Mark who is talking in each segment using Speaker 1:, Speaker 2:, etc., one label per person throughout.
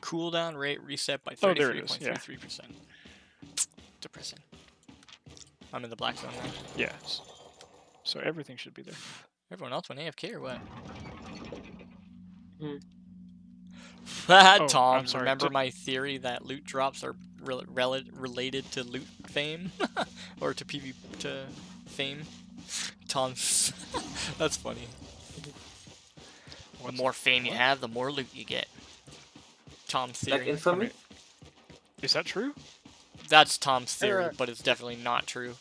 Speaker 1: cooldown rate reset by
Speaker 2: Oh, there it is, yeah.
Speaker 1: 33.33%. Depressing. I'm in the black zone now.
Speaker 2: Yes. So everything should be there.
Speaker 1: Everyone else went AFK or what?
Speaker 3: Hmm.
Speaker 1: Tom,
Speaker 2: I'm sorry,
Speaker 1: remember my theory that loot drops are related to loot fame? Or to PV to fame? Tom's that's funny. The more fame you have, the more loot you get. Tom's theory.
Speaker 3: Like infamy?
Speaker 2: I mean, is that true?
Speaker 1: That's Tom's theory, but it's definitely not true.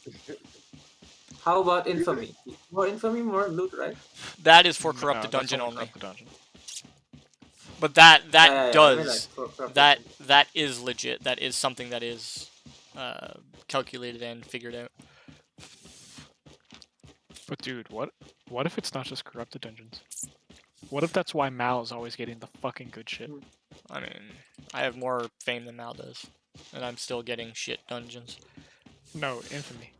Speaker 3: How about infamy? More infamy, more loot, right?
Speaker 1: That is for Corrupted
Speaker 2: No, that's
Speaker 1: Dungeon only.
Speaker 2: Corrupted Dungeon.
Speaker 1: But that
Speaker 3: Yeah,
Speaker 1: does
Speaker 3: I mean, like, for
Speaker 1: that is legit. That is something that is calculated and figured out.
Speaker 2: But dude, what if it's not just Corrupted Dungeons? What if that's why Mao is always getting the fucking good shit?
Speaker 1: I mean, I have more fame than Mal does, and I'm still getting shit dungeons.
Speaker 2: No, infamy.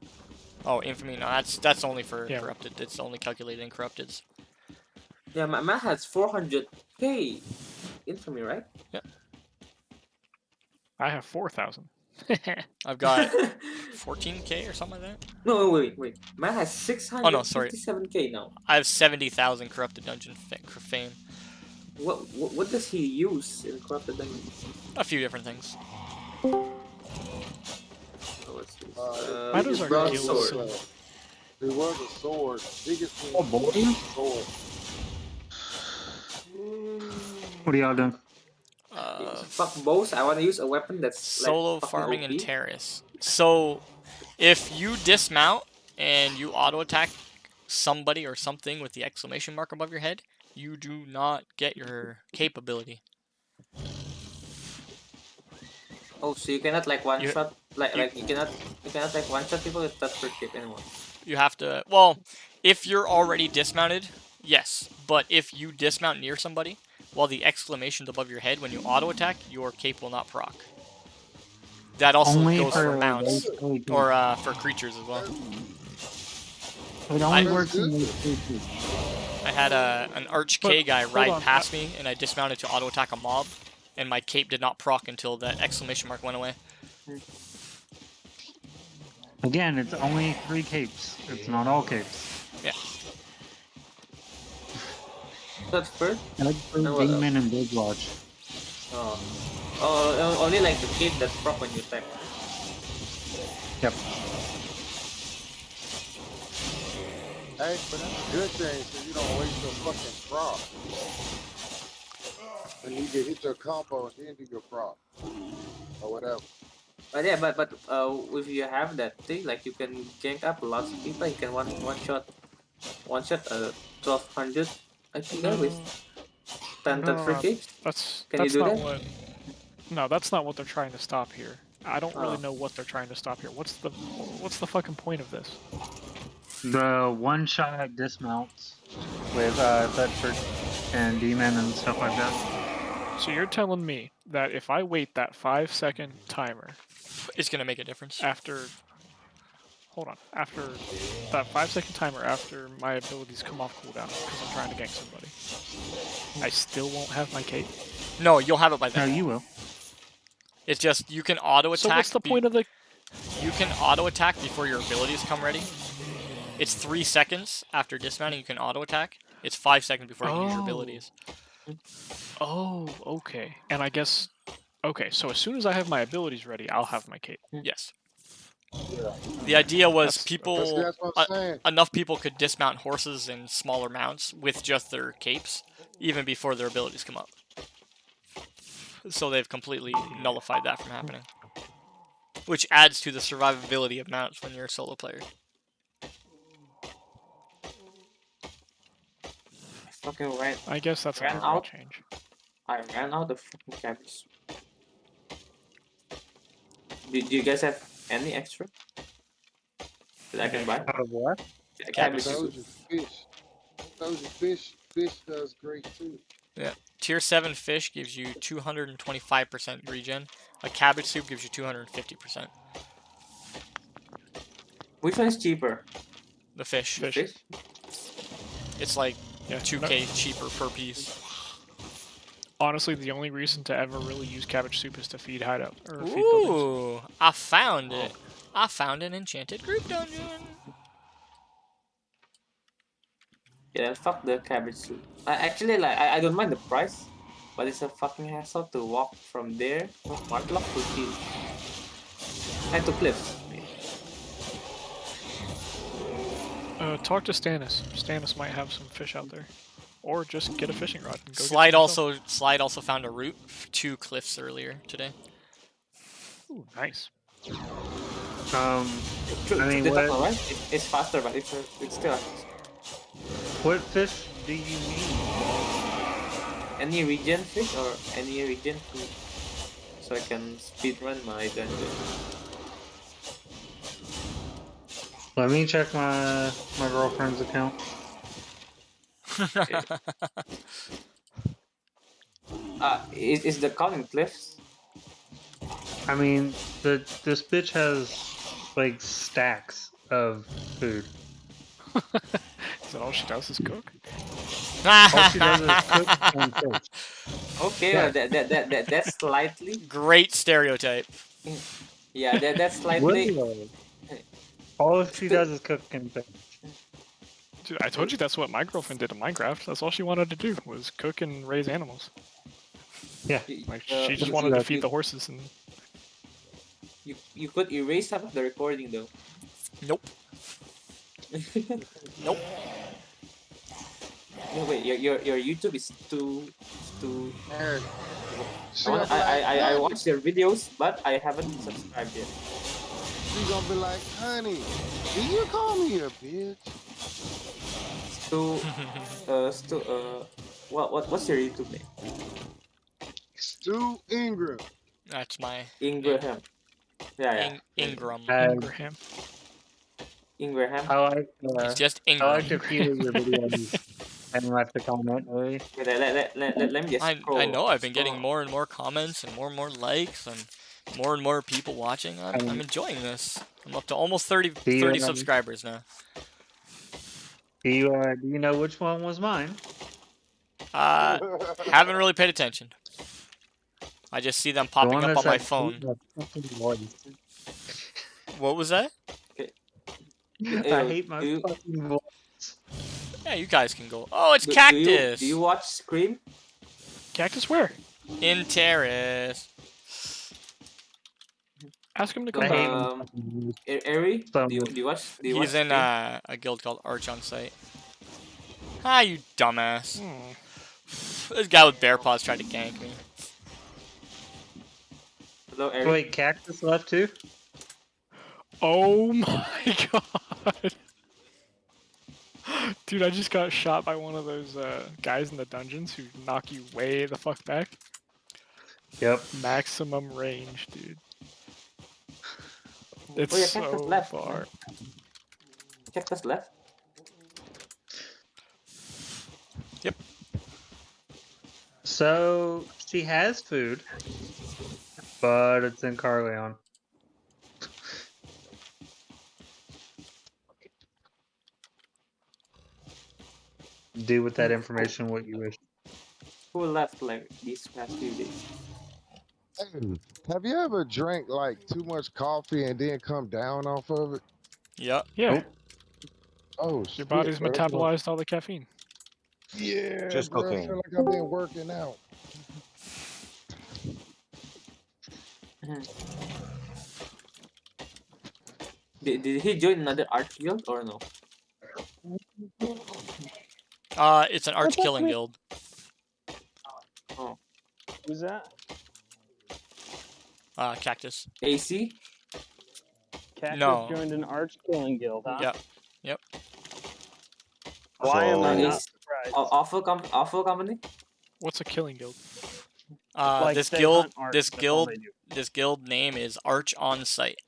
Speaker 1: Oh, infamy. No, that's only for corrupted. It's only calculated in corrupteds.
Speaker 3: Yeah, Matt has 400k infamy, right?
Speaker 1: Yeah.
Speaker 2: I have 4,000.
Speaker 1: I've got 14k or something like that.
Speaker 3: No, wait. Matt has 657k now.
Speaker 1: I have 70,000 corrupted dungeon fame.
Speaker 3: What does he use in corrupted dungeon?
Speaker 1: A few different things.
Speaker 2: How does our
Speaker 3: sword?
Speaker 4: It was a sword. Biggest thing.
Speaker 5: Oh boy.
Speaker 4: Sword.
Speaker 5: What are y'all doing?
Speaker 3: Fuck bows. I want to use a weapon that's
Speaker 1: solo
Speaker 3: like
Speaker 1: farming
Speaker 3: OP.
Speaker 1: and terrace. So, if you dismount and you auto attack somebody or something with the exclamation mark above your head, you do not get your capability.
Speaker 3: Oh, so you cannot like one shot you cannot like one shot people with that per tip anymore.
Speaker 1: You have to. Well, if you're already dismounted, yes. But if you dismount near somebody while the exclamation's above your head, when you auto attack, your cape will not proc. That also goes for mounts or for creatures as well.
Speaker 5: It only works in those cases.
Speaker 1: I had an Arch K guy ride past me, and I dismounted to auto attack a mob, and my cape did not proc until that exclamation mark went away.
Speaker 5: Again, it's only 3 capes. It's not all capes.
Speaker 1: Yeah.
Speaker 3: That's first.
Speaker 5: I like Demon and Big Watch.
Speaker 3: Oh, only like the cape that's proc when you attack.
Speaker 5: Yep.
Speaker 4: Hey, but that's a good thing, so you don't waste your fucking prop. And you can hit your combo and then do your prop. Or whatever.
Speaker 3: But yeah, but if you have that thing, like you can gank up lots of people. You can one shot 1200. I think that with 10 free capes. Can you do that?
Speaker 2: No, that's not what they're trying to stop here. I don't really know what they're trying to stop here. What's the fucking point of this?
Speaker 5: The one-shot dismounts with Thetford and Demon and stuff like that.
Speaker 2: So you're telling me that if I wait that 5-second timer,
Speaker 1: it's gonna make a difference.
Speaker 2: After that 5-second timer, after my abilities come off cooldown because I'm trying to gank somebody, I still won't have my cape?
Speaker 1: No, you'll have it by then.
Speaker 5: No, you will.
Speaker 1: It's just you can auto attack.
Speaker 2: So what's the point of the?
Speaker 1: You can auto attack before your abilities come ready. It's 3 seconds after dismounting. You can auto attack. It's 5 seconds before you use your abilities.
Speaker 2: Oh, okay. And I guess, okay. So as soon as I have my abilities ready, I'll have my cape.
Speaker 1: Yes.
Speaker 4: Yeah.
Speaker 1: The idea was
Speaker 4: enough
Speaker 1: people could dismount horses and smaller mounts with just their capes, even before their abilities come up. So they've completely nullified that from happening. Which adds to the survivability of mounts when you're a solo player.
Speaker 3: Fucking ran.
Speaker 2: I guess that's
Speaker 3: ran
Speaker 2: a
Speaker 3: out.
Speaker 2: change.
Speaker 3: I ran out of fucking cabbage. Do you guys have any extra that I can buy?
Speaker 5: Out of what?
Speaker 3: Cabbage.
Speaker 4: Those are fish. Fish does great too.
Speaker 1: Yeah. Tier 7 fish gives you 225% regen. A cabbage soup gives you 250%.
Speaker 3: Which one is cheaper?
Speaker 1: The fish.
Speaker 3: Fish?
Speaker 1: It's like 2k cheaper per piece.
Speaker 2: Honestly, the only reason to ever really use cabbage soup is to feed hideout or feed buildings.
Speaker 1: Ooh, I found it. I found an enchanted group dungeon.
Speaker 3: Yeah, fuck the cabbage soup. Actually, like, I don't mind the price, but it's a fucking hassle to walk from there, Martlock to Hill. And to Cliffs.
Speaker 2: Talk to Stannis. Stannis might have some fish out there, or just get a fishing rod and go
Speaker 1: Slide
Speaker 2: get some yourself.
Speaker 1: also found a route to Cliffs earlier today.
Speaker 2: Ooh, nice.
Speaker 3: True,
Speaker 5: I mean,
Speaker 3: the
Speaker 5: what-
Speaker 3: top one, right? It's faster, but it's still
Speaker 5: What fish do you need?
Speaker 3: any regen fish or any regen food, so I can speedrun my dungeon.
Speaker 5: Let me check my girlfriend's account.
Speaker 3: Is the count in Cliffs?
Speaker 5: I mean, this bitch has like stacks of food.
Speaker 2: Is that all she does is cook?
Speaker 5: All she does is cook and fish.
Speaker 3: Okay,
Speaker 5: Yeah.
Speaker 3: that's slightly.
Speaker 1: Great stereotype.
Speaker 3: Yeah, that's slightly.
Speaker 5: Literally. All she does is cook and fish.
Speaker 2: Dude, I told you that's what my girlfriend did in Minecraft. That's all she wanted to do was cook and raise animals.
Speaker 5: Yeah.
Speaker 2: Like
Speaker 3: Uh,
Speaker 2: she just
Speaker 3: you-
Speaker 2: wanted to
Speaker 5: you-
Speaker 2: feed the horses and.
Speaker 3: You could erase half of the recording though.
Speaker 1: Nope. Nope.
Speaker 3: No, wait, your YouTube is too.
Speaker 4: Eric,
Speaker 3: I watched your videos, but I haven't subscribed yet.
Speaker 4: She's gonna be like, honey, do you call me a bitch?
Speaker 3: What's your YouTube name?
Speaker 4: Stu Ingram.
Speaker 1: That's my
Speaker 3: Ingraham. Yeah.
Speaker 1: Ingram.
Speaker 2: Ingraham.
Speaker 3: Ingraham.
Speaker 5: I like
Speaker 1: It's just
Speaker 5: I
Speaker 1: Ingram.
Speaker 5: liked a few of your videos and left a comment. Really.
Speaker 3: Wait, let me just scroll.
Speaker 1: I know I've been getting
Speaker 3: scroll.
Speaker 1: more and more comments and more likes and more people watching. I'm enjoying this. I'm up to almost 30 subscribers now.
Speaker 5: Do you know which one was mine?
Speaker 1: Haven't really paid attention. I just see them
Speaker 5: The
Speaker 1: popping
Speaker 5: one
Speaker 1: up
Speaker 5: that
Speaker 1: on my
Speaker 5: said,
Speaker 1: phone.
Speaker 5: "Hate my fucking voice."
Speaker 1: What was that?
Speaker 5: I hate my
Speaker 3: do you-
Speaker 5: fucking voice.
Speaker 1: Yeah, you guys can go. Oh, it's
Speaker 3: Do
Speaker 1: Cactus!
Speaker 3: you watch Scream?
Speaker 2: Cactus where?
Speaker 1: In Terrace.
Speaker 2: Ask him to
Speaker 5: I
Speaker 2: come
Speaker 5: hate
Speaker 2: back.
Speaker 5: my fucking voice.
Speaker 3: Ari?
Speaker 5: So
Speaker 3: Do you watch? Do you watch
Speaker 1: He's in
Speaker 3: Scream?
Speaker 1: a guild called Arch on Site. Ah, you dumbass. This guy with bear paws tried to gank me.
Speaker 3: Hello, Ari.
Speaker 5: Wait, Cactus left too?
Speaker 2: Oh my god. Dude, I just got shot by one of those guys in the dungeons who knock you way the fuck back.
Speaker 5: Yep.
Speaker 2: Maximum range, dude.
Speaker 3: Oh,
Speaker 2: It's
Speaker 3: yeah, Cactus
Speaker 2: so
Speaker 3: left.
Speaker 2: far.
Speaker 3: Cactus left.
Speaker 5: So she has food, but it's in Carleon. Do with that information what you wish.
Speaker 3: Who left like these past few days?
Speaker 4: Hey, have you ever drank like too much coffee and then come down off of it?
Speaker 1: Yep.
Speaker 2: Yeah,
Speaker 5: Nope.
Speaker 4: Oh,
Speaker 2: your
Speaker 4: shit,
Speaker 2: body's
Speaker 4: bro, that's what-
Speaker 2: metabolized all the caffeine.
Speaker 4: Yeah,
Speaker 6: Just
Speaker 4: bro, I
Speaker 6: cocaine.
Speaker 4: feel like I've been working out.
Speaker 3: Did he join another art guild or no?
Speaker 1: It's an arch killing guild.
Speaker 7: Who's that?
Speaker 1: Cactus.
Speaker 3: AC?
Speaker 7: Cactus
Speaker 1: No.
Speaker 7: joined an arch killing guild, huh?
Speaker 1: Yep.
Speaker 7: Why am I
Speaker 3: So-
Speaker 7: not
Speaker 3: Is-
Speaker 7: surprised?
Speaker 3: Awful company?
Speaker 2: What's a killing guild?
Speaker 7: Like
Speaker 1: This
Speaker 7: they
Speaker 1: guild
Speaker 7: hunt arch,
Speaker 1: this
Speaker 7: that's all
Speaker 1: guild
Speaker 7: they do.
Speaker 1: this guild name is Arch on Site.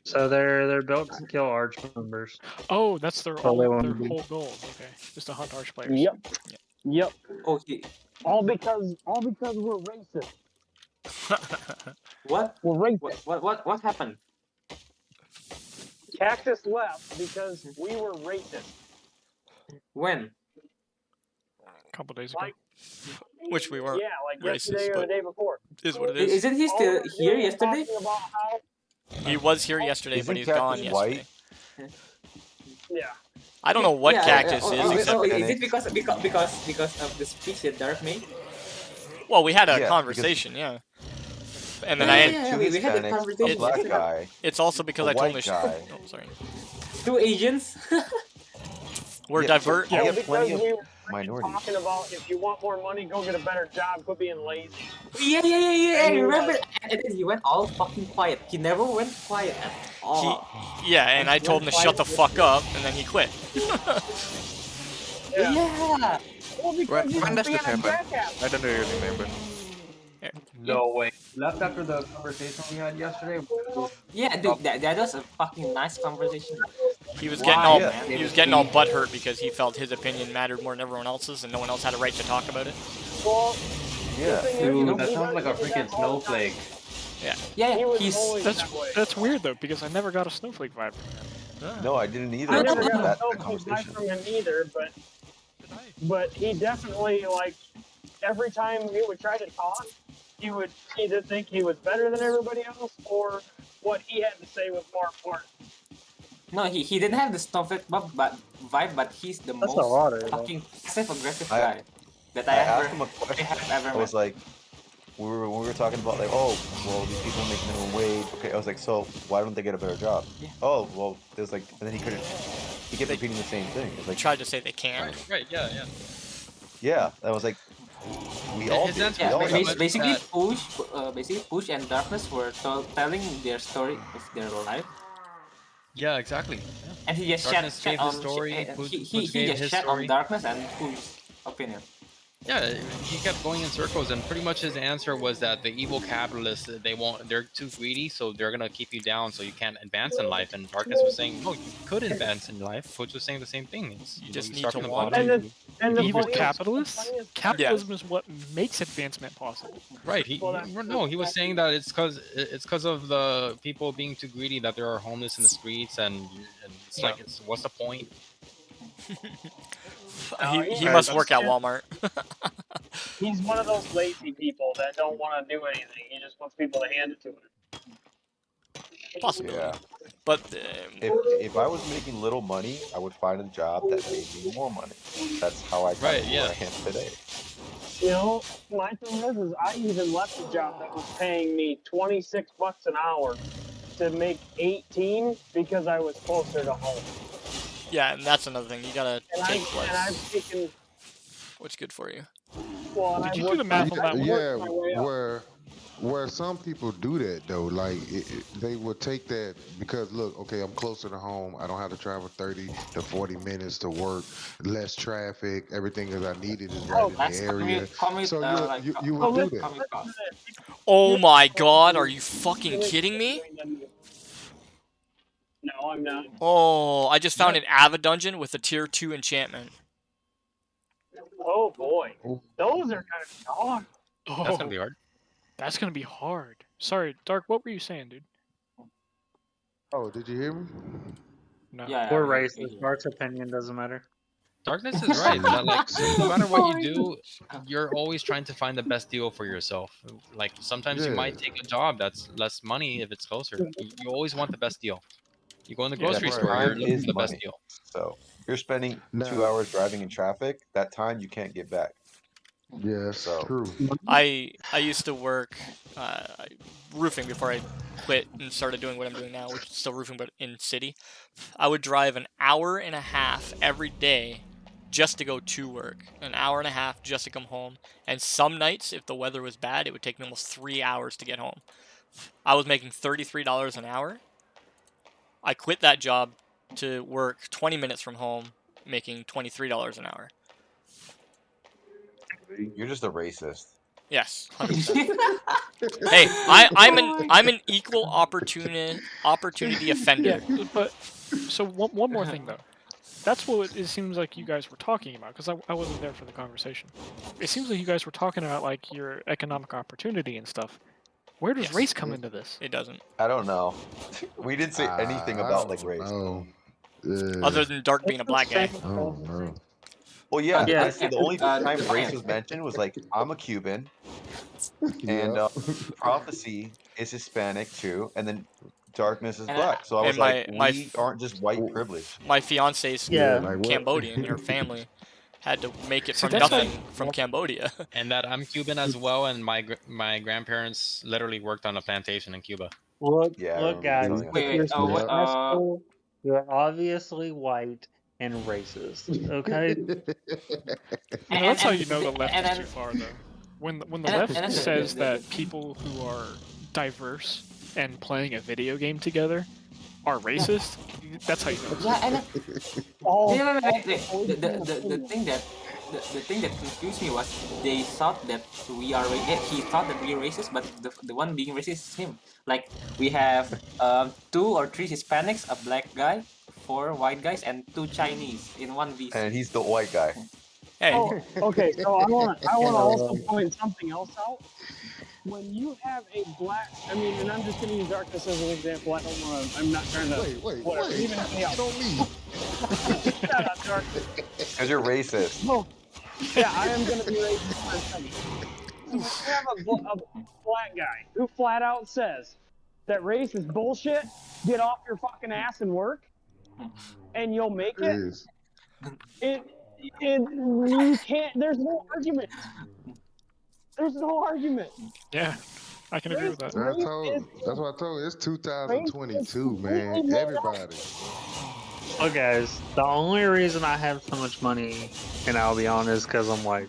Speaker 5: So they're built to kill arch members.
Speaker 2: Oh, that's their
Speaker 5: Oh, they
Speaker 2: all,
Speaker 5: wanna
Speaker 2: their
Speaker 5: be-
Speaker 2: whole goal. Okay, just to hunt arch players.
Speaker 7: Yep. Yep.
Speaker 3: Oh, he,
Speaker 7: All because we're racist.
Speaker 3: what?
Speaker 7: We're racist.
Speaker 3: What happened?
Speaker 7: Cactus left because we were racist.
Speaker 3: When?
Speaker 2: A couple days ago.
Speaker 7: Like,
Speaker 1: Which we weren't
Speaker 7: yeah, like yesterday
Speaker 1: racist,
Speaker 7: or the
Speaker 1: but
Speaker 7: day before.
Speaker 1: is what it is.
Speaker 3: Isn't he
Speaker 7: All
Speaker 3: still
Speaker 7: we were
Speaker 3: here
Speaker 7: doing was
Speaker 3: yesterday?
Speaker 7: talking about how,
Speaker 1: He was here yesterday, but
Speaker 6: Isn't
Speaker 1: he's gone
Speaker 6: Cactus
Speaker 1: yesterday.
Speaker 6: white?
Speaker 7: yeah.
Speaker 1: I don't know what
Speaker 3: Yeah,
Speaker 1: Cactus is, except
Speaker 3: is it
Speaker 6: Phoenix.
Speaker 3: because of the speech that Dark made?
Speaker 1: well, we had a
Speaker 6: Yeah, because-
Speaker 1: conversation, yeah. And then
Speaker 3: Yeah,
Speaker 1: I
Speaker 3: yeah,
Speaker 1: had,
Speaker 3: yeah,
Speaker 6: Two
Speaker 3: we had that
Speaker 6: Hispanics, a
Speaker 3: conversation
Speaker 6: black
Speaker 3: yesterday.
Speaker 6: guy,
Speaker 1: it's also because
Speaker 6: a
Speaker 1: I told
Speaker 6: white
Speaker 1: him.
Speaker 6: guy.
Speaker 1: Oh, sorry.
Speaker 3: 2 Asians.
Speaker 1: We're
Speaker 6: Yeah,
Speaker 1: divert.
Speaker 6: We
Speaker 7: All
Speaker 6: have
Speaker 7: because
Speaker 6: plenty of
Speaker 7: we were
Speaker 6: minorities.
Speaker 7: talking about if you want more money, go get a better job, quit being lazy.
Speaker 3: Yeah, I
Speaker 7: And he was
Speaker 3: remember.
Speaker 7: like-
Speaker 3: And then he went all fucking quiet. He never went quiet at all.
Speaker 1: Yeah, and I told him to shut the fuck up, and then he quit.
Speaker 3: Yeah.
Speaker 7: Well, because he's
Speaker 8: When does
Speaker 7: being
Speaker 8: this
Speaker 7: a
Speaker 8: happen?
Speaker 7: jackass.
Speaker 8: I don't really remember.
Speaker 9: No way. Left after the conversation we had yesterday.
Speaker 3: Yeah, dude, that was a fucking nice conversation.
Speaker 1: He was
Speaker 3: Why,
Speaker 1: getting all
Speaker 3: man?
Speaker 1: he was getting all butthurt because he felt his opinion mattered more than everyone else's, and no one else had a right to talk about it.
Speaker 7: Well,
Speaker 6: Yeah.
Speaker 7: the thing is,
Speaker 9: Dude, that
Speaker 7: he
Speaker 9: sounds like a
Speaker 7: does that
Speaker 9: freaking
Speaker 7: all the time.
Speaker 9: snowflake.
Speaker 3: Yeah,
Speaker 7: He was
Speaker 3: he's.
Speaker 7: always
Speaker 2: That's
Speaker 7: that way.
Speaker 2: that's weird though, because I never got a snowflake vibe from him.
Speaker 6: No, I didn't either.
Speaker 7: I
Speaker 6: until
Speaker 7: never got a
Speaker 6: that
Speaker 7: snowflake vibe
Speaker 6: conversation.
Speaker 7: from him either, but he definitely, like, every time he would try to talk, he would either think he was better than everybody else or what he had to say was more important.
Speaker 3: No, he didn't have the snowflake vibe, but he's the
Speaker 7: That's
Speaker 3: most
Speaker 7: a lot of
Speaker 3: fucking passive aggressive
Speaker 6: I-
Speaker 3: guy that
Speaker 6: I
Speaker 3: I
Speaker 6: asked
Speaker 3: ever
Speaker 6: him a question.
Speaker 3: have ever
Speaker 6: I
Speaker 3: met.
Speaker 6: was like, when we were talking about like, oh, well, these people make minimum wage. Okay, I was like, so why don't they get a better job?
Speaker 3: Yeah.
Speaker 6: Oh, well, it was like, and then he couldn't. He kept repeating the same thing. It was
Speaker 1: He
Speaker 6: like,
Speaker 1: tried to say they can't.
Speaker 10: Right, yeah.
Speaker 6: yeah, I was like, we all
Speaker 10: His
Speaker 6: did.
Speaker 10: answer
Speaker 6: We
Speaker 3: Yeah,
Speaker 6: all
Speaker 10: was
Speaker 6: got
Speaker 10: pretty
Speaker 6: it.
Speaker 10: much
Speaker 3: basically Push and Darkness were telling their story of their life,
Speaker 10: Yeah, exactly.
Speaker 3: and he just
Speaker 10: Darkness
Speaker 3: shat
Speaker 10: gave
Speaker 3: on
Speaker 10: his story, Push
Speaker 3: he
Speaker 10: gave
Speaker 3: just
Speaker 10: his
Speaker 3: shat on
Speaker 10: story.
Speaker 3: Darkness and Push's opinion.
Speaker 10: Yeah, he kept going in circles, and pretty much his answer was that the evil capitalists, they're too greedy, so they're gonna keep you down, so you can't advance in life. And Darkness was saying, no, you could advance in life. Push was saying the same thing. It's, you
Speaker 1: Just
Speaker 10: know, you
Speaker 1: need
Speaker 10: start
Speaker 1: to
Speaker 10: from the
Speaker 1: want
Speaker 10: bottom.
Speaker 1: to.
Speaker 7: And the
Speaker 2: Evil
Speaker 7: funniest-
Speaker 2: capitalists?
Speaker 7: the funniest-
Speaker 2: Capitalism is what makes advancement possible.
Speaker 10: Right.
Speaker 7: Well, that's-
Speaker 10: No, he was saying that it's because of the people being too greedy that there are homeless in the streets, and it's like, what's the point?
Speaker 1: He must work at Walmart.
Speaker 7: He's one of those lazy people that don't want to do anything. He just wants people to hand it to him.
Speaker 1: Possibility.
Speaker 6: Yeah.
Speaker 1: But
Speaker 6: If I was making little money, I would find a job that made me more money. That's how I got
Speaker 10: Right,
Speaker 6: to
Speaker 10: yeah.
Speaker 6: where I am today.
Speaker 7: You know, my thing is I even left a job that was paying me $26 an hour to make 18 because I was closer to home.
Speaker 1: yeah, and that's another thing. You gotta
Speaker 7: And
Speaker 1: take
Speaker 7: I've
Speaker 1: what's
Speaker 7: taken.
Speaker 1: good for you.
Speaker 7: Well, and
Speaker 2: Did
Speaker 7: I
Speaker 2: you do
Speaker 7: worked
Speaker 2: the math
Speaker 7: my-
Speaker 2: on that one?
Speaker 7: worked
Speaker 4: Yeah,
Speaker 7: my way up.
Speaker 4: where some people do that though, like they will take that because look, okay, I'm closer to home. I don't have to travel 30 to 40 minutes to work, less traffic. Everything that I needed is right in
Speaker 3: That's
Speaker 4: the area.
Speaker 3: commute,
Speaker 4: So
Speaker 3: like,
Speaker 4: you
Speaker 7: Oh,
Speaker 4: would do
Speaker 7: listen,
Speaker 4: that.
Speaker 3: commute cost.
Speaker 1: Oh my god, are you fucking kidding me?
Speaker 7: No, I'm not.
Speaker 1: Oh, I just found an Ava dungeon with a tier 2 enchantment.
Speaker 7: Oh boy,
Speaker 4: Oh.
Speaker 7: those are kind of dog.
Speaker 2: Oh,
Speaker 10: That's gonna be hard.
Speaker 2: that's gonna be hard. Sorry, Dark, what were you saying, dude?
Speaker 4: Oh, did you hear me?
Speaker 2: No.
Speaker 3: Yeah,
Speaker 5: We're
Speaker 3: yeah,
Speaker 5: racist.
Speaker 3: yeah.
Speaker 5: Mark's opinion doesn't matter.
Speaker 10: Darkness is right. That, like, no matter what you do, you're always trying to find the best deal for yourself. Like, sometimes you
Speaker 4: Yeah.
Speaker 10: might take a job that's less money if it's closer. You always want the best deal. You go in the
Speaker 2: Yeah,
Speaker 10: grocery
Speaker 4: right.
Speaker 10: store, you're
Speaker 6: Time
Speaker 10: looking
Speaker 6: is
Speaker 10: for the best
Speaker 6: money.
Speaker 10: deal.
Speaker 6: So you're spending
Speaker 4: No.
Speaker 6: 2 hours driving in traffic. That time you can't get back.
Speaker 4: Yes,
Speaker 6: So-
Speaker 4: true.
Speaker 1: I used to work roofing before I quit and started doing what I'm doing now, which is still roofing but in city. I would drive an hour and a half every day just to go to work, an hour and a half just to come home. And some nights, if the weather was bad, it would take me almost 3 hours to get home. I was making $33 an hour. I quit that job to work 20 minutes from home, making $23 an hour.
Speaker 6: You're just a racist.
Speaker 1: Yes, 100%. Hey, I'm an equal opportunity offender.
Speaker 2: Yeah, but so one more thing though. That's what it seems like you guys were talking about, because I wasn't there for the conversation. It seems like you guys were talking about like your economic opportunity and stuff. Where does
Speaker 1: Yes.
Speaker 2: race come into this?
Speaker 1: It doesn't.
Speaker 6: I don't know. We didn't say anything
Speaker 4: I
Speaker 6: about like
Speaker 4: don't
Speaker 6: race.
Speaker 4: know.
Speaker 1: Other than Dark being a black guy.
Speaker 4: Oh no.
Speaker 6: Well, yeah.
Speaker 3: Yeah,
Speaker 6: Honestly, the only time race
Speaker 3: Ryan.
Speaker 6: was mentioned was like, I'm a Cuban, and
Speaker 4: Yep.
Speaker 6: Prophecy is Hispanic too, and then Darkness is
Speaker 3: And
Speaker 6: black. So I was
Speaker 1: And
Speaker 6: like,
Speaker 1: my
Speaker 6: we aren't just white privilege.
Speaker 1: my fiance's
Speaker 4: Yeah, like what?
Speaker 1: Cambodian. Her family had to make it
Speaker 2: See,
Speaker 1: from
Speaker 2: that's
Speaker 1: nothing
Speaker 2: like-
Speaker 1: from Cambodia.
Speaker 10: And that I'm Cuban as well, and my grandparents literally worked on a plantation in Cuba.
Speaker 8: Look,
Speaker 6: Yeah, I
Speaker 8: look,
Speaker 6: remember you
Speaker 8: guys.
Speaker 6: telling us.
Speaker 3: Wait,
Speaker 8: If you're
Speaker 3: wait,
Speaker 8: successful, you're obviously white and racist. Okay.
Speaker 2: You know, that's how you know the
Speaker 3: and
Speaker 2: left is
Speaker 3: then-
Speaker 2: too far, though. When the
Speaker 3: and
Speaker 2: left
Speaker 3: then
Speaker 2: says that people who are diverse and playing a video game together are racist, that's how you know.
Speaker 3: Yeah, and then,
Speaker 7: All,
Speaker 3: wait,
Speaker 7: all
Speaker 3: the thing that the thing that confused me was they thought that we are he thought that we are racist, but the one being racist is him. Like we have 2 or 3 Hispanics, a black guy, 4 white guys, and 2 Chinese in one VC.
Speaker 6: And he's the white guy.
Speaker 1: Hey,
Speaker 7: Oh, okay, so I want to also point something else out. When you have a black, I mean, and I'm just going to use Darkness as an example. I don't want to. I'm not trying to. Whatever.
Speaker 4: Wait.
Speaker 7: Even me out.
Speaker 4: Get on me.
Speaker 7: Shut up, Darkness.
Speaker 6: Because you're racist.
Speaker 7: No. Yeah, I am going to be racist for a second. So when you have a black guy who flat out says that race is bullshit, get off your fucking ass and work, and you'll make
Speaker 4: It
Speaker 7: it.
Speaker 4: is.
Speaker 7: You can't. There's no argument. There's no argument.
Speaker 2: Yeah, I can agree with that.
Speaker 4: That's what I told you. It's 2022, man.
Speaker 7: completely made up.
Speaker 4: Everybody.
Speaker 8: Well, guys, the only reason I have so much money in Albion is because I'm white.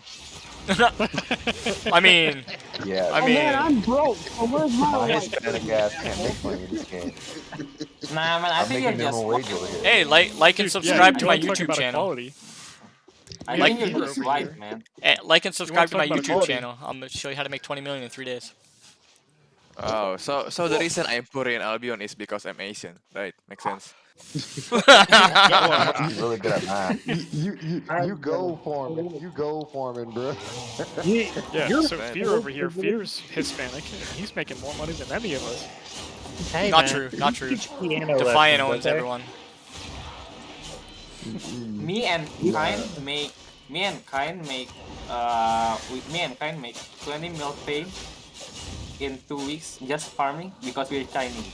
Speaker 1: I mean,
Speaker 6: Yeah.
Speaker 1: I
Speaker 7: Oh
Speaker 1: mean,
Speaker 7: man, I'm broke. So where's my
Speaker 6: My
Speaker 7: wife?
Speaker 6: Hispanic ass can't make money in this game.
Speaker 3: Nah, man, I
Speaker 6: I'm
Speaker 3: think you're
Speaker 6: making
Speaker 3: just.
Speaker 6: minimum wage over here.
Speaker 1: hey, like and
Speaker 2: Dude,
Speaker 1: subscribe
Speaker 2: yeah,
Speaker 1: to
Speaker 2: you
Speaker 1: my
Speaker 2: wanna talk
Speaker 1: YouTube
Speaker 2: about
Speaker 1: channel.
Speaker 2: equality?
Speaker 3: I
Speaker 2: Yeah,
Speaker 3: think you're
Speaker 2: Peter
Speaker 3: just
Speaker 2: over
Speaker 3: white,
Speaker 2: here.
Speaker 3: man.
Speaker 1: Like and subscribe to my
Speaker 2: talk about
Speaker 1: YouTube
Speaker 2: equality?
Speaker 1: channel. I'm gonna show you how to make 20 million in 3 days.
Speaker 11: Oh, so the reason I'm poor in Albion is because I'm Asian, right? Makes sense.
Speaker 6: He's really good at math.
Speaker 4: You gold farming. You gold farming, bro.
Speaker 2: Yeah,
Speaker 8: You're
Speaker 2: so
Speaker 11: right.
Speaker 2: Fear over here, Fear's Hispanic, and he's making more money than any of us.
Speaker 8: Hey,
Speaker 1: Not
Speaker 8: man,
Speaker 1: true,
Speaker 8: you
Speaker 1: not true.
Speaker 8: teach piano
Speaker 1: Defiant
Speaker 8: lessons,
Speaker 1: owns
Speaker 8: okay?
Speaker 1: everyone.
Speaker 3: Me and Kind make 20 mil fame in 2 weeks just farming because we're Chinese.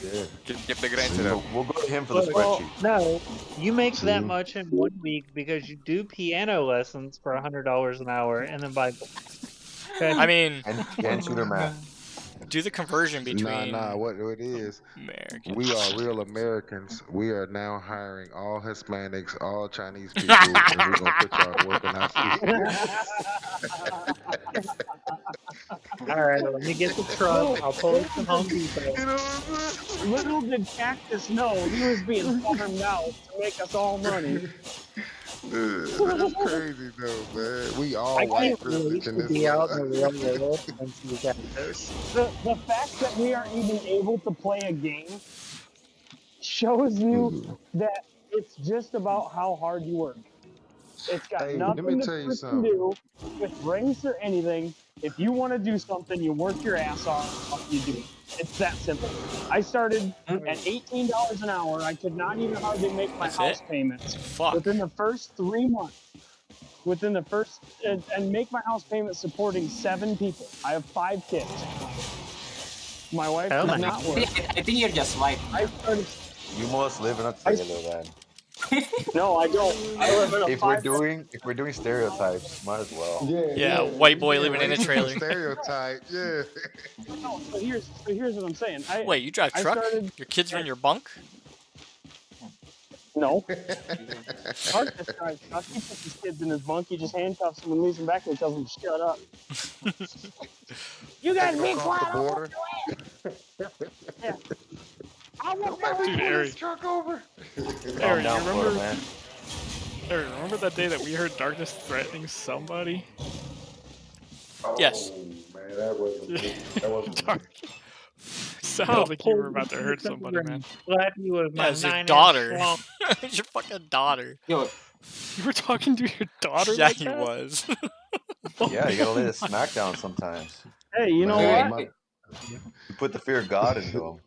Speaker 4: Yeah.
Speaker 11: Keep the grind set up.
Speaker 6: We'll go to him for the
Speaker 8: Well,
Speaker 6: spreadsheet.
Speaker 8: no, you make that
Speaker 4: See?
Speaker 8: much in 1 week because you do piano lessons for $100 an hour and then buy books. Okay?
Speaker 1: I mean,
Speaker 6: And shooter math.
Speaker 1: do the conversion between
Speaker 4: What it is,
Speaker 1: Americans.
Speaker 4: we are real Americans. We are now hiring all Hispanics, all Chinese people, and we're gonna put y'all to work in our field.
Speaker 8: All right, let me get the truck. I'll pull it from Home Depot.
Speaker 4: You know what I'm saying?
Speaker 7: Little did Cactus know he was being farmed out to make us all money.
Speaker 4: That's crazy though, man. We all
Speaker 8: I
Speaker 4: white
Speaker 8: can't wait
Speaker 4: privilege in
Speaker 8: to
Speaker 4: this
Speaker 8: be out in
Speaker 4: world.
Speaker 8: the real world and see Cactus.
Speaker 7: The fact that we are even able to play a game shows you that it's just about how hard you work. It's got
Speaker 4: Hey, let me
Speaker 7: nothing to
Speaker 4: tell you
Speaker 7: freaking
Speaker 4: something.
Speaker 7: do with race or anything. If you want to do something, you work your ass off, you do it. It's that simple. I started at $18 an hour. I could not even hardly make my
Speaker 1: That's
Speaker 7: house
Speaker 1: it?
Speaker 7: payments.
Speaker 1: Fuck.
Speaker 7: Within the first 3 months. And make my house payment supporting 7 people. I have 5 kids. My wife
Speaker 8: Oh
Speaker 7: does
Speaker 8: my
Speaker 7: not
Speaker 3: I
Speaker 7: work.
Speaker 3: think you're just white.
Speaker 7: I started.
Speaker 6: You must live in a trailer then.
Speaker 7: No, I don't. I live in a
Speaker 6: If we're
Speaker 7: 5
Speaker 6: doing stereotypes, might as well.
Speaker 1: Yeah, white boy living in a trailer.
Speaker 4: Stereotype, yeah.
Speaker 7: No, so here's what I'm saying.
Speaker 1: Wait, you drive
Speaker 7: I
Speaker 1: truck?
Speaker 7: started-
Speaker 1: Your kids are in your bunk?
Speaker 7: No. Darkness drives truck. He puts his kids in his bunk. He just handcuffs them and leaves them back there and tells them to shut up. You guys be
Speaker 4: Across
Speaker 7: quiet.
Speaker 4: the border.
Speaker 7: Yeah. I want that
Speaker 2: Dude, Ari,
Speaker 4: Truck over.
Speaker 6: Calm
Speaker 2: Ari, you
Speaker 6: down, Florida
Speaker 2: remember?
Speaker 6: man.
Speaker 2: Ari, remember that day that we heard Darkness threatening somebody?
Speaker 1: Yes.
Speaker 4: Oh, man, that wasn't
Speaker 2: Dark. Sounded like you were about to hurt somebody, man.
Speaker 8: Glad you was
Speaker 1: Yeah,
Speaker 8: my
Speaker 1: it's your
Speaker 8: 9-inch
Speaker 1: daughter.
Speaker 8: swamp.
Speaker 1: It's your fucking daughter.
Speaker 3: Yo,
Speaker 2: You were talking to your daughter
Speaker 1: Yeah,
Speaker 2: like
Speaker 1: he
Speaker 2: that?
Speaker 1: was.
Speaker 6: Yeah, you gotta lay the smack down sometimes.
Speaker 7: Hey, you know
Speaker 3: Wait,
Speaker 7: what?
Speaker 3: wait,
Speaker 6: You put the fear of God into them.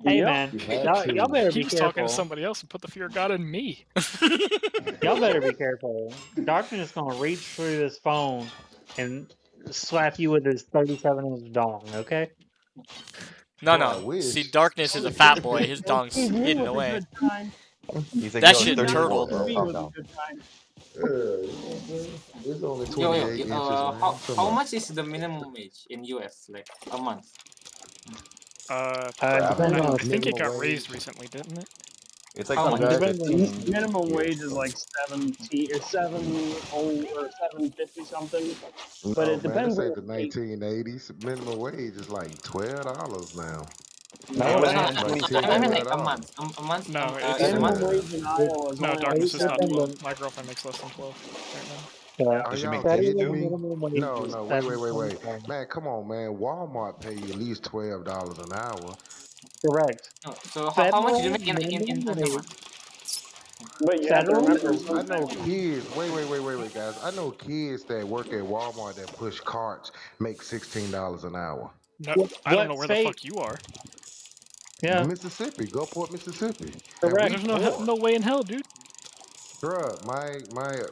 Speaker 8: Hey
Speaker 7: Yep.
Speaker 8: man,
Speaker 4: You have
Speaker 8: y'all
Speaker 4: to.
Speaker 8: better
Speaker 2: He
Speaker 8: be
Speaker 2: was talking to
Speaker 8: careful.
Speaker 2: somebody else and put the fear of God in me.
Speaker 8: Y'all better be careful. Darkness gonna reach through this phone and slap you with his 37-inch dong. Okay?
Speaker 1: No,
Speaker 4: Bro, I
Speaker 1: no. See,
Speaker 4: wish.
Speaker 1: Darkness is a fat boy. His dong's
Speaker 7: Excuse me
Speaker 1: hidden
Speaker 7: was a
Speaker 1: away.
Speaker 7: good time.
Speaker 6: He's like,
Speaker 1: That
Speaker 6: yo, it's
Speaker 1: shit
Speaker 6: 34,
Speaker 1: turtled.
Speaker 6: bro.
Speaker 7: Me
Speaker 6: Calm
Speaker 7: was a
Speaker 6: down.
Speaker 7: good time.
Speaker 4: It's only
Speaker 3: Yo,
Speaker 4: 28 inches, man. Come
Speaker 3: how
Speaker 4: on.
Speaker 3: much is the minimum wage in US, like a month?
Speaker 6: For
Speaker 8: Depends
Speaker 6: Avatar?
Speaker 8: on
Speaker 2: I think it
Speaker 4: Minimum
Speaker 2: got raised
Speaker 4: wage.
Speaker 2: recently, didn't it?
Speaker 6: It's like
Speaker 3: How much?
Speaker 7: The
Speaker 8: depends on
Speaker 6: 15
Speaker 7: minimum
Speaker 6: here.
Speaker 7: wage is like 17 or 70 or 750 something, but
Speaker 4: No,
Speaker 7: it
Speaker 4: man,
Speaker 7: depends
Speaker 4: this
Speaker 7: on
Speaker 4: ain't
Speaker 7: the
Speaker 4: the
Speaker 7: state.
Speaker 4: 1980s. Minimum wage is like $12 now.
Speaker 8: no, it
Speaker 3: No,
Speaker 8: ain't.
Speaker 4: It's like
Speaker 3: I,
Speaker 4: 10
Speaker 3: I mean
Speaker 4: $12.
Speaker 3: like a month. A month.
Speaker 2: No,
Speaker 3: In a
Speaker 2: it's
Speaker 7: Minimum
Speaker 3: month.
Speaker 7: wage in Iowa is
Speaker 2: no
Speaker 7: only like
Speaker 2: Darkness. It's not 12.
Speaker 8: Dependent.
Speaker 2: My girlfriend makes less than 12 right now.
Speaker 8: Yeah.
Speaker 4: Are
Speaker 6: Does she
Speaker 4: y'all
Speaker 6: make tips
Speaker 4: kidding
Speaker 8: Federal
Speaker 6: too?
Speaker 4: me?
Speaker 8: minimum wage
Speaker 4: No,
Speaker 8: is
Speaker 4: no, wait.
Speaker 8: 7.25.
Speaker 4: Man, come on, man. Walmart pay you at least $12 an hour.
Speaker 8: Correct.
Speaker 3: No, so how much did you
Speaker 8: Federal
Speaker 3: make
Speaker 8: minimum
Speaker 3: in a
Speaker 8: wage.
Speaker 3: month?
Speaker 7: but you have to
Speaker 8: Federal
Speaker 7: remember
Speaker 4: I know
Speaker 7: sometimes
Speaker 4: kids. Wait, guys. I know kids that work at Walmart that push carts make $16 an hour.
Speaker 2: No, I don't know
Speaker 8: What
Speaker 2: where the
Speaker 8: state?
Speaker 2: fuck you are.
Speaker 8: Yeah,
Speaker 4: Mississippi, Gulfport, Mississippi, and we
Speaker 8: correct.
Speaker 2: There's
Speaker 4: poor.
Speaker 2: no way in hell, dude.
Speaker 4: Bruh,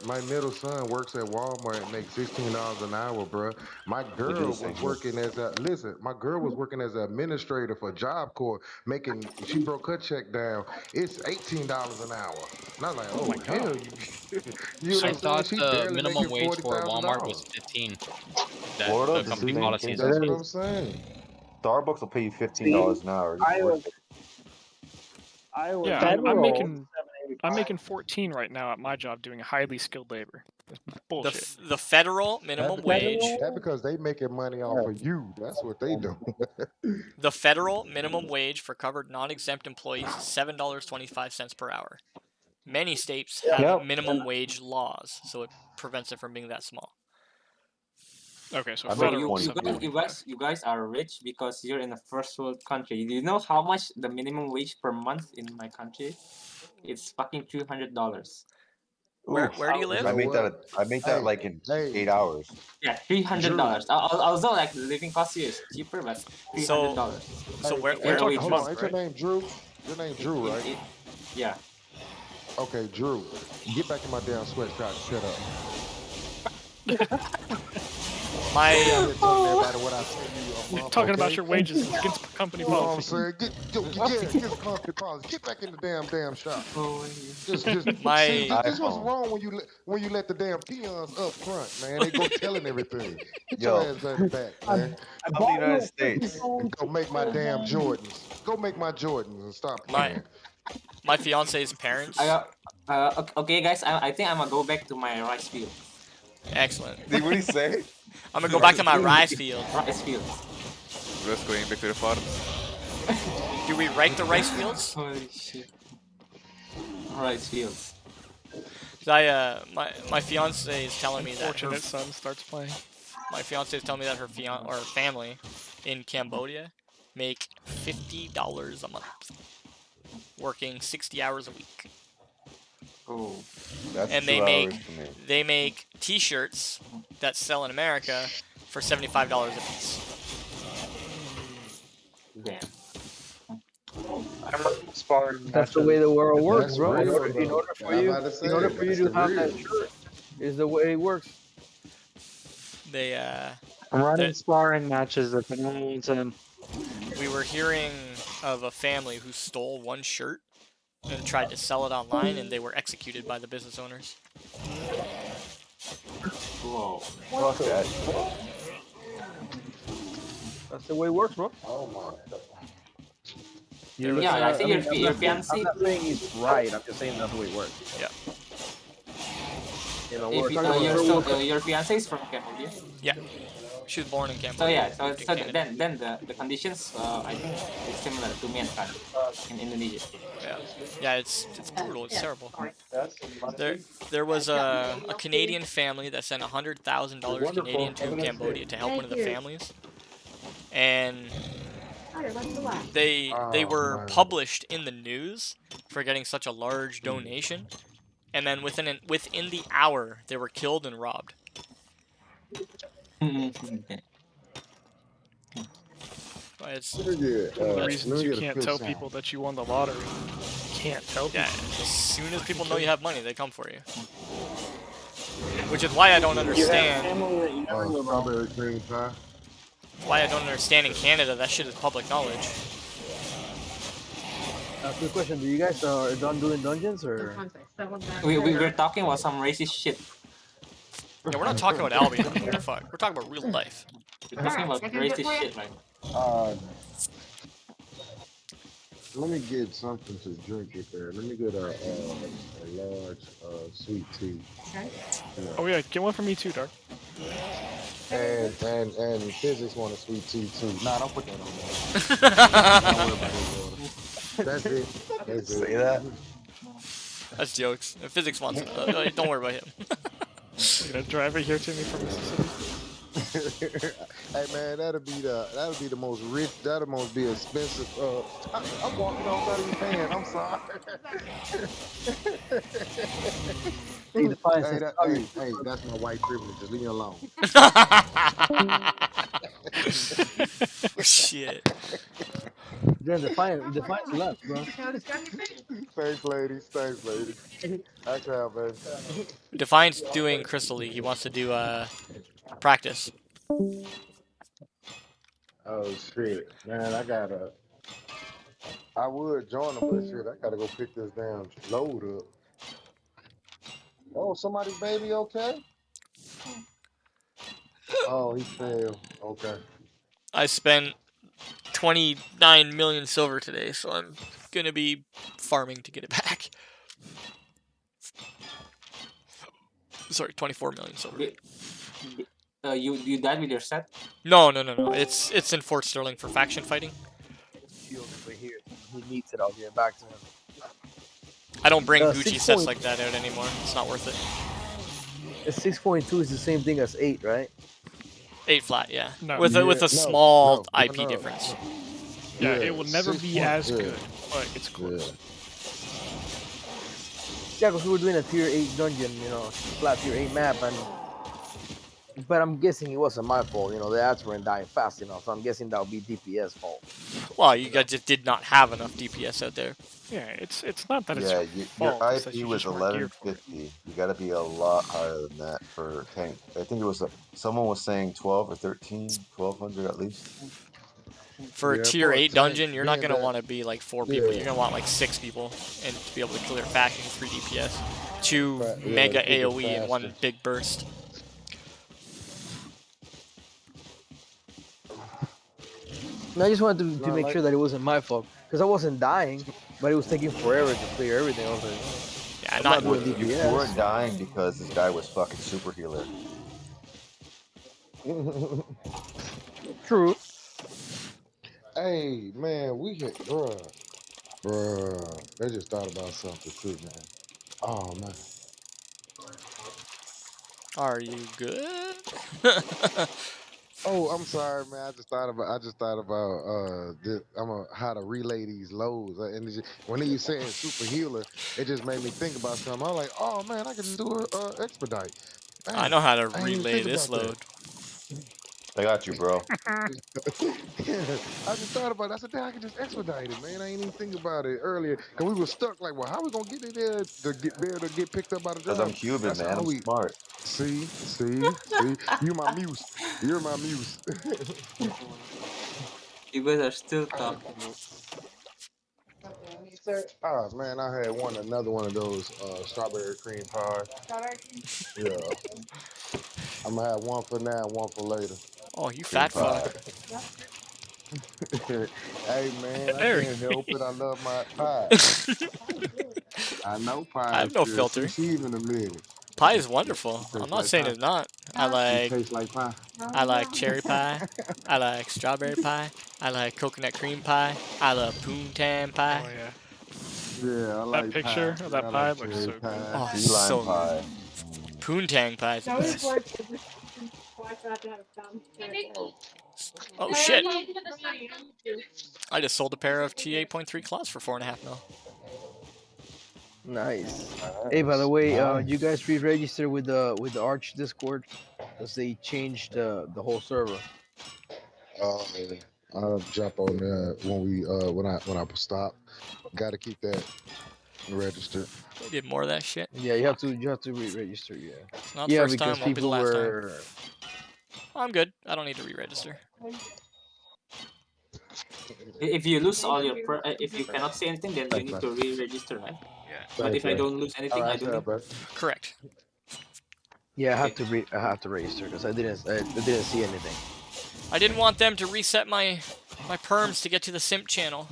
Speaker 4: my middle son works at Walmart and makes $16 an hour, bruh. My
Speaker 6: They do the
Speaker 4: girl
Speaker 6: same
Speaker 4: was
Speaker 6: here.
Speaker 4: working as a listen. My girl was working as an administrator for Job Corps, making. She broke her check down. It's $18 an hour. And I was like,
Speaker 2: Oh my
Speaker 4: oh
Speaker 2: god.
Speaker 4: hell, you know what
Speaker 10: I
Speaker 4: I'm saying?
Speaker 10: thought
Speaker 4: She
Speaker 10: the
Speaker 4: barely
Speaker 10: minimum
Speaker 4: making
Speaker 10: wage
Speaker 4: forty
Speaker 10: for
Speaker 4: thousand
Speaker 10: Walmart was
Speaker 4: dollars.
Speaker 10: 15. That
Speaker 6: Florida
Speaker 10: the
Speaker 6: does the
Speaker 10: company
Speaker 6: same
Speaker 4: See,
Speaker 10: policy
Speaker 6: thing.
Speaker 10: is.
Speaker 4: that's
Speaker 8: It
Speaker 4: what
Speaker 8: is.
Speaker 4: I'm saying.
Speaker 6: Starbucks will pay you
Speaker 7: see
Speaker 6: $15 an hour just to work
Speaker 7: Iowa
Speaker 6: there.
Speaker 7: Iowa's
Speaker 2: Yeah, I'm
Speaker 7: minimum wage
Speaker 8: Federal.
Speaker 7: is
Speaker 2: making I'm
Speaker 7: 785.
Speaker 2: making 14 right now at my job doing highly skilled labor. That's bullshit.
Speaker 1: The federal
Speaker 4: That
Speaker 1: minimum
Speaker 4: because
Speaker 1: wage.
Speaker 4: that
Speaker 8: Federal.
Speaker 4: because they making money off
Speaker 8: Yeah.
Speaker 4: of you. That's what they do.
Speaker 1: The federal minimum wage for covered non-exempt employees is $7.25 per hour. Many states have
Speaker 8: Yep.
Speaker 1: minimum wage laws, so it prevents it from being that small.
Speaker 2: Okay, so
Speaker 6: I
Speaker 3: Bro,
Speaker 6: make
Speaker 2: federal
Speaker 3: you guys
Speaker 6: 22.
Speaker 2: 725.
Speaker 3: you guys are rich because you're in a first world country. Do you know how much the minimum wage per month in my country is? It's fucking $300.
Speaker 1: Where do you
Speaker 6: Oof.
Speaker 4: You
Speaker 1: live?
Speaker 4: know what?
Speaker 6: I make that
Speaker 4: Hey,
Speaker 6: like in
Speaker 4: hey,
Speaker 6: 8 hours.
Speaker 3: Yeah, $300.
Speaker 4: Drew.
Speaker 3: Although like the living cost here is cheaper, but three hundred
Speaker 1: So
Speaker 3: dollars.
Speaker 1: so
Speaker 4: Hey,
Speaker 2: We're
Speaker 1: where
Speaker 4: hey,
Speaker 1: do
Speaker 2: talking
Speaker 1: you
Speaker 2: a
Speaker 4: hold on.
Speaker 2: month,
Speaker 4: Ain't your
Speaker 2: right?
Speaker 4: name Drew? Your name Drew, right?
Speaker 3: Yeah.
Speaker 4: Okay, Drew. Get back in my damn sweatshop and shut up. Go down
Speaker 1: my
Speaker 4: here telling everybody what I say you a
Speaker 2: You're
Speaker 4: month,
Speaker 2: talking about
Speaker 4: okay?
Speaker 2: your wages against company
Speaker 4: You know what I'm
Speaker 2: policy.
Speaker 4: saying? Yeah, get the company policy. Get back in the damn shop.
Speaker 3: Oh,
Speaker 4: Just see,
Speaker 1: my
Speaker 4: this what's
Speaker 6: iPhone.
Speaker 4: wrong when you let the damn peons up front, man. They go telling everything. Get your
Speaker 6: Yo,
Speaker 4: ass back the back, man.
Speaker 7: I
Speaker 6: I'm the
Speaker 7: bought you
Speaker 6: United
Speaker 7: a flippy
Speaker 6: States.
Speaker 7: phone.
Speaker 4: Go make my damn Jordans. Go make my Jordans and stop
Speaker 1: my
Speaker 4: playing.
Speaker 1: my fiance's parents.
Speaker 3: okay, guys. I think I'm gonna go back to my rice fields.
Speaker 1: Excellent.
Speaker 6: What do you say?
Speaker 1: I'm gonna go back
Speaker 11: Rice
Speaker 1: to my
Speaker 11: field.
Speaker 1: rice fields.
Speaker 3: Rice fields.
Speaker 11: Just going back to the farms.
Speaker 1: Do we write the rice fields?
Speaker 3: Holy shit. Rice fields.
Speaker 1: 'Cause my fiance is telling me that
Speaker 2: Unfortunate son starts playing.
Speaker 1: my fiance is telling me that her family in Cambodia make $50 a month, working 60 hours a week,
Speaker 3: Oh.
Speaker 6: That's
Speaker 1: and
Speaker 6: 2 hours for me.
Speaker 1: they make T-shirts that sell in America for $75 a piece.
Speaker 3: Damn.
Speaker 8: I'm running sparring
Speaker 12: That's the way the
Speaker 8: matches.
Speaker 12: world works,
Speaker 4: That's
Speaker 12: bro.
Speaker 4: real though. I'm about to
Speaker 12: In order
Speaker 4: say
Speaker 12: for you
Speaker 4: that's
Speaker 12: to
Speaker 4: the
Speaker 12: have that
Speaker 4: real.
Speaker 12: shirt, is the way it works.
Speaker 1: They
Speaker 8: I'm running
Speaker 1: that
Speaker 8: sparring matches if anyone wants in.
Speaker 1: we were hearing of a family who stole one shirt and tried to sell it online, and they were executed by the business owners.
Speaker 3: Whoa.
Speaker 6: Fuck that.
Speaker 12: That's the way it works, bro.
Speaker 4: Oh my god.
Speaker 12: You
Speaker 1: There
Speaker 12: look
Speaker 1: was
Speaker 3: Yeah, I
Speaker 12: at. I
Speaker 3: think
Speaker 12: mean,
Speaker 3: your
Speaker 12: I'm
Speaker 3: fiance.
Speaker 12: not saying he's right. I'm just saying that's the way it works.
Speaker 1: Yeah,
Speaker 12: You know,
Speaker 3: If
Speaker 12: we're talking about
Speaker 3: you're
Speaker 12: third
Speaker 3: still
Speaker 12: world countries.
Speaker 3: your fiance is from Cambodia.
Speaker 1: yeah. She was born in
Speaker 3: So
Speaker 1: Cambodia
Speaker 3: yeah,
Speaker 1: and moved to Canada.
Speaker 3: then the conditions I think is similar to Myanmar in Indonesia.
Speaker 1: Yeah, yeah. It's brutal. It's terrible. There was a Canadian family that sent $100,000 Canadian to Cambodia to help one of the families, and they
Speaker 4: Oh
Speaker 1: were
Speaker 4: man.
Speaker 1: published in the news for getting such a large donation, and then within the hour they were killed and robbed. It's
Speaker 4: Let me get,
Speaker 2: One of the
Speaker 4: let
Speaker 2: reasons
Speaker 4: me
Speaker 2: you
Speaker 4: get a
Speaker 2: can't
Speaker 4: quick
Speaker 2: tell
Speaker 4: sound.
Speaker 2: people that you won the lottery. You can't tell people.
Speaker 1: yeah. As soon as people know you have money, they come for you. Which is why I don't
Speaker 7: You have
Speaker 1: understand.
Speaker 7: family that you never knew about.
Speaker 4: Strawberry cream pie.
Speaker 1: Why I don't understand in Canada. That shit is public knowledge.
Speaker 12: Quick question: do you guys are done doing dungeons or?
Speaker 3: We were talking about some racist shit.
Speaker 1: Yeah, we're not talking about Albion. What the fuck? We're talking about real life.
Speaker 3: We're talking about racist shit, man.
Speaker 4: Uh, let me get something to drink it there. Let me get a large sweet tea.
Speaker 2: Oh yeah, get one for me too, Dark.
Speaker 4: And physics want a sweet tea too. Nah, don't put that on there. Don't worry about his order. That's it. That's it.
Speaker 6: Say that.
Speaker 1: That's jokes. If physics wants it, don't worry about him.
Speaker 2: You gonna drive it here to me from Mississippi?
Speaker 4: Hey man, that'll be the most rich. That'll most be expensive. I'm walking off, not even paying. I'm sorry.
Speaker 12: Hey, the fine says,
Speaker 4: Hey, that's my white privilege. Just leave me alone.
Speaker 1: Shit.
Speaker 12: Then Defiance left, bro.
Speaker 4: Thanks, ladies. Thanks, ladies. That's how, baby.
Speaker 1: Defiant's doing Crystal League. He wants to do practice.
Speaker 4: Oh shit, man! I would join them, but shit, I gotta go pick this damn load up. Oh, somebody's baby okay? Oh, he fell. Okay.
Speaker 1: I spent 29 million silver today, so I'm gonna be farming to get it back. Sorry, 24 million silver.
Speaker 3: You died with your set?
Speaker 1: No. It's in Fort Sterling for faction fighting.
Speaker 12: Shield over here. He needs it. I'll get it back to him.
Speaker 1: I don't bring Gucci
Speaker 12: 6
Speaker 1: sets
Speaker 12: point-
Speaker 1: like that out anymore. It's not worth it.
Speaker 12: 6.2 is the same thing as 8, right?
Speaker 1: 8 flat, yeah.
Speaker 2: No.
Speaker 1: With a small IP difference.
Speaker 2: Yeah, it will never be as good, but it's close.
Speaker 12: Yeah, because we were doing a tier 8 dungeon, flat tier 8 map, but I'm guessing it wasn't my fault. The ads weren't dying fast enough, so I'm guessing that would be DPS fault.
Speaker 1: Well, you guys just did not have enough DPS out there.
Speaker 2: Yeah, it's not that it's
Speaker 6: Yeah,
Speaker 2: your
Speaker 6: your
Speaker 2: fault. It's that
Speaker 6: IP
Speaker 2: you
Speaker 6: was
Speaker 2: just weren't geared for it.
Speaker 6: 1150. You got to be a lot higher than that for tank. I think it was someone was saying 12 or 13, 1200 at least.
Speaker 1: For a tier 8 dungeon, you're not gonna want to be like 4 people. You're gonna want like 6 people, and to be able to clear faction 3 DPS, 2 mega AOE in one big burst.
Speaker 12: I just wanted to make sure that it wasn't my fault, because I wasn't dying, but it was taking forever to clear everything. I was like,
Speaker 1: yeah,
Speaker 12: I'm not doing
Speaker 6: You
Speaker 12: DPS.
Speaker 6: weren't dying because this guy was fucking super healer.
Speaker 12: True.
Speaker 4: Hey man, we hit, bruh. They just thought about something too, man. Oh man.
Speaker 1: Are you good?
Speaker 4: Oh, I'm sorry, man. I just thought about how to relay these loads. And when he was saying super healer, it just made me think about something. I was like, oh man, I could just do a expedite. Man,
Speaker 1: I know how to
Speaker 4: I didn't even
Speaker 1: relay
Speaker 4: think
Speaker 1: this
Speaker 4: about that.
Speaker 1: load.
Speaker 6: I got you, bro.
Speaker 4: I just thought about it. I said, damn, I could just expedite it, man. I ain't even think about it earlier. Because we were stuck, like, well, how we going to get it there to get picked up by the
Speaker 6: Because
Speaker 4: driver?
Speaker 6: I'm Cuban,
Speaker 4: That's
Speaker 6: man.
Speaker 4: how
Speaker 6: I'm
Speaker 4: we...
Speaker 6: smart.
Speaker 4: See? You're my muse. You're my muse.
Speaker 3: You guys are still talking.
Speaker 4: Oh, man, I had another one of those strawberry cream pies. Yeah. I'm going to have one for now and one for later.
Speaker 1: Oh, you
Speaker 6: Cream
Speaker 1: fat fuck.
Speaker 6: pie.
Speaker 4: Hey, man, I
Speaker 2: Eric.
Speaker 4: can't help it. I love my pie. I know pie
Speaker 1: I
Speaker 4: is
Speaker 1: have no
Speaker 4: good.
Speaker 1: filter.
Speaker 4: See you in a minute.
Speaker 1: Pie is wonderful. I'm not saying it's not.
Speaker 4: It tastes like pie.
Speaker 1: I like cherry pie. I like strawberry pie. I like coconut cream pie. I love poontang pie.
Speaker 2: Oh yeah.
Speaker 4: Yeah, I
Speaker 2: That
Speaker 4: like
Speaker 2: picture
Speaker 4: pie.
Speaker 2: of
Speaker 4: Yeah,
Speaker 2: that
Speaker 4: I
Speaker 2: pie
Speaker 4: like
Speaker 2: looks
Speaker 4: cherry
Speaker 2: so good.
Speaker 4: pie.
Speaker 1: Oh,
Speaker 6: Key
Speaker 1: so
Speaker 6: lime pie.
Speaker 1: good. Poontang pie is the best. Oh shit! I just sold a pair of T8.3 claws for 4.5 mil.
Speaker 12: Nice. Hey, by the way, you guys re-register with the Arch Discord, because they changed the whole server.
Speaker 4: Oh, I'll jump on there when I stop. Got to keep that registered.
Speaker 1: They did more of that shit.
Speaker 12: Yeah, you have to re-register. Yeah,
Speaker 1: Not
Speaker 12: yeah,
Speaker 1: first
Speaker 12: because
Speaker 1: time, won't be the
Speaker 12: people
Speaker 1: last time.
Speaker 12: were.
Speaker 1: I'm good. I don't need to re-register.
Speaker 3: If you lose all your if you cannot say anything, then you
Speaker 4: Thanks,
Speaker 3: need
Speaker 4: man.
Speaker 3: to re-register, right?
Speaker 1: Yeah.
Speaker 3: But
Speaker 4: Thanks,
Speaker 3: if I
Speaker 4: man.
Speaker 3: don't lose
Speaker 4: All
Speaker 3: anything, I
Speaker 4: right,
Speaker 3: don't
Speaker 4: sir,
Speaker 3: need.
Speaker 4: bro.
Speaker 1: Correct.
Speaker 12: Yeah,
Speaker 3: Okay.
Speaker 12: I have to register because I didn't see anything.
Speaker 1: I didn't want them to reset my perms to get to the simp channel.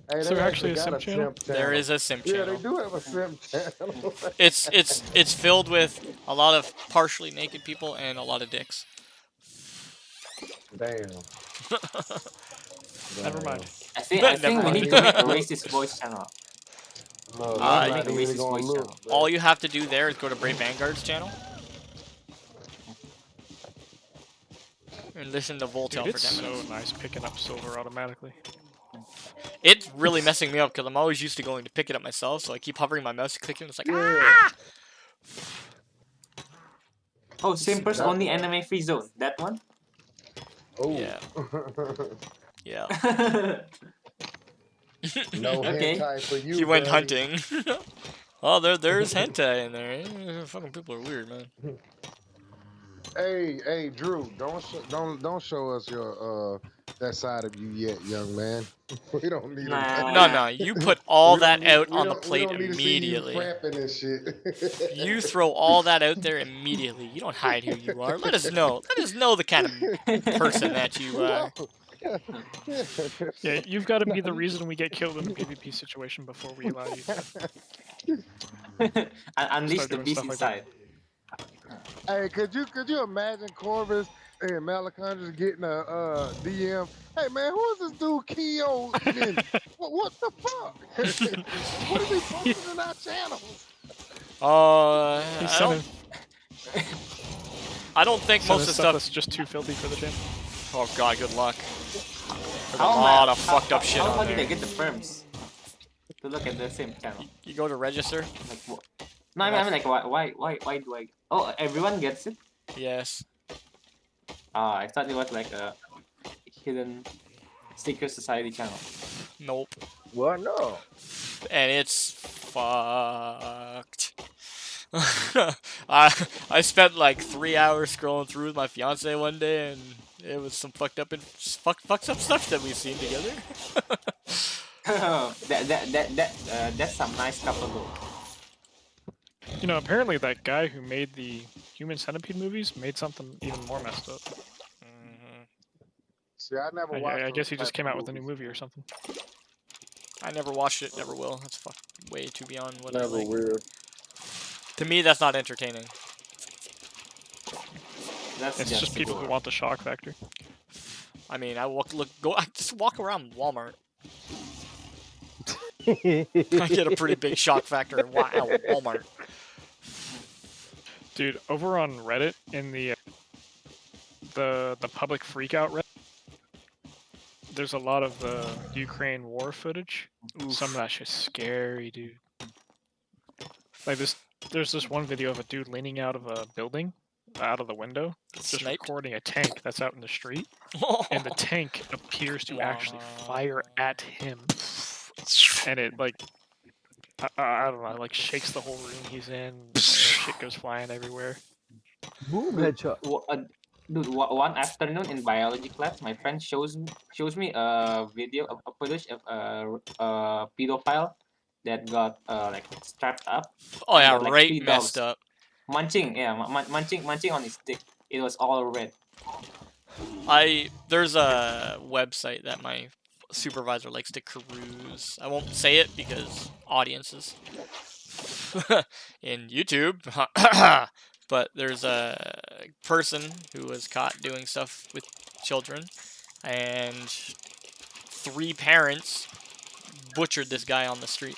Speaker 4: Hey,
Speaker 2: Is
Speaker 4: they
Speaker 2: there actually
Speaker 4: actually
Speaker 2: a
Speaker 4: got
Speaker 2: simp
Speaker 4: a
Speaker 2: channel?
Speaker 4: simp
Speaker 1: There
Speaker 4: channel.
Speaker 1: is a simp
Speaker 4: Yeah, they
Speaker 1: channel.
Speaker 4: do have a simp channel.
Speaker 1: It's filled with a lot of partially naked people and a lot of dicks.
Speaker 4: Damn.
Speaker 2: Never mind.
Speaker 3: I think
Speaker 1: Never
Speaker 3: we
Speaker 1: mind.
Speaker 3: need to make a racist voice channel.
Speaker 4: Look,
Speaker 3: We need
Speaker 4: I'm
Speaker 3: to make
Speaker 4: not
Speaker 3: a
Speaker 4: even
Speaker 3: racist
Speaker 4: gonna
Speaker 3: voice
Speaker 4: look,
Speaker 3: channel.
Speaker 4: bro.
Speaker 1: All you have to do there is go to Brave Vanguard's channel and listen to Voltail
Speaker 2: Dude,
Speaker 1: for
Speaker 2: it's
Speaker 1: 10 minutes.
Speaker 2: so nice picking up silver automatically.
Speaker 1: It's really messing me up because I'm always used to going to pick it up myself, so I keep hovering my mouse, clicking, and it's like, ah!
Speaker 3: Oh, Simpers
Speaker 4: That-
Speaker 3: only anime free zone. That one?
Speaker 4: Oh.
Speaker 1: Yeah. Yeah.
Speaker 4: No
Speaker 3: Okay.
Speaker 4: hentai for you,
Speaker 1: He went
Speaker 4: buddy.
Speaker 1: hunting. Oh, there's hentai in there. Fucking people are weird, man.
Speaker 4: Hey, Drew, don't show us your that side of you yet, young man. We don't need to.
Speaker 1: No, you put all that out on the
Speaker 4: we
Speaker 1: plate
Speaker 4: don't need to see you
Speaker 1: immediately.
Speaker 4: cramping and shit.
Speaker 1: You throw all that out there immediately. You don't hide who you are. Let us know. Let us know the kind of person that you are.
Speaker 2: Yeah, you've got to be the reason we get killed in a PvP situation before we allow you to
Speaker 3: Unleash
Speaker 2: start
Speaker 3: the
Speaker 2: doing
Speaker 3: beast
Speaker 2: stuff like that.
Speaker 3: inside.
Speaker 4: Hey, could you imagine Corvus and Malacandra getting a DM? Hey man, who is this dude Keo? What the fuck? What is he posting in our channels?
Speaker 1: I don't think
Speaker 2: sending
Speaker 1: most of the
Speaker 2: stuff
Speaker 1: stuff.
Speaker 2: that's just too filthy for the channel.
Speaker 1: Oh god, good luck. There's a
Speaker 3: How
Speaker 1: lot of fucked up shit
Speaker 3: how
Speaker 1: on
Speaker 3: did I
Speaker 1: there.
Speaker 3: get the perms to look at the same channel?
Speaker 1: You go to register.
Speaker 3: Like, what? No, I mean like why do I? Oh, everyone gets it.
Speaker 1: Yes.
Speaker 3: Ah, I thought it was like a hidden secret society channel.
Speaker 1: Nope.
Speaker 12: What? No.
Speaker 1: And it's fucked. I spent like 3 hours scrolling through with my fiance one day, and it was some fucked up fucked up stuff that we've seen together.
Speaker 3: That's some nice couple though.
Speaker 2: You know, apparently that guy who made the Human Centipede movies made something even more messed up.
Speaker 4: See, I never watched.
Speaker 2: I guess he
Speaker 4: those
Speaker 2: just
Speaker 4: type
Speaker 2: came
Speaker 4: of
Speaker 2: out with a new
Speaker 4: movies.
Speaker 2: movie or something.
Speaker 1: I never watched it, never will. That's way too beyond what I
Speaker 4: Never
Speaker 1: like.
Speaker 4: will.
Speaker 1: To me, that's not entertaining.
Speaker 2: It's just people who want the shock factor.
Speaker 1: I mean, I just walk around Walmart. I get a pretty big shock factor in Walmart.
Speaker 2: Dude, over on Reddit in the public freakout Reddit, there's a lot of the Ukraine war footage.
Speaker 1: Oof.
Speaker 2: Some of that shit's scary, dude. Like there's this one video of a dude leaning out of a building, out of the window, just recording a tank that's out in the street, and the tank appears to actually fire at him, and it like I don't know, like shakes the whole room he's in. Shit goes flying everywhere.
Speaker 12: Boom headshot.
Speaker 3: Dude, one afternoon in biology class, my friend shows me a video of a footage of a pedophile that got like strapped up.
Speaker 1: Oh yeah,
Speaker 3: got, like,
Speaker 1: right
Speaker 3: 3
Speaker 1: messed
Speaker 3: dogs
Speaker 1: up.
Speaker 3: munching, yeah, munching on his dick. It was all red.
Speaker 1: There's a website that my supervisor likes to cruise. I won't say it because audiences in YouTube. But there's a person who was caught doing stuff with children, and 3 parents butchered this guy on the street.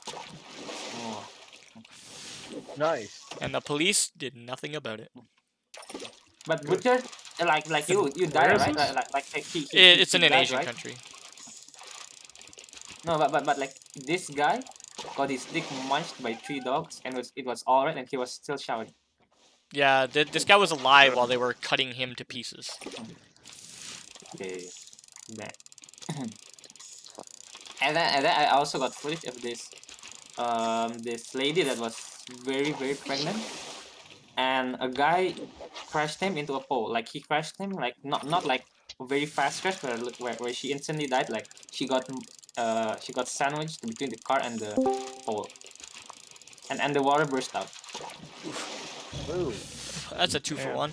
Speaker 3: Oh.
Speaker 12: Nice.
Speaker 1: And the police did nothing about it.
Speaker 3: But butcher, like you die, right? Like
Speaker 1: It's in an
Speaker 3: died,
Speaker 1: Asian
Speaker 3: right?
Speaker 1: country.
Speaker 3: No, but like this guy got his dick munched by 3 dogs, and it was all right, and he was still shouting.
Speaker 1: Yeah, this guy was alive while they were cutting him to pieces.
Speaker 3: Okay, bad. and then I also got footage of this lady that was very pregnant, and a guy crashed him into a pole. Like he crashed him, like not like a very fast crash where she instantly died. Like she got sandwiched between the car and the pole, and the water burst out.
Speaker 1: That's a 2 for 1.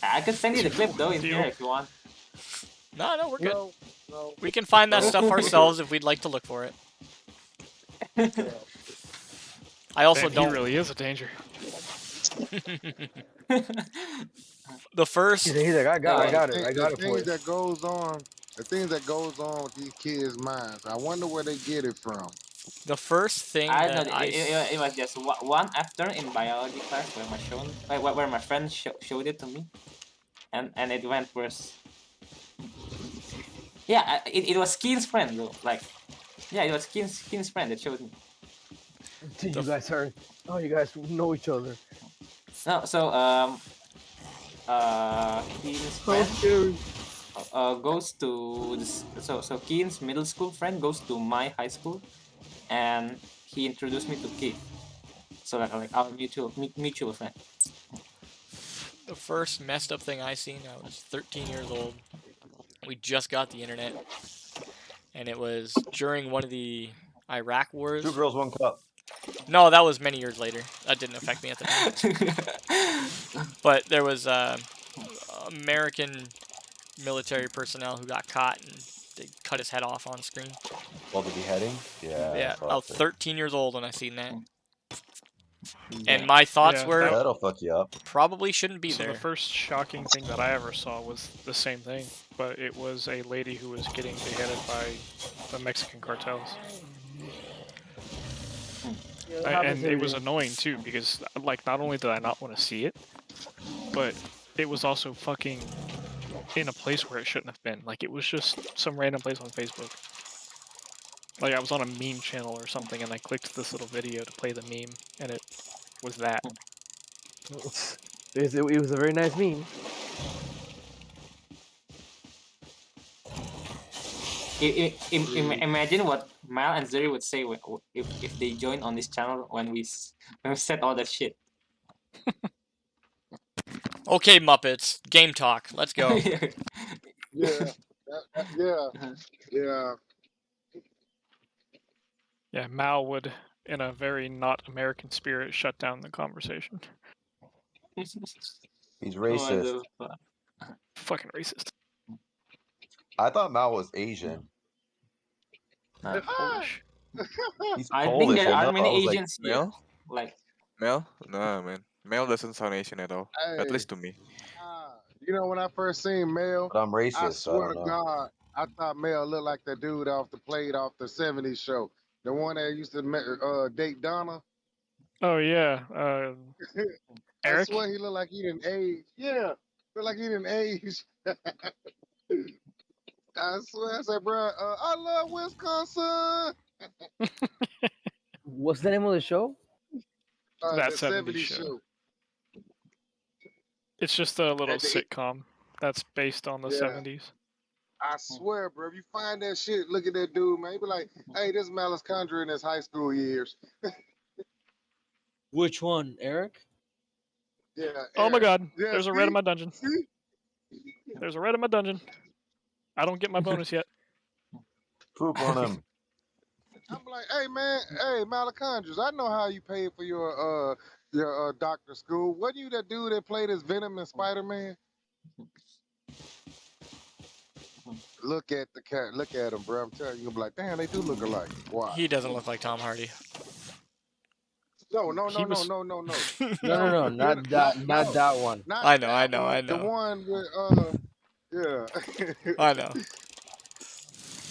Speaker 3: I could send you the clip though in here if you want.
Speaker 1: No, we're good.
Speaker 7: No.
Speaker 1: We can find that stuff ourselves if we'd like to look for it. I also
Speaker 2: Man,
Speaker 1: don't.
Speaker 2: He really is a danger.
Speaker 1: The first.
Speaker 12: He's like, I got it for
Speaker 4: The
Speaker 12: you.
Speaker 4: things that goes on with these kids' minds. I wonder where they get it from.
Speaker 1: The first thing
Speaker 3: I
Speaker 1: that
Speaker 3: know it was just one afternoon in biology class where my friend showed it to me, and it went worse. Yeah, it was Keen's friend though. Like, yeah, it was Keen's friend that showed me.
Speaker 12: You guys are. Oh, you guys know each other.
Speaker 3: No, so Keen's friend goes to this. So Keen's middle school friend goes to my high school, and he introduced me to Keen. So like our mutual friend.
Speaker 1: The first messed up thing I seen, I was 13 years old. We just got the internet, and it was during one of the Iraq wars.
Speaker 6: 2 girls, 1 cup.
Speaker 1: No, that was many years later. That didn't affect me at the time. But there was American military personnel who got caught, and they cut his head off on screen.
Speaker 6: Well, the beheading? Yeah.
Speaker 1: I was 13 years old when I seen that. And my thoughts were,
Speaker 6: that'll fuck you up.
Speaker 1: Probably shouldn't be
Speaker 2: So
Speaker 1: there.
Speaker 2: the first shocking thing that I ever saw was the same thing, but it was a lady who was getting beheaded by the Mexican cartels. And it was annoying too, because like not only did I not want to see it, but it was also fucking in a place where it shouldn't have been. Like it was just some random place on Facebook. Like I was on a meme channel or something, and I clicked this little video to play the meme, and it was that.
Speaker 12: It was a very nice meme.
Speaker 3: Imagine what Mal and Zuri would say if they join on this channel when we said all that shit.
Speaker 1: Okay, Muppets, game talk. Let's go.
Speaker 4: Yeah.
Speaker 2: Yeah, Mal would, in a very not American spirit, shut down the conversation.
Speaker 6: He's racist.
Speaker 2: Fucking racist.
Speaker 6: I thought Mal was Asian.
Speaker 2: Polish.
Speaker 6: He's
Speaker 3: I
Speaker 6: Polish.
Speaker 3: think there are
Speaker 6: I
Speaker 3: many
Speaker 6: was
Speaker 3: Asians here.
Speaker 11: Mel?
Speaker 3: Like
Speaker 11: Mel? No, man. Mel doesn't sound Asian at all. At
Speaker 4: Hey.
Speaker 11: least to me.
Speaker 4: You know, when I first seen Mel,
Speaker 6: But I'm racist,
Speaker 4: I
Speaker 6: so I
Speaker 4: swear to
Speaker 6: don't know.
Speaker 4: God, I thought Mel looked like that dude off the 70s show. The one that used to date Donna.
Speaker 2: Oh yeah,
Speaker 4: I
Speaker 2: Eric?
Speaker 4: swear he looked like he didn't age. Yeah, looked like he didn't age. I swear, I said, bro, I love Wisconsin.
Speaker 12: What's the name of the show?
Speaker 2: That
Speaker 4: The
Speaker 2: 70s show. It's just a little sitcom that's based on the 70s.
Speaker 4: I swear, bro, if you find that shit, look at that dude, man. You be like, hey, this is Malice Conjure in his high school years.
Speaker 12: Which one, Eric?
Speaker 4: Yeah.
Speaker 2: Oh my god,
Speaker 4: Yeah,
Speaker 2: there's a red in my dungeon. There's a red in my dungeon. I don't get my bonus yet.
Speaker 6: Poop on him.
Speaker 4: I'm like, hey man, hey Malacondras, I know how you paid for your doctor school. Wasn't you that dude that played as Venom and Spider-Man? Look at the cat. Look at him, bro. I'm telling you, you'll be like, damn, they do look alike. Why?
Speaker 1: He doesn't look like Tom Hardy.
Speaker 4: No,
Speaker 12: No, not
Speaker 4: No.
Speaker 12: that one.
Speaker 4: Not
Speaker 1: I know,
Speaker 4: that
Speaker 1: I
Speaker 4: one. The
Speaker 1: know.
Speaker 4: one with yeah.
Speaker 1: I know.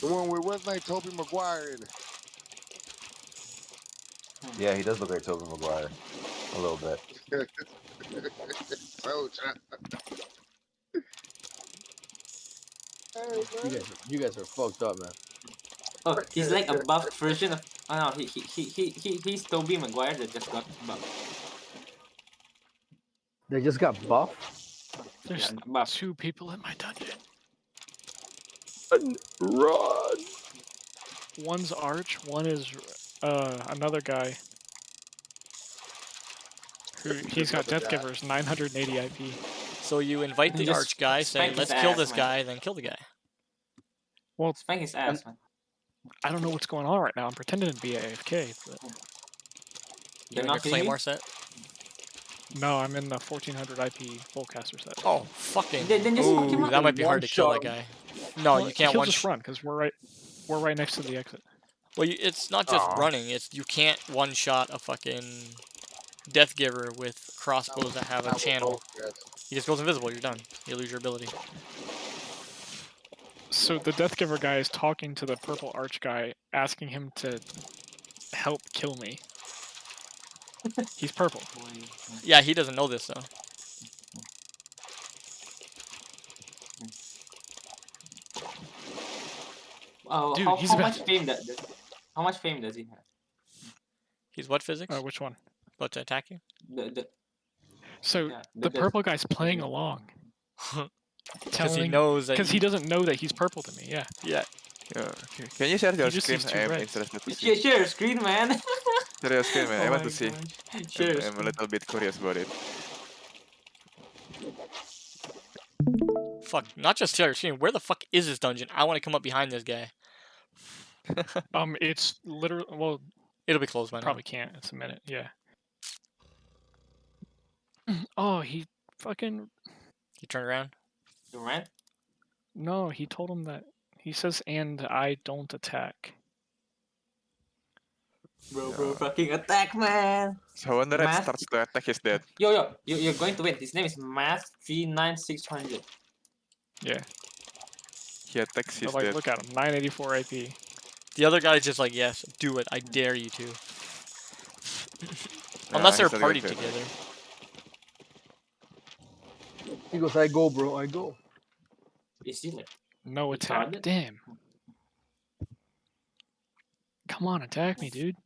Speaker 4: The one with what's his name, Tobey Maguire in it.
Speaker 6: Yeah, he does look like Tobey Maguire. A little bit.
Speaker 4: So
Speaker 12: You guys are fucked up, man.
Speaker 3: oh, he's like a buffed version of Oh no, he's Toby Maguire that just got buffed.
Speaker 12: They just got buff.
Speaker 2: There's
Speaker 3: Yeah, buff.
Speaker 2: 2 people in my dungeon.
Speaker 12: Run!
Speaker 2: One's Arch, one is another guy. He's got Death Givers, 980 IP.
Speaker 1: So you invite the
Speaker 3: Just
Speaker 1: arch guy, say,
Speaker 3: spank his
Speaker 1: let's kill
Speaker 3: ass,
Speaker 1: this
Speaker 3: man.
Speaker 1: guy, then kill the guy.
Speaker 2: Well,
Speaker 3: Spank his ass, man.
Speaker 2: I don't know what's going on right now. I'm pretending to be AFK, but
Speaker 1: You
Speaker 3: They're
Speaker 1: in your
Speaker 3: not seeing you?
Speaker 1: Claymore set?
Speaker 2: no, I'm in the 1400 IP fullcaster set.
Speaker 1: Oh, fucking.
Speaker 3: Then just fuck him
Speaker 1: Ooh,
Speaker 3: up.
Speaker 1: that might be hard to kill
Speaker 12: One
Speaker 1: that
Speaker 12: shot
Speaker 1: guy. No,
Speaker 2: Well,
Speaker 1: you can't
Speaker 2: he'll
Speaker 1: one
Speaker 2: just run because we're right next to the exit.
Speaker 1: Well, it's not just
Speaker 12: Aw.
Speaker 1: running. It's you can't one shot a fucking Death Giver with crossbows that have a channel. He just goes invisible. You're done. You lose your ability.
Speaker 2: So the Death Giver guy is talking to the purple Arch guy, asking him to help kill me. He's purple.
Speaker 1: Yeah, he doesn't know this though.
Speaker 3: Oh,
Speaker 2: Dude,
Speaker 3: how
Speaker 2: he's about
Speaker 3: much fame how much fame does he have?
Speaker 1: He's what physics?
Speaker 2: Which one?
Speaker 1: About to attack you?
Speaker 2: So
Speaker 3: Yeah,
Speaker 2: the purple guy's playing along.
Speaker 1: Because he knows that.
Speaker 2: Because he doesn't know that he's purple to me. Yeah.
Speaker 1: Yeah.
Speaker 11: Yeah. Can you share your
Speaker 2: just
Speaker 11: screen?
Speaker 2: sees 2
Speaker 11: I am
Speaker 2: reds.
Speaker 11: interested to see.
Speaker 3: Share screen, man.
Speaker 11: Share your screen, man. I
Speaker 3: Oh
Speaker 11: want
Speaker 3: my
Speaker 11: to see.
Speaker 3: gosh. Share
Speaker 11: I'm a
Speaker 3: screen.
Speaker 11: little bit curious about it.
Speaker 1: Fuck, not just share your screen. Where the fuck is this dungeon? I want to come up behind this guy.
Speaker 2: It's literally well.
Speaker 1: It'll be closed by now.
Speaker 2: Probably can't. It's a minute. Yeah. Oh, he fucking.
Speaker 1: You turn around.
Speaker 3: You ran?
Speaker 2: No, he told him that. He says, and I don't attack.
Speaker 3: Bro, fucking attack, man.
Speaker 11: So when the red
Speaker 3: Math-
Speaker 11: starts to attack, he's dead.
Speaker 3: You're going to win. His name is Math39600.
Speaker 2: Yeah.
Speaker 11: He attacks, he's
Speaker 2: But, like,
Speaker 11: dead.
Speaker 2: look at him. 984 IP.
Speaker 1: The other guy's just like, yes, do it. I dare you to.
Speaker 11: Nah,
Speaker 1: Unless they're
Speaker 11: he's a good
Speaker 1: partied
Speaker 11: guy.
Speaker 1: together.
Speaker 12: He goes, I go, bro, I go.
Speaker 3: Is he like
Speaker 2: No attack.
Speaker 3: retarded?
Speaker 2: Damn. Come on, attack me, dude.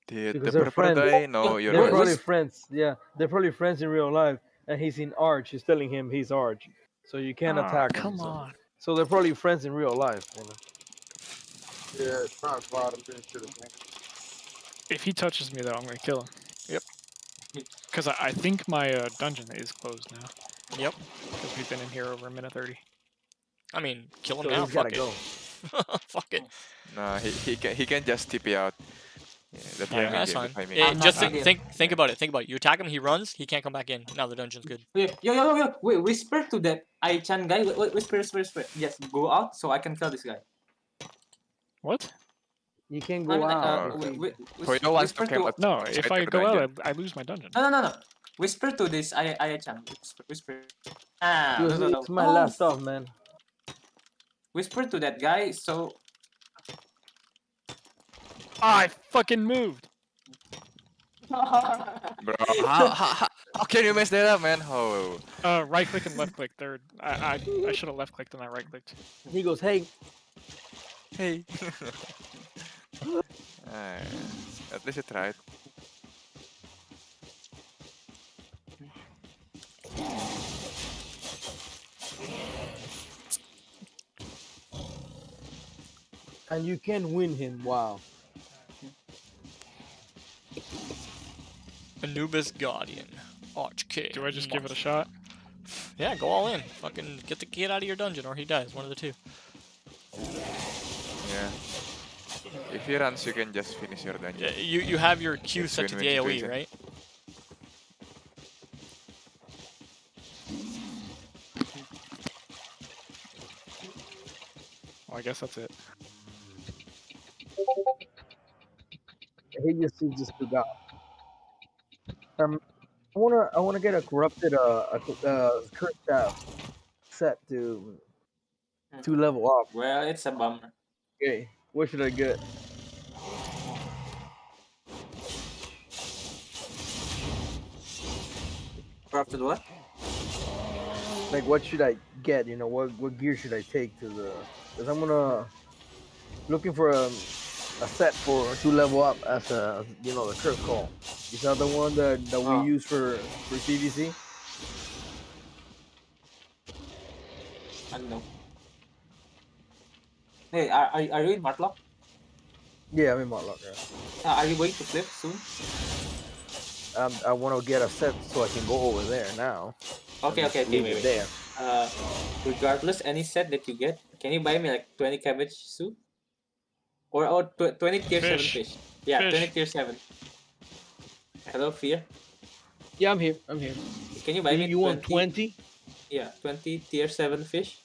Speaker 11: Did
Speaker 12: Because
Speaker 11: the
Speaker 12: they're
Speaker 11: purple
Speaker 12: friends.
Speaker 11: guy know your
Speaker 12: They're
Speaker 3: Wait,
Speaker 12: probably
Speaker 3: what's-
Speaker 12: friends. Yeah, they're probably friends in real life, and he's in Arch. He's telling him he's Arch, so you can't attack him.
Speaker 2: Come
Speaker 12: so.
Speaker 2: on.
Speaker 12: So they're probably friends in real life. You know?
Speaker 4: Yeah, it's not bottom into the thing.
Speaker 2: If he touches me, though, I'm gonna kill him.
Speaker 1: Yep.
Speaker 2: Because I think my dungeon is closed now.
Speaker 1: Yep.
Speaker 2: Because we've been in here over a minute 30.
Speaker 1: I mean, kill him
Speaker 12: So
Speaker 1: now.
Speaker 12: he's gotta
Speaker 1: Fuck
Speaker 12: go.
Speaker 1: it. Fuck it.
Speaker 11: Nah, he can just TP out. Yeah, the
Speaker 1: Yeah,
Speaker 11: timing
Speaker 1: that's
Speaker 11: game,
Speaker 1: fine.
Speaker 11: the timing
Speaker 1: Yeah,
Speaker 11: game.
Speaker 1: just
Speaker 3: not
Speaker 1: think about it. Think about it. You attack him, he runs. He can't come back in. Now the dungeon's good.
Speaker 3: Yo. Wait, whisper to that Ai-chan guy. Wait, whisper. Yes, go out so I can kill this guy.
Speaker 2: What?
Speaker 12: You can
Speaker 3: I
Speaker 12: go
Speaker 3: mean,
Speaker 12: out.
Speaker 11: Who no wants to
Speaker 3: whisper
Speaker 11: come
Speaker 3: to
Speaker 11: out?
Speaker 2: No,
Speaker 11: outside
Speaker 2: if I
Speaker 11: the
Speaker 2: go
Speaker 11: dungeon?
Speaker 2: out, I lose my dungeon.
Speaker 3: no. Whisper to this Ai-chan. Whisper. Ah,
Speaker 12: Dude,
Speaker 3: no.
Speaker 12: it's my
Speaker 3: Oh,
Speaker 12: last off, man.
Speaker 3: Whisper to that guy so.
Speaker 2: I fucking moved.
Speaker 11: Bro, how can you mess that up, man? Oh.
Speaker 2: Right click and left click. Third. I should have left clicked and I right clicked.
Speaker 12: He goes, hey.
Speaker 11: Hey. At least you tried.
Speaker 12: And you can win him. Wow.
Speaker 1: Anubis Guardian. Arch King.
Speaker 2: Do I just give it a shot?
Speaker 1: Yeah, go all in. Fucking get the kid out of your dungeon or he dies. One of the two.
Speaker 11: Yeah. If he runs, you can just finish your dungeon.
Speaker 1: Yeah, you have your Q
Speaker 11: It's
Speaker 1: set to the
Speaker 11: win-win
Speaker 1: AoE,
Speaker 11: situation.
Speaker 1: right?
Speaker 2: Well, I guess that's it.
Speaker 12: He just forgot. I wanna get a corrupted curse staff set to level up.
Speaker 3: Well, it's a bummer.
Speaker 12: Okay, what should I get?
Speaker 3: Corrupted what?
Speaker 12: Like, what should I get? You know, what gear should I take to the? Because I'm gonna looking for a set for to level up as a the curse call. Is that the one that we
Speaker 3: Oh,
Speaker 12: use for PvC?
Speaker 3: I don't know. Hey, are you in Martlock?
Speaker 12: Yeah, I'm in Matlock.
Speaker 3: Are you going to flip soon?
Speaker 12: I want to get a set so I can go over there now.
Speaker 3: Okay, okay, okay.
Speaker 12: Leave
Speaker 3: Wait,
Speaker 12: it
Speaker 3: wait.
Speaker 12: there.
Speaker 3: Regardless, any set that you get, can you buy me like 20 cabbage soup or 20 tier 7
Speaker 2: Fish.
Speaker 3: fish? Yeah, 20
Speaker 2: Fish.
Speaker 3: tier 7. Hello, Fear.
Speaker 12: Yeah, I'm here. I'm here.
Speaker 3: Can you buy me
Speaker 12: You want
Speaker 3: 20?
Speaker 12: 20?
Speaker 3: Yeah, 20 tier 7 fish,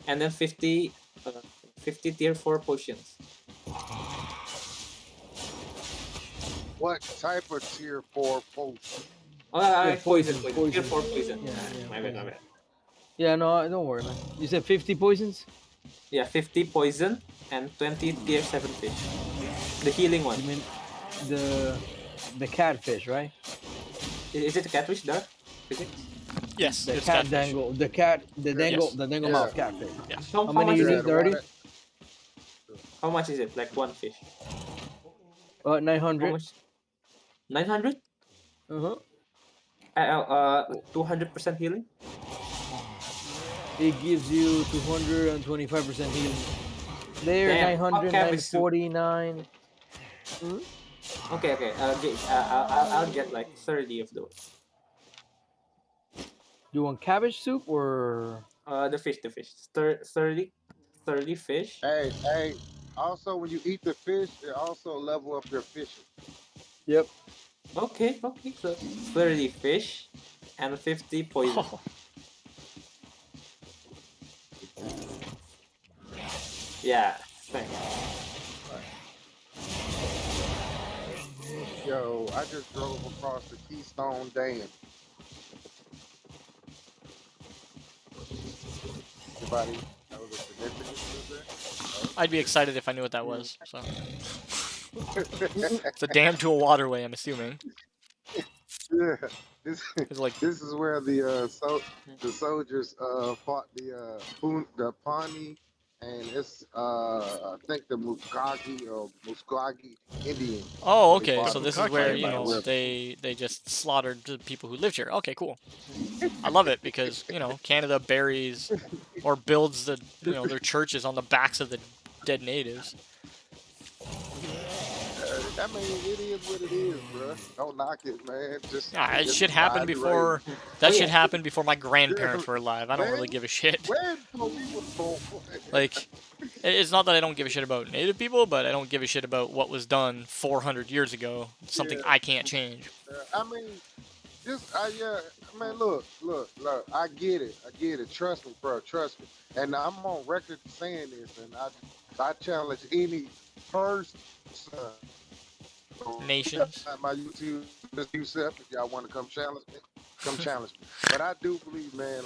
Speaker 3: and then 50, 50 tier 4 potions.
Speaker 4: What type of tier 4 potion?
Speaker 3: Oh,
Speaker 12: Yeah,
Speaker 3: poison,
Speaker 12: poison,
Speaker 3: poison, tier
Speaker 12: poison.
Speaker 3: 4 poison.
Speaker 12: Yeah,
Speaker 3: My bad, my
Speaker 12: poison.
Speaker 3: bad.
Speaker 12: Yeah, no, don't worry, man. You said 50 poisons?
Speaker 3: Yeah, 50 poison and 20 tier 7 fish. The healing one.
Speaker 12: You mean the catfish, right?
Speaker 3: Is it a catfish, Dark? Physics?
Speaker 1: Yes,
Speaker 12: The
Speaker 1: it's
Speaker 12: cat
Speaker 1: catfish.
Speaker 12: dangle,
Speaker 1: Yes.
Speaker 12: the dangle
Speaker 4: Yeah.
Speaker 12: mouth catfish.
Speaker 1: Yes.
Speaker 3: How
Speaker 12: How many
Speaker 3: much
Speaker 12: you
Speaker 3: is
Speaker 12: need,
Speaker 3: it?
Speaker 4: The one
Speaker 12: 30?
Speaker 4: that
Speaker 3: How much is it? Like one fish. How
Speaker 12: 900.
Speaker 3: much? 900?
Speaker 12: Uh-huh.
Speaker 3: 200% healing?
Speaker 12: It gives you 225% healing. There,
Speaker 3: Damn,
Speaker 12: 900,
Speaker 3: fuck cabbage soup.
Speaker 12: 949.
Speaker 3: Okay, okay. I'll get like 30 of those.
Speaker 12: You want cabbage soup or?
Speaker 3: The fish, the fish. 30 fish.
Speaker 4: hey. Also, when you eat the fish, it also level up your fishing.
Speaker 12: Yep.
Speaker 3: Okay, okay. So 30 fish and 50 poison.
Speaker 2: Oh,
Speaker 3: Yeah, thanks.
Speaker 4: Yo, I just drove across the Keystone Dam. Anybody know the significance of
Speaker 1: I'd be excited if I knew what that was. So
Speaker 4: that?
Speaker 1: it's a dam to a waterway, I'm assuming.
Speaker 4: Yeah, this
Speaker 1: It's like
Speaker 4: this is where the soldiers fought the Pawnee and it's I think the Muskogee Indians.
Speaker 1: oh,
Speaker 4: They
Speaker 1: okay.
Speaker 4: fought
Speaker 1: So
Speaker 4: them
Speaker 1: this is
Speaker 2: Bukaki
Speaker 1: where,
Speaker 4: right by the
Speaker 2: Indians.
Speaker 4: river.
Speaker 1: they just slaughtered the people who lived here. Okay, cool. I love it because, Canada buries or builds their churches on the backs of the dead natives.
Speaker 4: I mean, it is what it is, bro. Don't knock it, man.
Speaker 1: Yeah, that
Speaker 4: Just
Speaker 1: shit happened
Speaker 4: ride the race.
Speaker 1: before
Speaker 3: Oh
Speaker 1: that shit
Speaker 3: yeah.
Speaker 1: happened before my grandparents were alive. I don't
Speaker 4: When
Speaker 1: really give a shit.
Speaker 4: before we was born.
Speaker 1: Like, it's not that I don't give a shit about native people, but I don't give a shit about what was done 400 years ago. Something
Speaker 4: Yeah,
Speaker 1: I can't change.
Speaker 4: I mean, yeah, man, look. I get it. Trust me, bro. Trust me. And I'm on record saying this, and I challenge any first son.
Speaker 1: Nations.
Speaker 4: My YouTube, Mr. Yusef, if y'all want to come challenge me. But I do believe, man,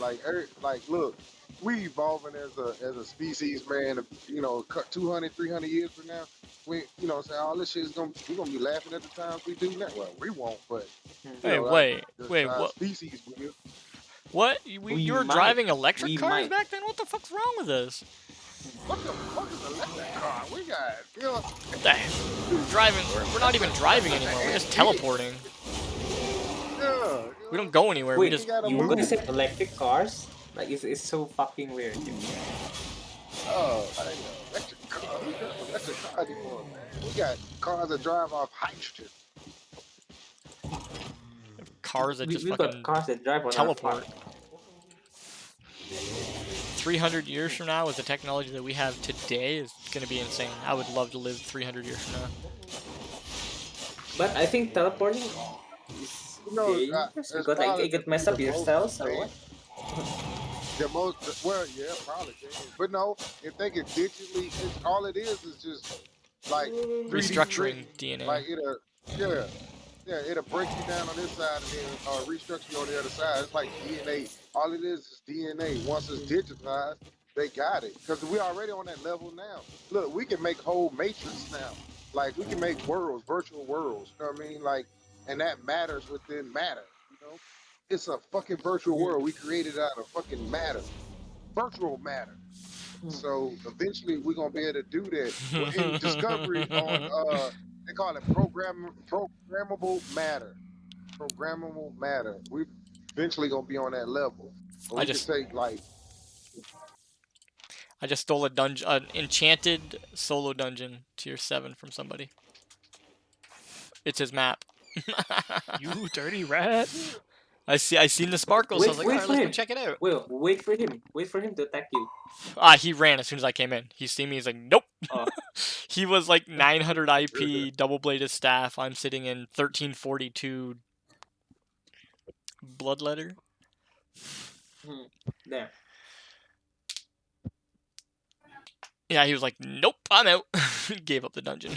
Speaker 4: look, we evolving as a species, man. 200, 300 years from now, all this shit we're gonna be laughing at the times we do now. Well, we won't, but
Speaker 1: Hey, wait,
Speaker 4: our
Speaker 1: what?
Speaker 4: species will.
Speaker 1: What?
Speaker 3: We
Speaker 1: You were
Speaker 3: might.
Speaker 1: driving electric
Speaker 3: We
Speaker 1: cars
Speaker 3: might.
Speaker 1: back then? What the fuck's wrong with this?
Speaker 4: What the fuck is an electric car? We got,
Speaker 1: What the heck? Driving? We're not even driving anymore. We're just teleporting.
Speaker 4: yeah,
Speaker 1: We don't go anywhere. We
Speaker 3: Wait,
Speaker 1: just
Speaker 4: gotta
Speaker 3: you guys
Speaker 1: move.
Speaker 3: said electric cars? Like it's so fucking weird. Dude.
Speaker 4: I didn't know electric car. We got an electric car anymore, man. We got cars that drive off hydrogen.
Speaker 1: Cars that just
Speaker 3: We've got
Speaker 1: fucking
Speaker 3: cars that drive on
Speaker 1: teleport.
Speaker 3: our farm.
Speaker 1: 300 years from now, with the technology that we have today, is gonna be insane. I would love to live 300 years from now.
Speaker 3: But I think teleporting is dangerous
Speaker 4: It's
Speaker 3: because like
Speaker 4: probably
Speaker 3: it
Speaker 4: to
Speaker 3: could
Speaker 4: be
Speaker 3: mess
Speaker 4: the
Speaker 3: up your
Speaker 4: most
Speaker 3: cells or what?
Speaker 4: advanced. Well, yeah, probably. But no, if they can digitally, all it is just like 3D
Speaker 1: Restructuring
Speaker 4: printing.
Speaker 1: DNA.
Speaker 4: Like it'll break you down on this side and then restructure you on the other side. It's like DNA. All it is DNA. Once it's digitized, they got it. Because we're already on that level now. Look, we can make whole matrix now. Like we can make worlds, virtual worlds. You know what I mean? Like, and that matters within matter. It's a fucking virtual world. We created out of fucking matter. Virtual matter. So eventually we're gonna be able to do that. Well, in Discovery on they call it programmable matter. Programmable matter. We eventually gonna be on that level. But
Speaker 1: I
Speaker 4: we can
Speaker 1: just
Speaker 4: take like
Speaker 1: stole a dungeon, an enchanted solo dungeon tier 7 from somebody. It's his map.
Speaker 2: You dirty rat.
Speaker 1: I seen the sparkles. So I was like, all
Speaker 3: Wait
Speaker 1: right,
Speaker 3: for
Speaker 1: let's go
Speaker 3: him.
Speaker 1: check it out.
Speaker 3: Wait for him. Wait for him to attack you.
Speaker 1: He ran as soon as I came in. He seen me. He's like, nope.
Speaker 3: Oh.
Speaker 1: He was like 900 IP, double bladed staff. I'm sitting in 1342 bloodletter.
Speaker 3: There.
Speaker 1: Yeah, he was like, nope, I'm out. Gave up the dungeon.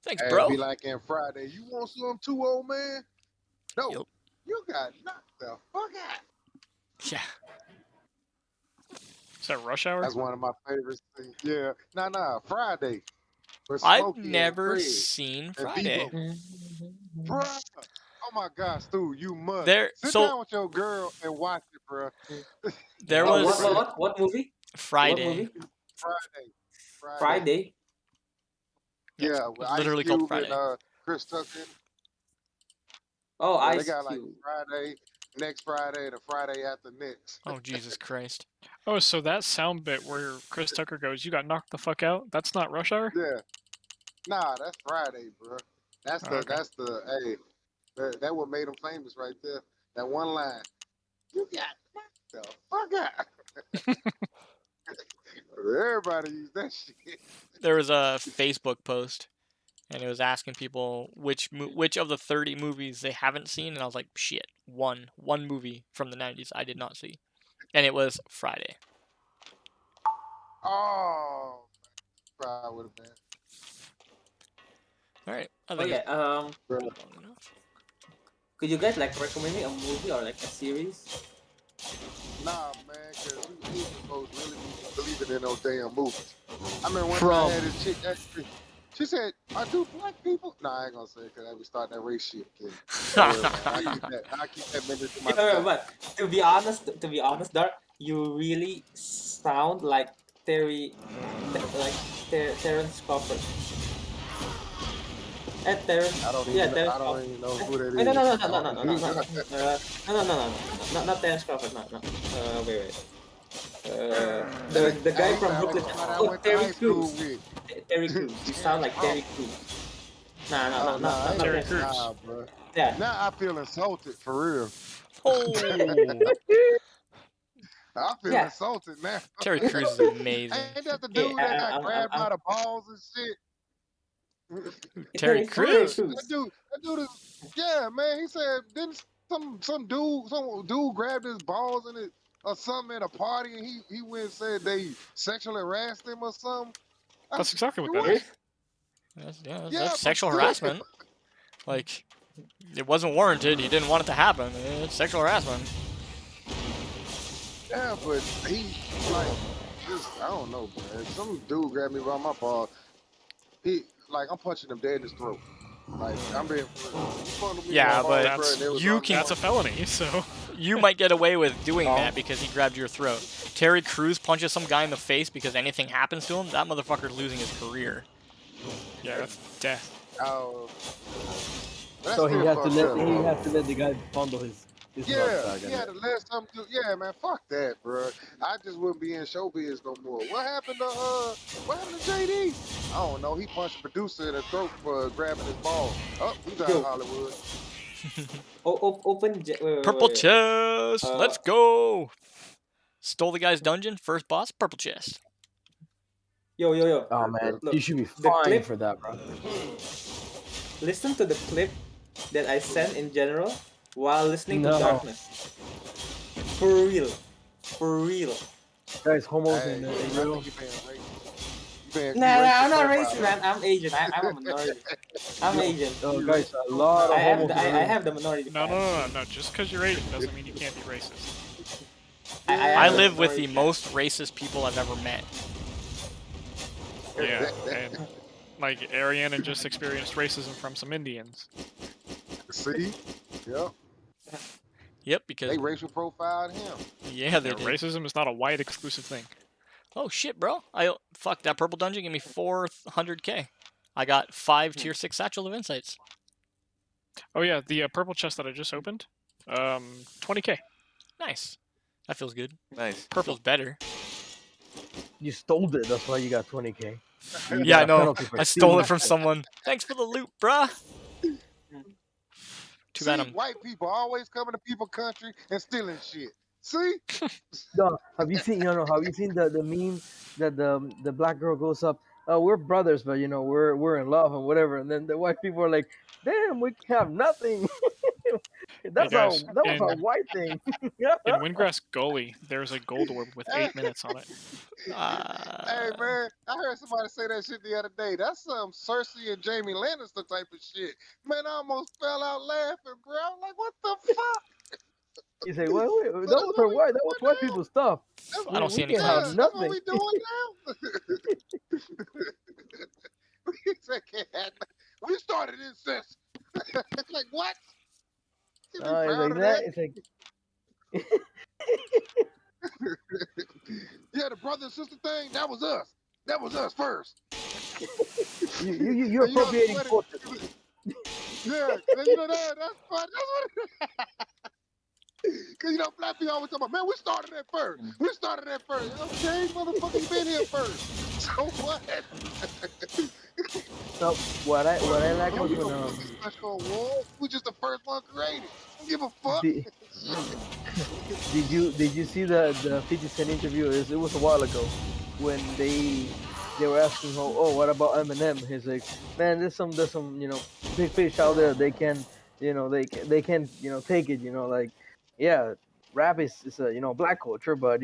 Speaker 1: Thanks,
Speaker 4: hey,
Speaker 1: bro.
Speaker 4: be like in Friday. You want some too, old man? No.
Speaker 1: Yep.
Speaker 4: You got knocked the fuck out.
Speaker 1: Yeah.
Speaker 2: Is that Rush Hour?
Speaker 4: That's one of my favorite things. Yeah. Nah. Friday. With
Speaker 1: I've
Speaker 4: Smokey and
Speaker 1: never
Speaker 4: Craig
Speaker 1: seen
Speaker 4: and
Speaker 1: Friday.
Speaker 4: Debo. Bruh. Oh my God, Stu, you must sit
Speaker 1: So
Speaker 4: down with your girl and watch it, bruh.
Speaker 1: there was
Speaker 3: What movie?
Speaker 1: Friday.
Speaker 3: What movie?
Speaker 4: Friday. Yeah,
Speaker 1: It's
Speaker 4: with Ice
Speaker 1: literally called
Speaker 4: Cube
Speaker 1: Friday.
Speaker 4: and Chris Tucker.
Speaker 3: Oh,
Speaker 4: Yeah,
Speaker 3: Ice
Speaker 4: they got like
Speaker 3: Cube.
Speaker 4: Friday, next Friday, the Friday after next.
Speaker 1: Oh Jesus Christ.
Speaker 2: Oh, so that sound bit where Chris Tucker goes, "You got knocked the fuck out." That's not Rush Hour.
Speaker 4: Yeah. Nah, that's Friday, bro. That's the
Speaker 2: okay.
Speaker 4: hey, that what made him famous right there. That one line. You got knocked the fuck out. Everybody use that shit.
Speaker 1: There was a Facebook post, and it was asking people which of the 30 movies they haven't seen, and I was like, shit, one movie from the 90s I did not see, and it was Friday.
Speaker 4: Oh, probably would have been.
Speaker 1: All right.
Speaker 3: Oh yeah. Could you guys like recommend me a movie or like a series?
Speaker 4: Nah, man, because you Asian folks really be believing in those damn movies. I mean, one time
Speaker 1: From-
Speaker 4: I had this chick actually, she said, "I do black people." Nah, I ain't gonna say it because I be starting that race shit. I keep that minute to myself.
Speaker 3: But to be honest, Dark, you really sound like Terence Crawford. Terence.
Speaker 12: I don't even,
Speaker 3: Yeah,
Speaker 12: know,
Speaker 3: Terence
Speaker 12: I don't
Speaker 3: Crawford.
Speaker 12: even know who that is.
Speaker 3: No, not Terence Crawford. No. Wait. The guy from Brooklyn. Oh, Terry Crews. Terry Crews. You sound like Terry Crews. Nah, not
Speaker 2: Terry Crews.
Speaker 4: Nah, bro.
Speaker 3: Yeah.
Speaker 4: Now I feel insulted for real.
Speaker 1: Oh.
Speaker 4: I feel
Speaker 3: Yeah.
Speaker 4: insulted now.
Speaker 1: Terry Crews is amazing.
Speaker 4: Ain't that the dude that got
Speaker 3: I'm-
Speaker 4: grabbed by the balls and shit?
Speaker 1: Terry Crews.
Speaker 4: That dude is, yeah, man. He said, didn't some dude grabbed his balls in it or something at a party, and he went and said they sexually harassed him or something.
Speaker 2: That's exactly what that is.
Speaker 1: That's sexual harassment. Like, it wasn't warranted. He didn't want it to happen. It's sexual harassment.
Speaker 4: Yeah, but he like just I don't know, man. Some dude grabbed me by my ball. I'm punching him dead in his throat. Like I'm being
Speaker 1: yeah, but
Speaker 2: that's a felony, so
Speaker 1: you might get away with doing that because he grabbed your throat. Terry Crews punches some guy in the face because anything happens to him, that motherfucker's losing his career.
Speaker 2: Yeah, that's death.
Speaker 4: Oh.
Speaker 12: So he had to let the guy fondle his
Speaker 4: yeah, he had to let something do. Yeah, man, fuck that, bro. I just wouldn't be in showbiz no more. What happened to JD? I don't know. He punched a producer in the throat for grabbing his ball. Oh, he's out of Hollywood.
Speaker 3: Open.
Speaker 1: Purple chest. Let's go. Stole the guy's dungeon. First boss. Purple chest.
Speaker 3: Yo.
Speaker 12: Oh man,
Speaker 3: Look,
Speaker 12: you should be
Speaker 3: the
Speaker 12: fine
Speaker 3: clip-
Speaker 12: for that, bro.
Speaker 3: Listen to the clip that I sent in general while listening to
Speaker 12: No.
Speaker 3: Darkness. For real.
Speaker 12: Guys, homos
Speaker 4: Hey,
Speaker 12: and
Speaker 4: I
Speaker 12: real.
Speaker 4: think you being
Speaker 3: Nah, I'm not racist, man. I'm Asian. I'm a minority. I'm Asian.
Speaker 12: Oh, guys, a lot of homos.
Speaker 3: I have the minority.
Speaker 2: No. Just because you're Asian doesn't mean you can't be racist.
Speaker 1: I live with the most racist people I've ever met.
Speaker 2: Yeah, and like Ariana just experienced racism from some Indians.
Speaker 4: See? Yep.
Speaker 1: Yep, because
Speaker 4: They racial profiled him.
Speaker 1: yeah, they
Speaker 2: Yeah,
Speaker 1: did.
Speaker 2: racism is not a white exclusive thing.
Speaker 1: Oh shit, bro! Fuck that purple dungeon. Give me 400k. I got 5 tier 6 satchel of insights.
Speaker 2: Oh yeah, the purple chest that I just opened, 20k.
Speaker 1: Nice. That feels good.
Speaker 11: Nice.
Speaker 1: Purple's better.
Speaker 12: You stole it. That's why you got 20k. You
Speaker 1: Yeah,
Speaker 12: got
Speaker 1: I
Speaker 12: a
Speaker 1: know.
Speaker 12: penalty for
Speaker 1: I stole
Speaker 12: stealing
Speaker 1: it from
Speaker 12: shit.
Speaker 1: someone. Thanks for the loot, bruh. Too bad
Speaker 4: See,
Speaker 1: I'm.
Speaker 4: white people always coming to people country and stealing shit. See?
Speaker 12: No, have you seen? You know, have you seen the meme that the black girl goes up? Oh, we're brothers, but you know we're in love and whatever. And then the white people are like, "Damn, we have nothing."
Speaker 2: Hey
Speaker 12: That
Speaker 2: guys,
Speaker 12: was a white thing.
Speaker 2: in Windgrass Gully, there's a gold orb with
Speaker 4: Hey,
Speaker 2: 8 minutes on it.
Speaker 4: hey, man, I heard somebody say that shit the other day. That's some Cersei and Jamie Lannister type of shit. Man, I almost fell out laughing, bro. I'm like, what the fuck?
Speaker 12: You say, "Well, wait,
Speaker 4: So
Speaker 12: that
Speaker 4: that's
Speaker 12: was
Speaker 4: what
Speaker 12: for
Speaker 4: we
Speaker 12: white. That was
Speaker 4: doing
Speaker 12: white
Speaker 4: now?
Speaker 12: people stuff.
Speaker 4: That's,
Speaker 1: I don't see
Speaker 12: We
Speaker 1: any
Speaker 12: can have
Speaker 4: yeah,
Speaker 1: claims.
Speaker 4: that's what
Speaker 12: nothing."
Speaker 4: we doing now. We said, "Can't have no-" we started incest. Like, what? You be
Speaker 12: It's
Speaker 4: proud
Speaker 12: like
Speaker 4: of
Speaker 12: that.
Speaker 4: that?
Speaker 12: It's like
Speaker 4: Yeah, the brother and sister thing, that was us. That was us first.
Speaker 12: you're
Speaker 4: And you know what's
Speaker 12: appropriating
Speaker 4: funny?
Speaker 12: culture.
Speaker 4: Yeah, and you know that's fun. That's what. Cause you know black people always talk about, man, we started that first. We started that first. Okay, motherfucker, you been here first. So what?
Speaker 12: So what I like
Speaker 4: Don't
Speaker 12: was
Speaker 4: give
Speaker 12: when
Speaker 4: a fucking special award. We just the first one created. Don't give a fuck.
Speaker 12: did, did you see the 50 Cent interview? It was a while ago when they were asking him, oh, what about Eminem? He's like, man, there's some big fish out there. They can they can take it. Like, yeah, rap is a black culture, but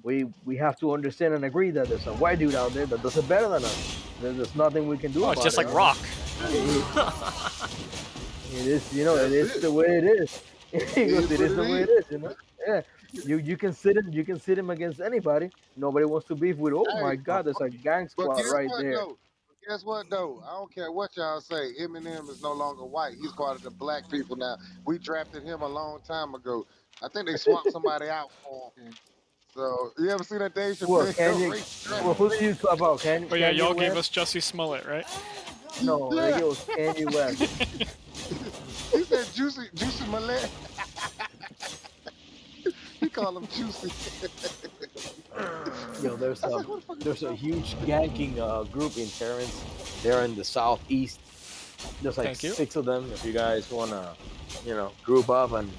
Speaker 12: we have to understand and agree that there's a white dude out there that does it better than us. There's nothing we can do
Speaker 1: Oh, it's
Speaker 12: about
Speaker 1: just
Speaker 12: it.
Speaker 1: like rock.
Speaker 12: It, it is, it
Speaker 4: That's
Speaker 12: is
Speaker 4: it.
Speaker 12: the way it is. He goes,
Speaker 4: It is
Speaker 12: it
Speaker 4: what
Speaker 12: is
Speaker 4: it
Speaker 12: the way
Speaker 4: is.
Speaker 12: it is. Yeah. You can sit him against anybody. Nobody wants to beef with. Oh
Speaker 4: Hey,
Speaker 12: my God, there's a gang
Speaker 4: but
Speaker 12: squad
Speaker 4: guess
Speaker 12: right
Speaker 4: what
Speaker 12: there.
Speaker 4: though? Guess what though? I don't care what y'all say. Eminem is no longer white. He's part of the black people now. We drafted him a long time ago. I think they swapped somebody out for him. So you ever seen that Dave
Speaker 12: Well,
Speaker 4: Chappelle race
Speaker 12: Well,
Speaker 4: draft?
Speaker 12: who did you swap out?
Speaker 2: Oh yeah,
Speaker 12: Kanye
Speaker 2: y'all gave
Speaker 12: West?
Speaker 2: us Jussie Smollett, right?
Speaker 12: No, they
Speaker 4: Yeah.
Speaker 12: gave us Kanye West.
Speaker 4: He said Juicy Mallet. He called him Juicy.
Speaker 12: There's
Speaker 4: I was like, what the fuck is
Speaker 12: there's
Speaker 4: he
Speaker 12: a
Speaker 4: talking
Speaker 12: huge ganking group in Terrence. They're in the southeast. There's like
Speaker 1: Thank you.
Speaker 12: 6 of them. If you guys wanna, group up and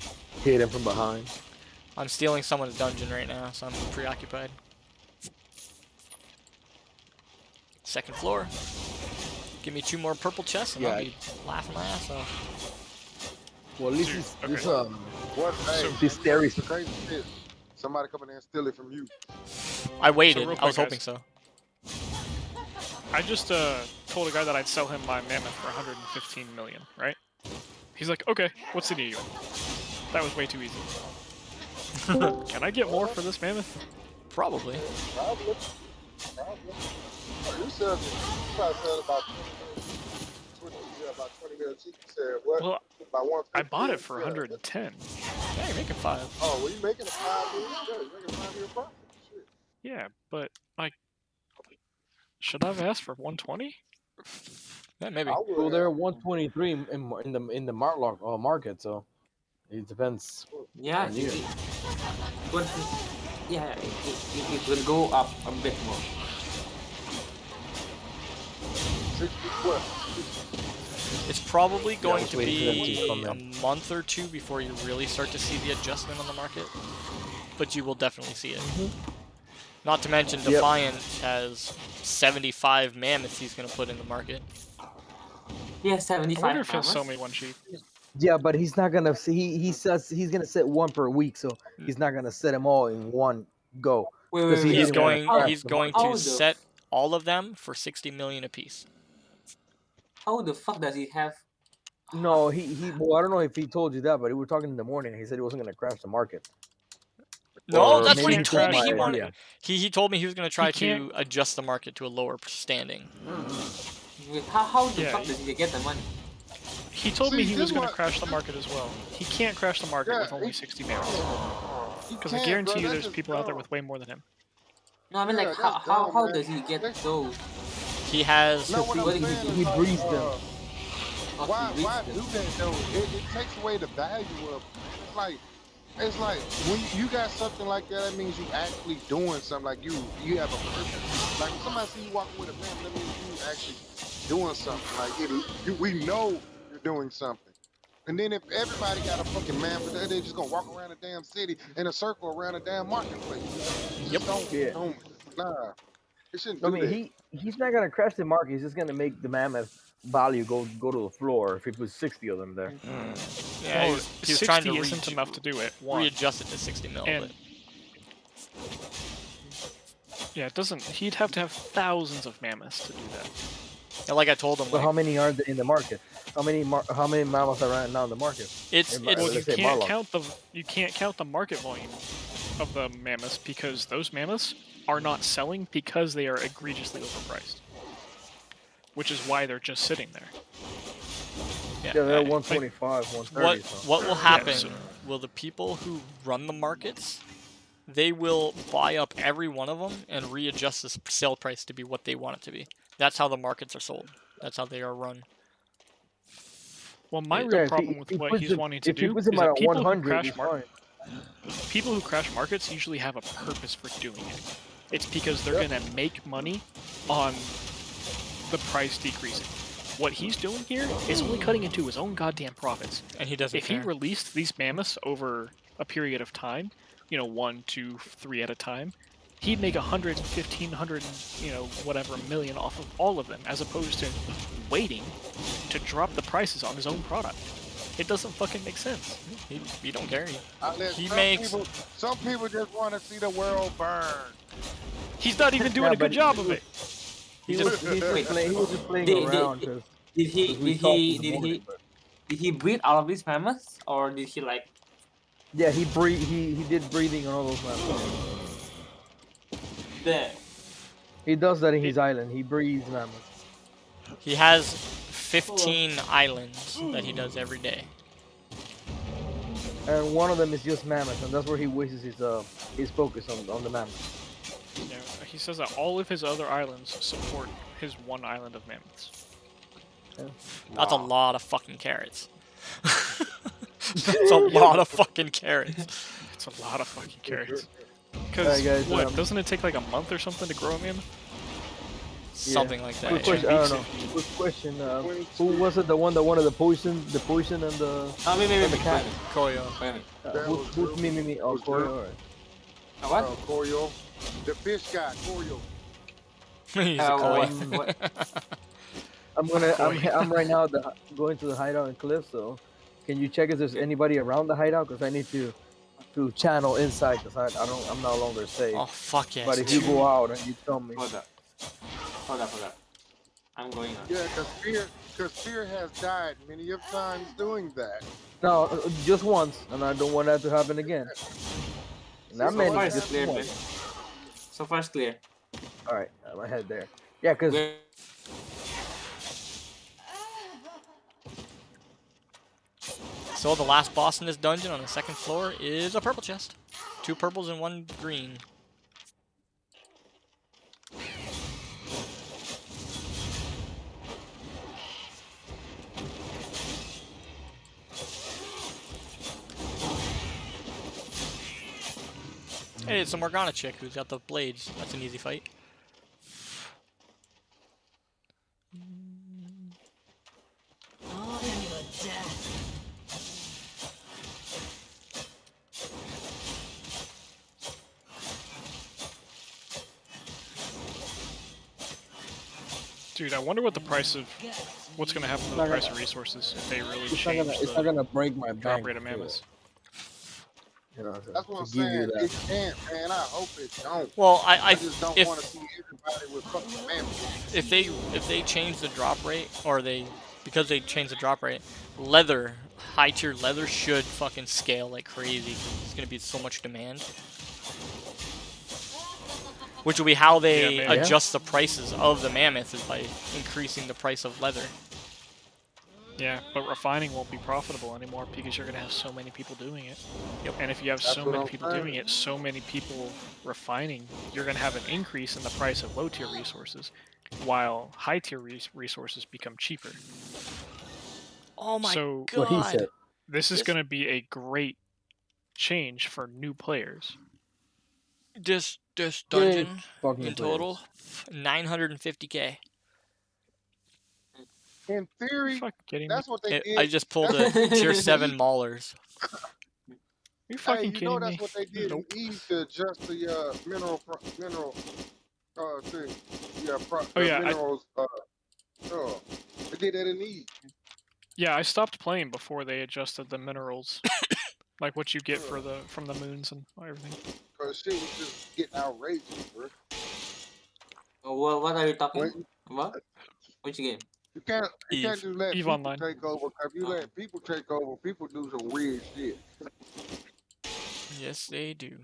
Speaker 12: hit them from behind.
Speaker 1: I'm stealing someone's dungeon right now, so I'm preoccupied. Second floor. Give me 2 more purple chests, and I'll
Speaker 12: Yeah.
Speaker 1: be laughing my ass off.
Speaker 12: Well, at least
Speaker 2: Dude,
Speaker 12: this
Speaker 2: okay.
Speaker 4: What? Hey,
Speaker 12: this theory.
Speaker 4: the crazy shit. Somebody come in there and steal it from you.
Speaker 1: I waited.
Speaker 2: real
Speaker 1: I was
Speaker 2: quick,
Speaker 1: hoping
Speaker 2: guys.
Speaker 1: so.
Speaker 2: I just told a guy that I'd sell him my mammoth for 115 million, right? He's like, okay, what's the deal? That was way too easy. Can I get more for this mammoth?
Speaker 1: Probably.
Speaker 4: Probably. You said you probably said about 20 minutes cheap. You said what?
Speaker 2: Well,
Speaker 4: About 150.
Speaker 2: I bought it for 110.
Speaker 1: Yeah, you're making 5.
Speaker 4: Oh, well, you making a 5 year? Yeah, you're making a 5-year profit. Shit.
Speaker 2: Yeah, but like, should I have asked for 120?
Speaker 1: Yeah, maybe.
Speaker 4: I would
Speaker 12: Well, they're
Speaker 4: have.
Speaker 12: 123 in the market, so it depends.
Speaker 3: Yeah,
Speaker 12: on you.
Speaker 3: but yeah, it will go up a bit more.
Speaker 4: 60 what?
Speaker 1: It's probably going
Speaker 12: was
Speaker 1: to
Speaker 12: waiting for them to
Speaker 1: be
Speaker 12: come
Speaker 1: a
Speaker 12: in.
Speaker 1: month or 2 before you really start to see the adjustment on the market. But you will definitely see it. Not to mention,
Speaker 12: Yep.
Speaker 1: Defiant has 75 mammoths he's going to put in the market.
Speaker 3: Yeah,
Speaker 2: I
Speaker 3: 75
Speaker 2: wonder if he'll
Speaker 3: farmers.
Speaker 2: sell me one cheap.
Speaker 12: Yeah, but he's not gonna. He says he's gonna set one per week, so he's not gonna set them all in one go.
Speaker 3: Wait,
Speaker 12: Because he
Speaker 1: He's
Speaker 12: didn't want to crash
Speaker 1: he's
Speaker 12: the
Speaker 1: going
Speaker 12: market.
Speaker 3: How
Speaker 1: to
Speaker 3: the
Speaker 1: set all of them for 60 million apiece.
Speaker 3: How the fuck does he have?
Speaker 12: No, well, I don't know if he told you that, but we were talking in the morning. He said he wasn't gonna crash the market.
Speaker 1: No,
Speaker 12: Or
Speaker 1: that's what
Speaker 12: maybe
Speaker 1: he
Speaker 12: he
Speaker 1: told
Speaker 12: took
Speaker 1: me.
Speaker 12: my
Speaker 1: He
Speaker 12: idea.
Speaker 1: wanted. He told me he was going to try
Speaker 2: can't-
Speaker 1: to adjust the market to a lower standing.
Speaker 3: How the
Speaker 2: Yeah,
Speaker 3: fuck does he get the money?
Speaker 2: He told me
Speaker 4: See,
Speaker 2: he was
Speaker 4: this
Speaker 2: going to
Speaker 4: what-
Speaker 2: crash the market as well. He can't crash the market
Speaker 4: Yeah,
Speaker 2: with only
Speaker 4: he-
Speaker 2: 60 mammoths.
Speaker 4: You
Speaker 2: Because I
Speaker 4: can't,
Speaker 2: guarantee
Speaker 4: bro.
Speaker 2: you
Speaker 4: That's
Speaker 2: there's
Speaker 4: just
Speaker 2: people out there
Speaker 4: dumb.
Speaker 2: with way more than him.
Speaker 3: No, I mean
Speaker 4: Yeah,
Speaker 3: like
Speaker 4: that's dumb,
Speaker 3: how
Speaker 4: man.
Speaker 3: does he get
Speaker 4: That's-
Speaker 3: those?
Speaker 1: He has.
Speaker 4: No, what I'm
Speaker 3: What
Speaker 4: saying
Speaker 12: He
Speaker 4: is like,
Speaker 12: breeds them.
Speaker 4: why
Speaker 3: he
Speaker 4: why
Speaker 3: breeds
Speaker 4: do
Speaker 3: them.
Speaker 4: that though? It takes away the value of it, man. It's like when you got something like that, that means you actually doing something. Like you have a purpose. Like when somebody see you walking with a man, that means you actually doing something. Like we know you're doing something. And then if everybody got a fucking man, but they're just gonna walk around the damn city in a circle around the damn marketplace.
Speaker 1: Yep.
Speaker 4: Don't nah. They shouldn't
Speaker 12: I
Speaker 4: do
Speaker 12: mean,
Speaker 4: that.
Speaker 12: he's not gonna crash the market. He's just gonna make the mammoth value go to the floor if he puts 60 of them there.
Speaker 1: Yeah,
Speaker 2: Well,
Speaker 1: he was
Speaker 2: 60
Speaker 1: trying to
Speaker 2: isn't enough to do it. One.
Speaker 1: readjust it to 60 mil.
Speaker 2: And yeah, it doesn't. He'd have to have thousands of mammoths to do that.
Speaker 1: And like I told him,
Speaker 12: But
Speaker 1: like,
Speaker 12: how many are there in the market? How many mammoths are right now in the market?
Speaker 1: it's
Speaker 2: Well, you
Speaker 12: let's say
Speaker 2: can't
Speaker 12: Marlock.
Speaker 2: count the market volume of the mammoths because those mammoths are not selling because they are egregiously overpriced. Which is why they're just sitting there.
Speaker 12: Yeah, they're 125, 130.
Speaker 1: what
Speaker 12: so.
Speaker 1: what will happen?
Speaker 2: so-
Speaker 1: Will the people who run the markets, they will buy up every one of them and readjust the sale price to be what they want it to be. That's how the markets are sold. That's how they are run.
Speaker 2: Well, my
Speaker 1: Yeah,
Speaker 2: real
Speaker 12: if
Speaker 2: problem
Speaker 12: he
Speaker 2: with what
Speaker 12: puts
Speaker 2: he's
Speaker 12: them-
Speaker 2: wanting to
Speaker 12: if he
Speaker 2: do
Speaker 12: puts
Speaker 2: is
Speaker 12: them at
Speaker 2: that people who
Speaker 12: 100,
Speaker 2: crash
Speaker 12: he's
Speaker 2: markets, people who crash markets usually have a purpose for doing it. It's because they're gonna make money on the price decreasing. What he's doing here is only cutting into his own goddamn profits.
Speaker 1: And he doesn't
Speaker 2: If he
Speaker 1: care.
Speaker 2: released these mammoths over a period of time, 1, 2, 3 at a time, he'd make 115, 100, whatever million off of all of them, as opposed to waiting to drop the prices on his own product. It doesn't fucking make sense.
Speaker 1: He don't care. He
Speaker 4: Some
Speaker 1: makes.
Speaker 4: some people just want to see the world burn.
Speaker 2: He's not even doing a good job of it.
Speaker 12: He was just playing
Speaker 3: Did-
Speaker 12: around
Speaker 3: did-
Speaker 12: because
Speaker 3: Did he breed all of these mammoths, or did he like?
Speaker 12: yeah, he did breeding on all those mammoths.
Speaker 3: There.
Speaker 12: He does that in his island. He breeds mammoths.
Speaker 1: He has 15 islands that he does every day.
Speaker 12: And one of them is just mammoths, and that's where he wastes his focus on the mammoths.
Speaker 2: Yeah, he says that all of his other islands support his one island of mammoths.
Speaker 1: That's a lot of fucking carrots. It's a lot of fucking carrots.
Speaker 2: It's a lot of fucking carrots.
Speaker 12: Alright,
Speaker 2: Because,
Speaker 12: guys,
Speaker 2: what, doesn't it take like a month or something to grow a mammoth?
Speaker 1: Something like that.
Speaker 12: Quick
Speaker 1: yeah.
Speaker 12: question, I don't know. Quick question. Who was it? The one that wanted the poison and the
Speaker 3: me,
Speaker 12: and the cat.
Speaker 1: Koyo.
Speaker 12: Who's me? Oh, Corey. All right.
Speaker 3: What?
Speaker 4: Corio. The fish guy, Corio.
Speaker 1: He's a koi.
Speaker 12: I'm right now going to the hideout in Cliff. So, can you check if there's anybody around the hideout? Because I need to channel inside because I'm no longer safe.
Speaker 1: Oh fuck yes.
Speaker 12: But if you go out and you tell me,
Speaker 3: Hold up. I'm going on.
Speaker 4: Yeah, because fear has died many of times doing that.
Speaker 12: no, just once, and I don't want that to happen again. Not
Speaker 3: So
Speaker 12: many,
Speaker 3: far it's
Speaker 12: just
Speaker 3: clear, man.
Speaker 12: once.
Speaker 3: So far it's clear.
Speaker 12: All right, my head there. Yeah, because
Speaker 1: So the last boss in this dungeon on the second floor is a purple chest. 2 purples and 1 green. Hey, it's a Morgana chick who's got the blades. That's an easy fight.
Speaker 2: Dude, I wonder what the price of what's going to happen to the price of resources if they really change
Speaker 12: it's not gonna break my
Speaker 2: drop
Speaker 12: bank.
Speaker 2: rate of mammoths.
Speaker 4: That's what I'm
Speaker 12: to give you
Speaker 4: saying.
Speaker 12: that.
Speaker 4: It can't, man. I hope it don't.
Speaker 1: Well,
Speaker 4: I just don't
Speaker 1: if
Speaker 4: want to see everybody with fucking mammoths.
Speaker 1: if they change the drop rate, or because they changed the drop rate, leather, high tier leather should fucking scale like crazy. 'Cause there's gonna be so much demand. Which will be how they adjust the prices of the mammoth, is by increasing the price of leather.
Speaker 2: Yeah, but refining won't be profitable anymore because you're going to have so many people doing it.
Speaker 1: Yep.
Speaker 2: And if you have
Speaker 4: That's
Speaker 2: so
Speaker 4: what
Speaker 2: many
Speaker 4: I'm
Speaker 2: people
Speaker 4: saying.
Speaker 2: doing it, so many people refining, you're going to have an increase in the price of low tier resources, while high tier resources become cheaper.
Speaker 1: Oh my
Speaker 2: So
Speaker 12: What he
Speaker 1: god.
Speaker 12: said.
Speaker 2: this is
Speaker 1: This-
Speaker 2: going to be a great change for new players.
Speaker 1: This
Speaker 12: Yay,
Speaker 1: dungeon
Speaker 12: fuck new
Speaker 1: in total,
Speaker 12: players.
Speaker 1: 950k.
Speaker 4: In
Speaker 2: Are you
Speaker 4: theory,
Speaker 2: fucking kidding me?
Speaker 4: that's what they did.
Speaker 1: I just pulled
Speaker 4: That's
Speaker 1: a
Speaker 4: what they
Speaker 1: tier
Speaker 4: did in
Speaker 1: 7
Speaker 4: Eve.
Speaker 1: Maulers.
Speaker 2: Are you
Speaker 4: Hey,
Speaker 2: fucking
Speaker 4: you know
Speaker 2: kidding
Speaker 4: that's
Speaker 2: me?
Speaker 4: what they did
Speaker 2: Nope.
Speaker 4: in Eve to adjust the mineral thing. Yeah,
Speaker 2: Oh
Speaker 4: the
Speaker 2: yeah,
Speaker 4: minerals. They did that in Eve.
Speaker 2: yeah, I stopped playing before they adjusted the minerals, like what you get for from the moons and everything.
Speaker 4: Cause shit was just getting outrageous, bro.
Speaker 3: Well, what are you talking
Speaker 4: When,
Speaker 3: about? Which game?
Speaker 4: you can't
Speaker 1: Eve.
Speaker 4: just let
Speaker 2: Eve
Speaker 4: people
Speaker 2: Online.
Speaker 4: take over. 'Cause if you let people take over, people do some weird shit.
Speaker 1: Yes, they do.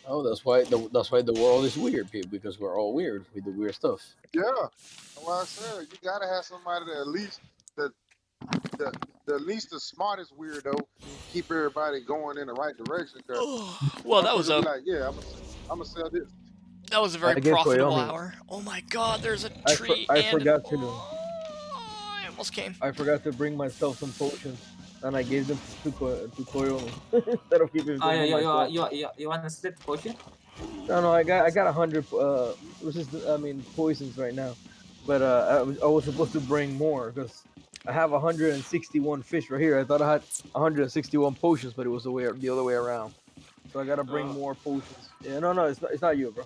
Speaker 12: Oh, that's why the world is weird, people, because we're all weird. We do weird stuff.
Speaker 4: Yeah, that's why I said you gotta have somebody that at least the least the smartest weirdo keep everybody going in the right direction.
Speaker 1: Well, that
Speaker 4: Motherfuckers
Speaker 1: was
Speaker 4: will
Speaker 1: a
Speaker 4: be like, yeah, I'm gonna sell this.
Speaker 1: very
Speaker 12: I gave
Speaker 1: profitable
Speaker 12: Koyomi.
Speaker 1: hour. Oh my god, there's a
Speaker 12: I
Speaker 1: tree
Speaker 12: I
Speaker 1: and
Speaker 12: forgot to
Speaker 1: I almost came.
Speaker 12: I forgot to bring myself some potions, and I gave them to Koyomi instead of keeping
Speaker 3: Oh
Speaker 12: them
Speaker 3: yeah,
Speaker 12: for myself.
Speaker 3: you want to split potion?
Speaker 12: No, I got 100 poisons right now, but I was supposed to bring more because I have 161 fish right here. I thought I had 161 potions, but it was the other way around. So I gotta bring more potions. Yeah, no, it's not you, bro.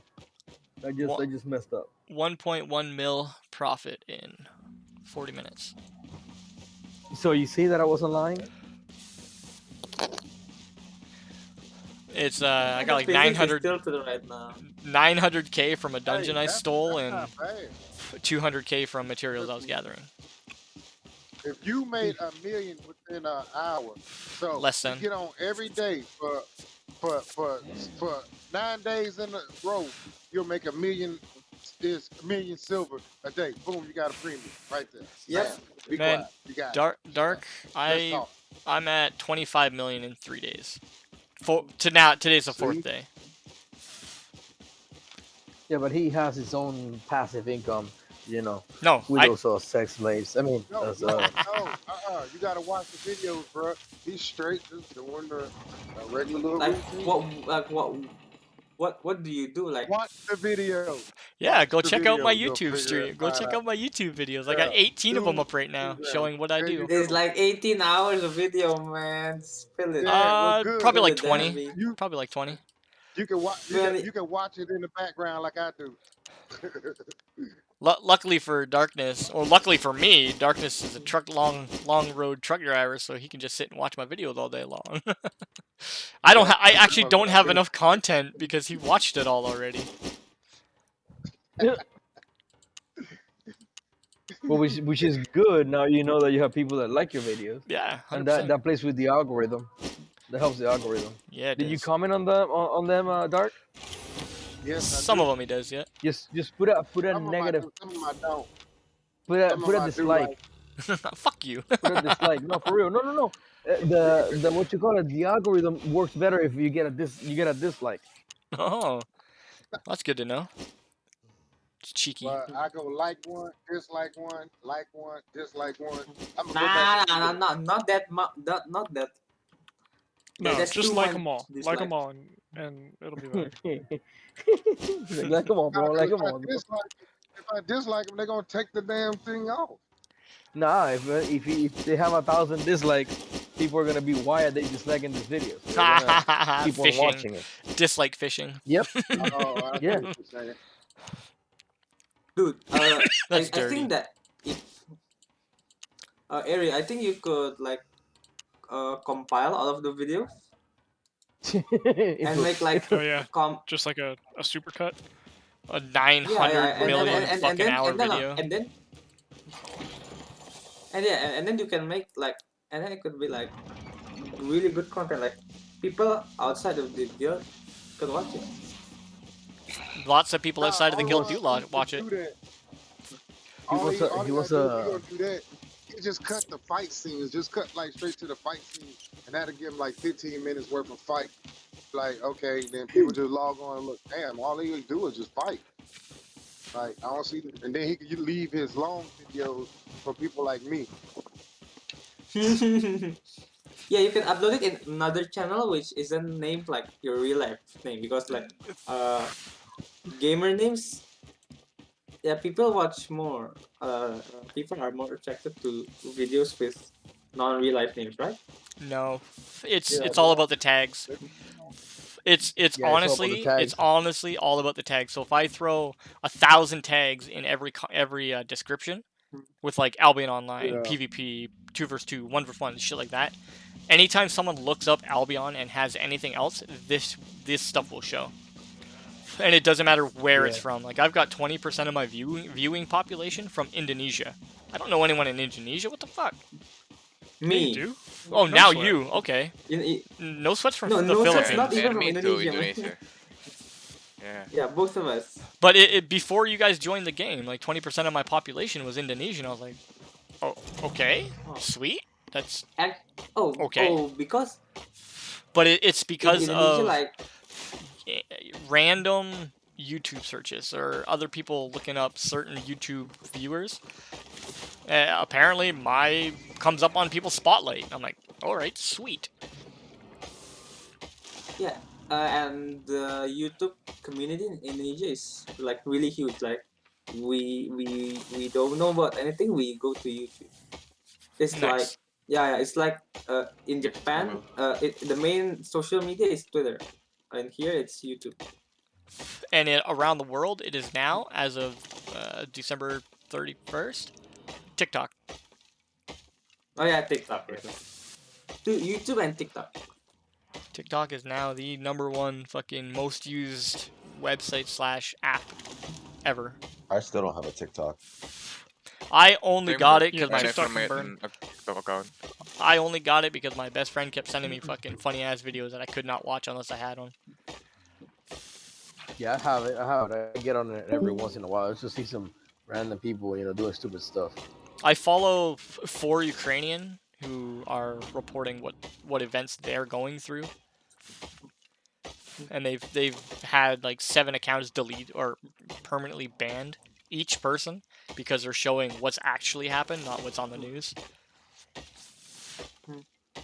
Speaker 12: I just messed up.
Speaker 1: 1.1 mil profit in 40 minutes.
Speaker 12: So you see that I wasn't lying?
Speaker 1: It's I got like
Speaker 3: The physics is
Speaker 1: 900
Speaker 3: still to the right now.
Speaker 1: 900k from a dungeon
Speaker 4: Hey,
Speaker 1: I stole
Speaker 4: that's
Speaker 1: and
Speaker 4: not bad.
Speaker 1: 200k from materials I was gathering.
Speaker 4: If you made $1 million within an hour, so
Speaker 1: Less
Speaker 4: you
Speaker 1: than.
Speaker 4: get on every day for 9 days in a row, you'll make $1 million. Is $1 million silver a day. Boom, you got a premium right there.
Speaker 3: Yep.
Speaker 4: Bam. Be
Speaker 1: Man,
Speaker 4: quiet. You got
Speaker 1: dark.
Speaker 4: Let's talk.
Speaker 1: I'm at 25 million in 3 days. Today's the 4th day.
Speaker 12: Yeah, but he has his own passive income, you know.
Speaker 1: No,
Speaker 12: with those sex slaves. I mean,
Speaker 4: No, you gotta watch the videos, bro. He's straight just doing the regular little routine.
Speaker 3: What do you do? Like
Speaker 4: Watch the video.
Speaker 1: Yeah,
Speaker 4: Watch
Speaker 1: go
Speaker 4: the
Speaker 1: check out my
Speaker 4: videos, you'll
Speaker 1: YouTube
Speaker 4: figure
Speaker 1: stream. Go
Speaker 4: find
Speaker 1: check
Speaker 4: out.
Speaker 1: out my YouTube videos. I got 18 of them up right now, showing what I do.
Speaker 3: there's like 18 hours of video, man. Spill it.
Speaker 1: Probably like
Speaker 3: Spill it,
Speaker 1: 20.
Speaker 3: Danby.
Speaker 1: Probably like 20.
Speaker 4: You can watch. You can watch it in the background like I do.
Speaker 1: Luckily for Darkness, or luckily for me, Darkness is a long road truck driver, so he can just sit and watch my videos all day long. I actually don't have enough content because he watched it all already.
Speaker 12: Well, which is good. Now you know that you have people that like your videos.
Speaker 1: Yeah, 100%.
Speaker 12: And that plays with the algorithm. That helps the algorithm.
Speaker 1: Yeah,
Speaker 12: Did you comment on them, Dark?
Speaker 4: Yes,
Speaker 1: some of them he does. Yeah.
Speaker 12: Just put a
Speaker 4: some
Speaker 12: negative.
Speaker 4: Some of them I don't.
Speaker 12: Put a dislike.
Speaker 1: Fuck you.
Speaker 12: Put a dislike. No, for real. No. The what you call it? The algorithm works better if you get a dislike.
Speaker 1: Oh, that's good to know. It's cheeky.
Speaker 4: But I go like one, dislike one, dislike one. I'm gonna
Speaker 3: Nah, not that much. Not that.
Speaker 2: No,
Speaker 3: that's
Speaker 2: just
Speaker 3: too
Speaker 2: like
Speaker 3: much
Speaker 2: them all.
Speaker 3: dislike.
Speaker 2: Like them all, and it'll be better.
Speaker 12: Like them all, bro. Like them all.
Speaker 4: If I dislike them, they're gonna take the damn thing off.
Speaker 12: Nah, if they have 1,000 dislikes, people are gonna be, why are they disliking this video? So they're gonna keep on watching it.
Speaker 1: Dislike fishing.
Speaker 12: Yep.
Speaker 4: Yeah.
Speaker 3: Dude,
Speaker 1: That's
Speaker 3: I think that if Ari, I think you could like compile all of the videos and make like
Speaker 2: oh yeah, just like a supercut.
Speaker 1: A 900 million fucking hour video.
Speaker 3: And then you can make like, and then it could be like really good content. Like people outside of the guild could watch it.
Speaker 1: Lots of people outside of the guild do watch it.
Speaker 4: All
Speaker 12: was
Speaker 4: he
Speaker 12: a
Speaker 4: all
Speaker 12: he
Speaker 4: he gotta
Speaker 12: was
Speaker 4: do if he
Speaker 12: a
Speaker 4: gonna do that, he just cut the fight scenes, just cut like straight to the fight scene, and that'll give him like 15 minutes worth of fight. Like, okay, then people just log on and look, damn, all he do is just fight. Like, I don't see, and then you leave his long videos for people like me.
Speaker 3: Yeah, you can upload it in another channel which isn't named like your real life name, because like gamer names, yeah, people watch more. People are more attracted to videos with non-real life names, right?
Speaker 1: No, it's
Speaker 12: yeah,
Speaker 1: it's all about the tags. It's
Speaker 12: yeah. It's all about the
Speaker 1: it's
Speaker 12: tags.
Speaker 1: honestly all about the tags. So if I throw 1,000 tags in every description with like Albion Online,
Speaker 12: Yeah.
Speaker 1: PvP, 2v2, 1v1, shit like that, anytime someone looks up Albion and has anything else, this stuff will show. And it doesn't matter where it's
Speaker 12: Yeah.
Speaker 1: from. Like I've got 20% of my viewing population from Indonesia. I don't know anyone in Indonesia. What the fuck?
Speaker 2: Yeah, you
Speaker 3: Me.
Speaker 2: do.
Speaker 1: Oh,
Speaker 2: No
Speaker 1: now
Speaker 2: sweat.
Speaker 1: you. Okay. No sweats from
Speaker 3: No,
Speaker 1: the
Speaker 3: no, that's
Speaker 1: Philippines.
Speaker 3: not even
Speaker 11: And
Speaker 3: from
Speaker 11: me too,
Speaker 3: Indonesia, man.
Speaker 11: Indonesia. Yeah.
Speaker 3: Yeah, both of us.
Speaker 1: But before you guys joined the game, like 20% of my population was Indonesian. I was like, oh, okay, sweet. That's okay.
Speaker 3: Because
Speaker 1: But it's
Speaker 3: in
Speaker 1: because
Speaker 3: Indonesia,
Speaker 1: of
Speaker 3: like
Speaker 1: random YouTube searches or other people looking up certain YouTube viewers. Apparently, my comes up on people's spotlight. I'm like, all right, sweet.
Speaker 3: yeah, and the YouTube community in Indonesia is like really huge. Like we don't know about anything, we go to YouTube. It's like
Speaker 1: Nice.
Speaker 3: yeah, it's like in
Speaker 11: Gives
Speaker 3: Japan,
Speaker 11: trouble.
Speaker 3: the main social media is Twitter, and here it's YouTube.
Speaker 1: And around the world, it is now, as of December 31st, TikTok.
Speaker 3: Oh yeah, TikTok. Yeah. YouTube and TikTok.
Speaker 1: TikTok is now the #1 fucking most used website / app ever.
Speaker 6: I still don't have a TikTok.
Speaker 1: I only got it
Speaker 2: Yeah,
Speaker 1: because my
Speaker 2: TikTok
Speaker 11: made
Speaker 2: burn.
Speaker 11: a TikTok account.
Speaker 1: I only got it because my best friend kept sending me fucking funny ass videos that I could not watch unless I had one.
Speaker 12: Yeah, I have it. I get on it every once in a while. It's just see some random people, doing stupid stuff.
Speaker 1: I follow 4Ukrainian who are reporting what events they're going through, and they've had like 7 accounts deleted or permanently banned each person because they're showing what's actually happened, not what's on the news.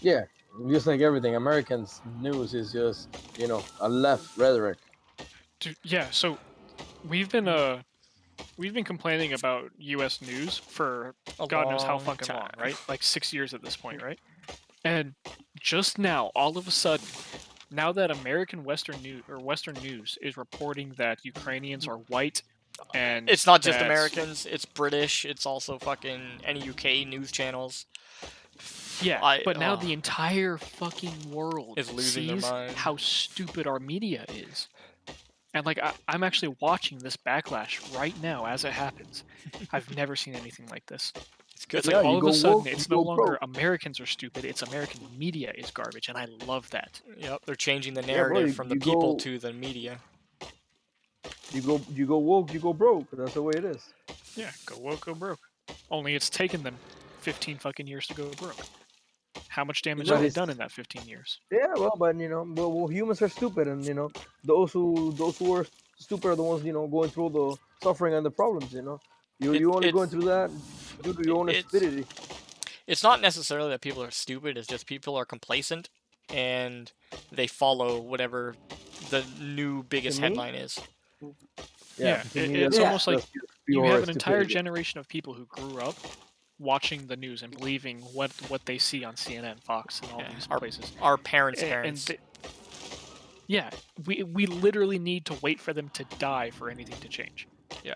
Speaker 12: Yeah, just like everything, Americans' news is just a left rhetoric.
Speaker 2: Dude, yeah, so we've been complaining about U.S. news for God knows how
Speaker 1: long
Speaker 2: fucking long,
Speaker 1: time.
Speaker 2: right? Like 6 years at this point, right? And just now, all of a sudden, now that American Western news is reporting that Ukrainians are white, and
Speaker 1: It's not just
Speaker 2: that-
Speaker 1: Americans, it's British, it's also fucking any UK news channels.
Speaker 2: Yeah, but now the entire fucking world
Speaker 1: is losing their
Speaker 2: sees
Speaker 1: mind.
Speaker 2: how stupid our media is. And like I'm actually watching this backlash right now as it happens. I've never seen anything like this.
Speaker 1: It's good.
Speaker 2: It's like all of a sudden
Speaker 12: woke,
Speaker 2: it's
Speaker 12: you
Speaker 2: no
Speaker 12: go
Speaker 2: longer
Speaker 12: pro.
Speaker 2: Americans are stupid, it's American media is garbage, and I love that.
Speaker 1: Yep, they're changing the
Speaker 12: Yeah, bro,
Speaker 1: narrative
Speaker 12: you-
Speaker 1: from the
Speaker 12: you
Speaker 1: people
Speaker 12: go-
Speaker 1: to the media.
Speaker 12: You go woke, you go broke. That's the way it is.
Speaker 2: Yeah, go woke, go broke. Only it's taken them 15 fucking years to go broke. How much damage have they done in that 15 years?
Speaker 12: Yeah, but well, humans are stupid, and those who are stupid are the ones going through the suffering and the problems. You only going through that due to your own stupidity.
Speaker 1: It's not necessarily that people are stupid, it's just people are complacent and they follow whatever the new biggest
Speaker 12: me?
Speaker 1: headline is.
Speaker 2: Yeah,
Speaker 12: to me,
Speaker 2: it's
Speaker 12: that's
Speaker 2: almost like you
Speaker 12: pure
Speaker 2: have an entire
Speaker 12: stupidity.
Speaker 2: generation of people who grew up watching the news and believing what they see on CNN, Fox, and all these places.
Speaker 1: Our parents'
Speaker 2: And
Speaker 1: parents.
Speaker 2: yeah, we literally need to wait for them to die for anything to change.
Speaker 1: Yeah.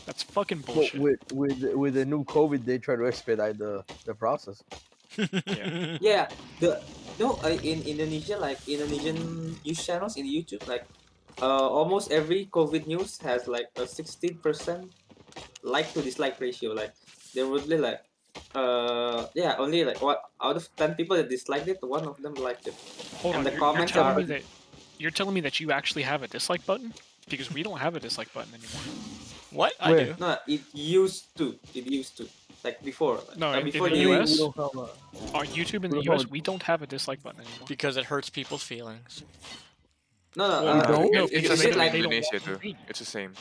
Speaker 2: That's fucking
Speaker 12: But
Speaker 2: bullshit.
Speaker 12: with the new COVID, they try to expedite the process.
Speaker 2: Yeah.
Speaker 3: Yeah, in Indonesia, like Indonesian news channels in YouTube, like almost every COVID news has like a 16% like to dislike ratio. Like they would be like only like what out of 10 people that disliked it, one of them liked it.
Speaker 2: Hold
Speaker 3: and
Speaker 2: on,
Speaker 3: the
Speaker 2: you're
Speaker 3: comments
Speaker 2: telling
Speaker 3: are
Speaker 2: me that you actually have a dislike button? Because we don't have a dislike button anymore.
Speaker 1: What? I
Speaker 12: Where?
Speaker 1: do.
Speaker 3: No, it used to. It used to. Like before.
Speaker 2: No, in
Speaker 3: Before
Speaker 2: the
Speaker 3: they
Speaker 12: We
Speaker 2: US,
Speaker 12: don't have a.
Speaker 2: on YouTube in
Speaker 12: We
Speaker 2: the
Speaker 12: don't have
Speaker 2: US, we don't have a dislike button anymore.
Speaker 1: Because it hurts people's feelings.
Speaker 3: No, no.
Speaker 2: Well,
Speaker 12: You don't?
Speaker 2: no,
Speaker 3: Is
Speaker 11: It's the
Speaker 2: because
Speaker 3: is it
Speaker 11: same in
Speaker 3: like
Speaker 2: they don't
Speaker 11: Indonesia
Speaker 2: want to
Speaker 11: too.
Speaker 2: read.
Speaker 11: It's the same.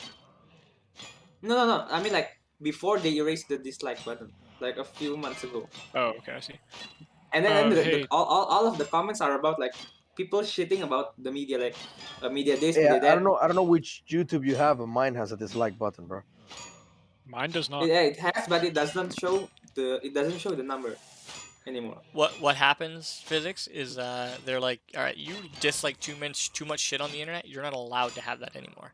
Speaker 3: no? I mean like before they erased the dislike button, like a few months ago.
Speaker 2: Oh, okay, I see.
Speaker 3: And then
Speaker 2: Hey,
Speaker 3: all of the comments are about like people shitting about the media, like media this,
Speaker 12: Yeah,
Speaker 3: media that.
Speaker 12: I don't know which YouTube you have, but mine has a dislike button, bro.
Speaker 2: mine does not.
Speaker 3: Yeah, it has, but it doesn't show the number anymore.
Speaker 1: What happens, physics, is they're like, all right, you dislike too much shit on the internet. You're not allowed to have that anymore.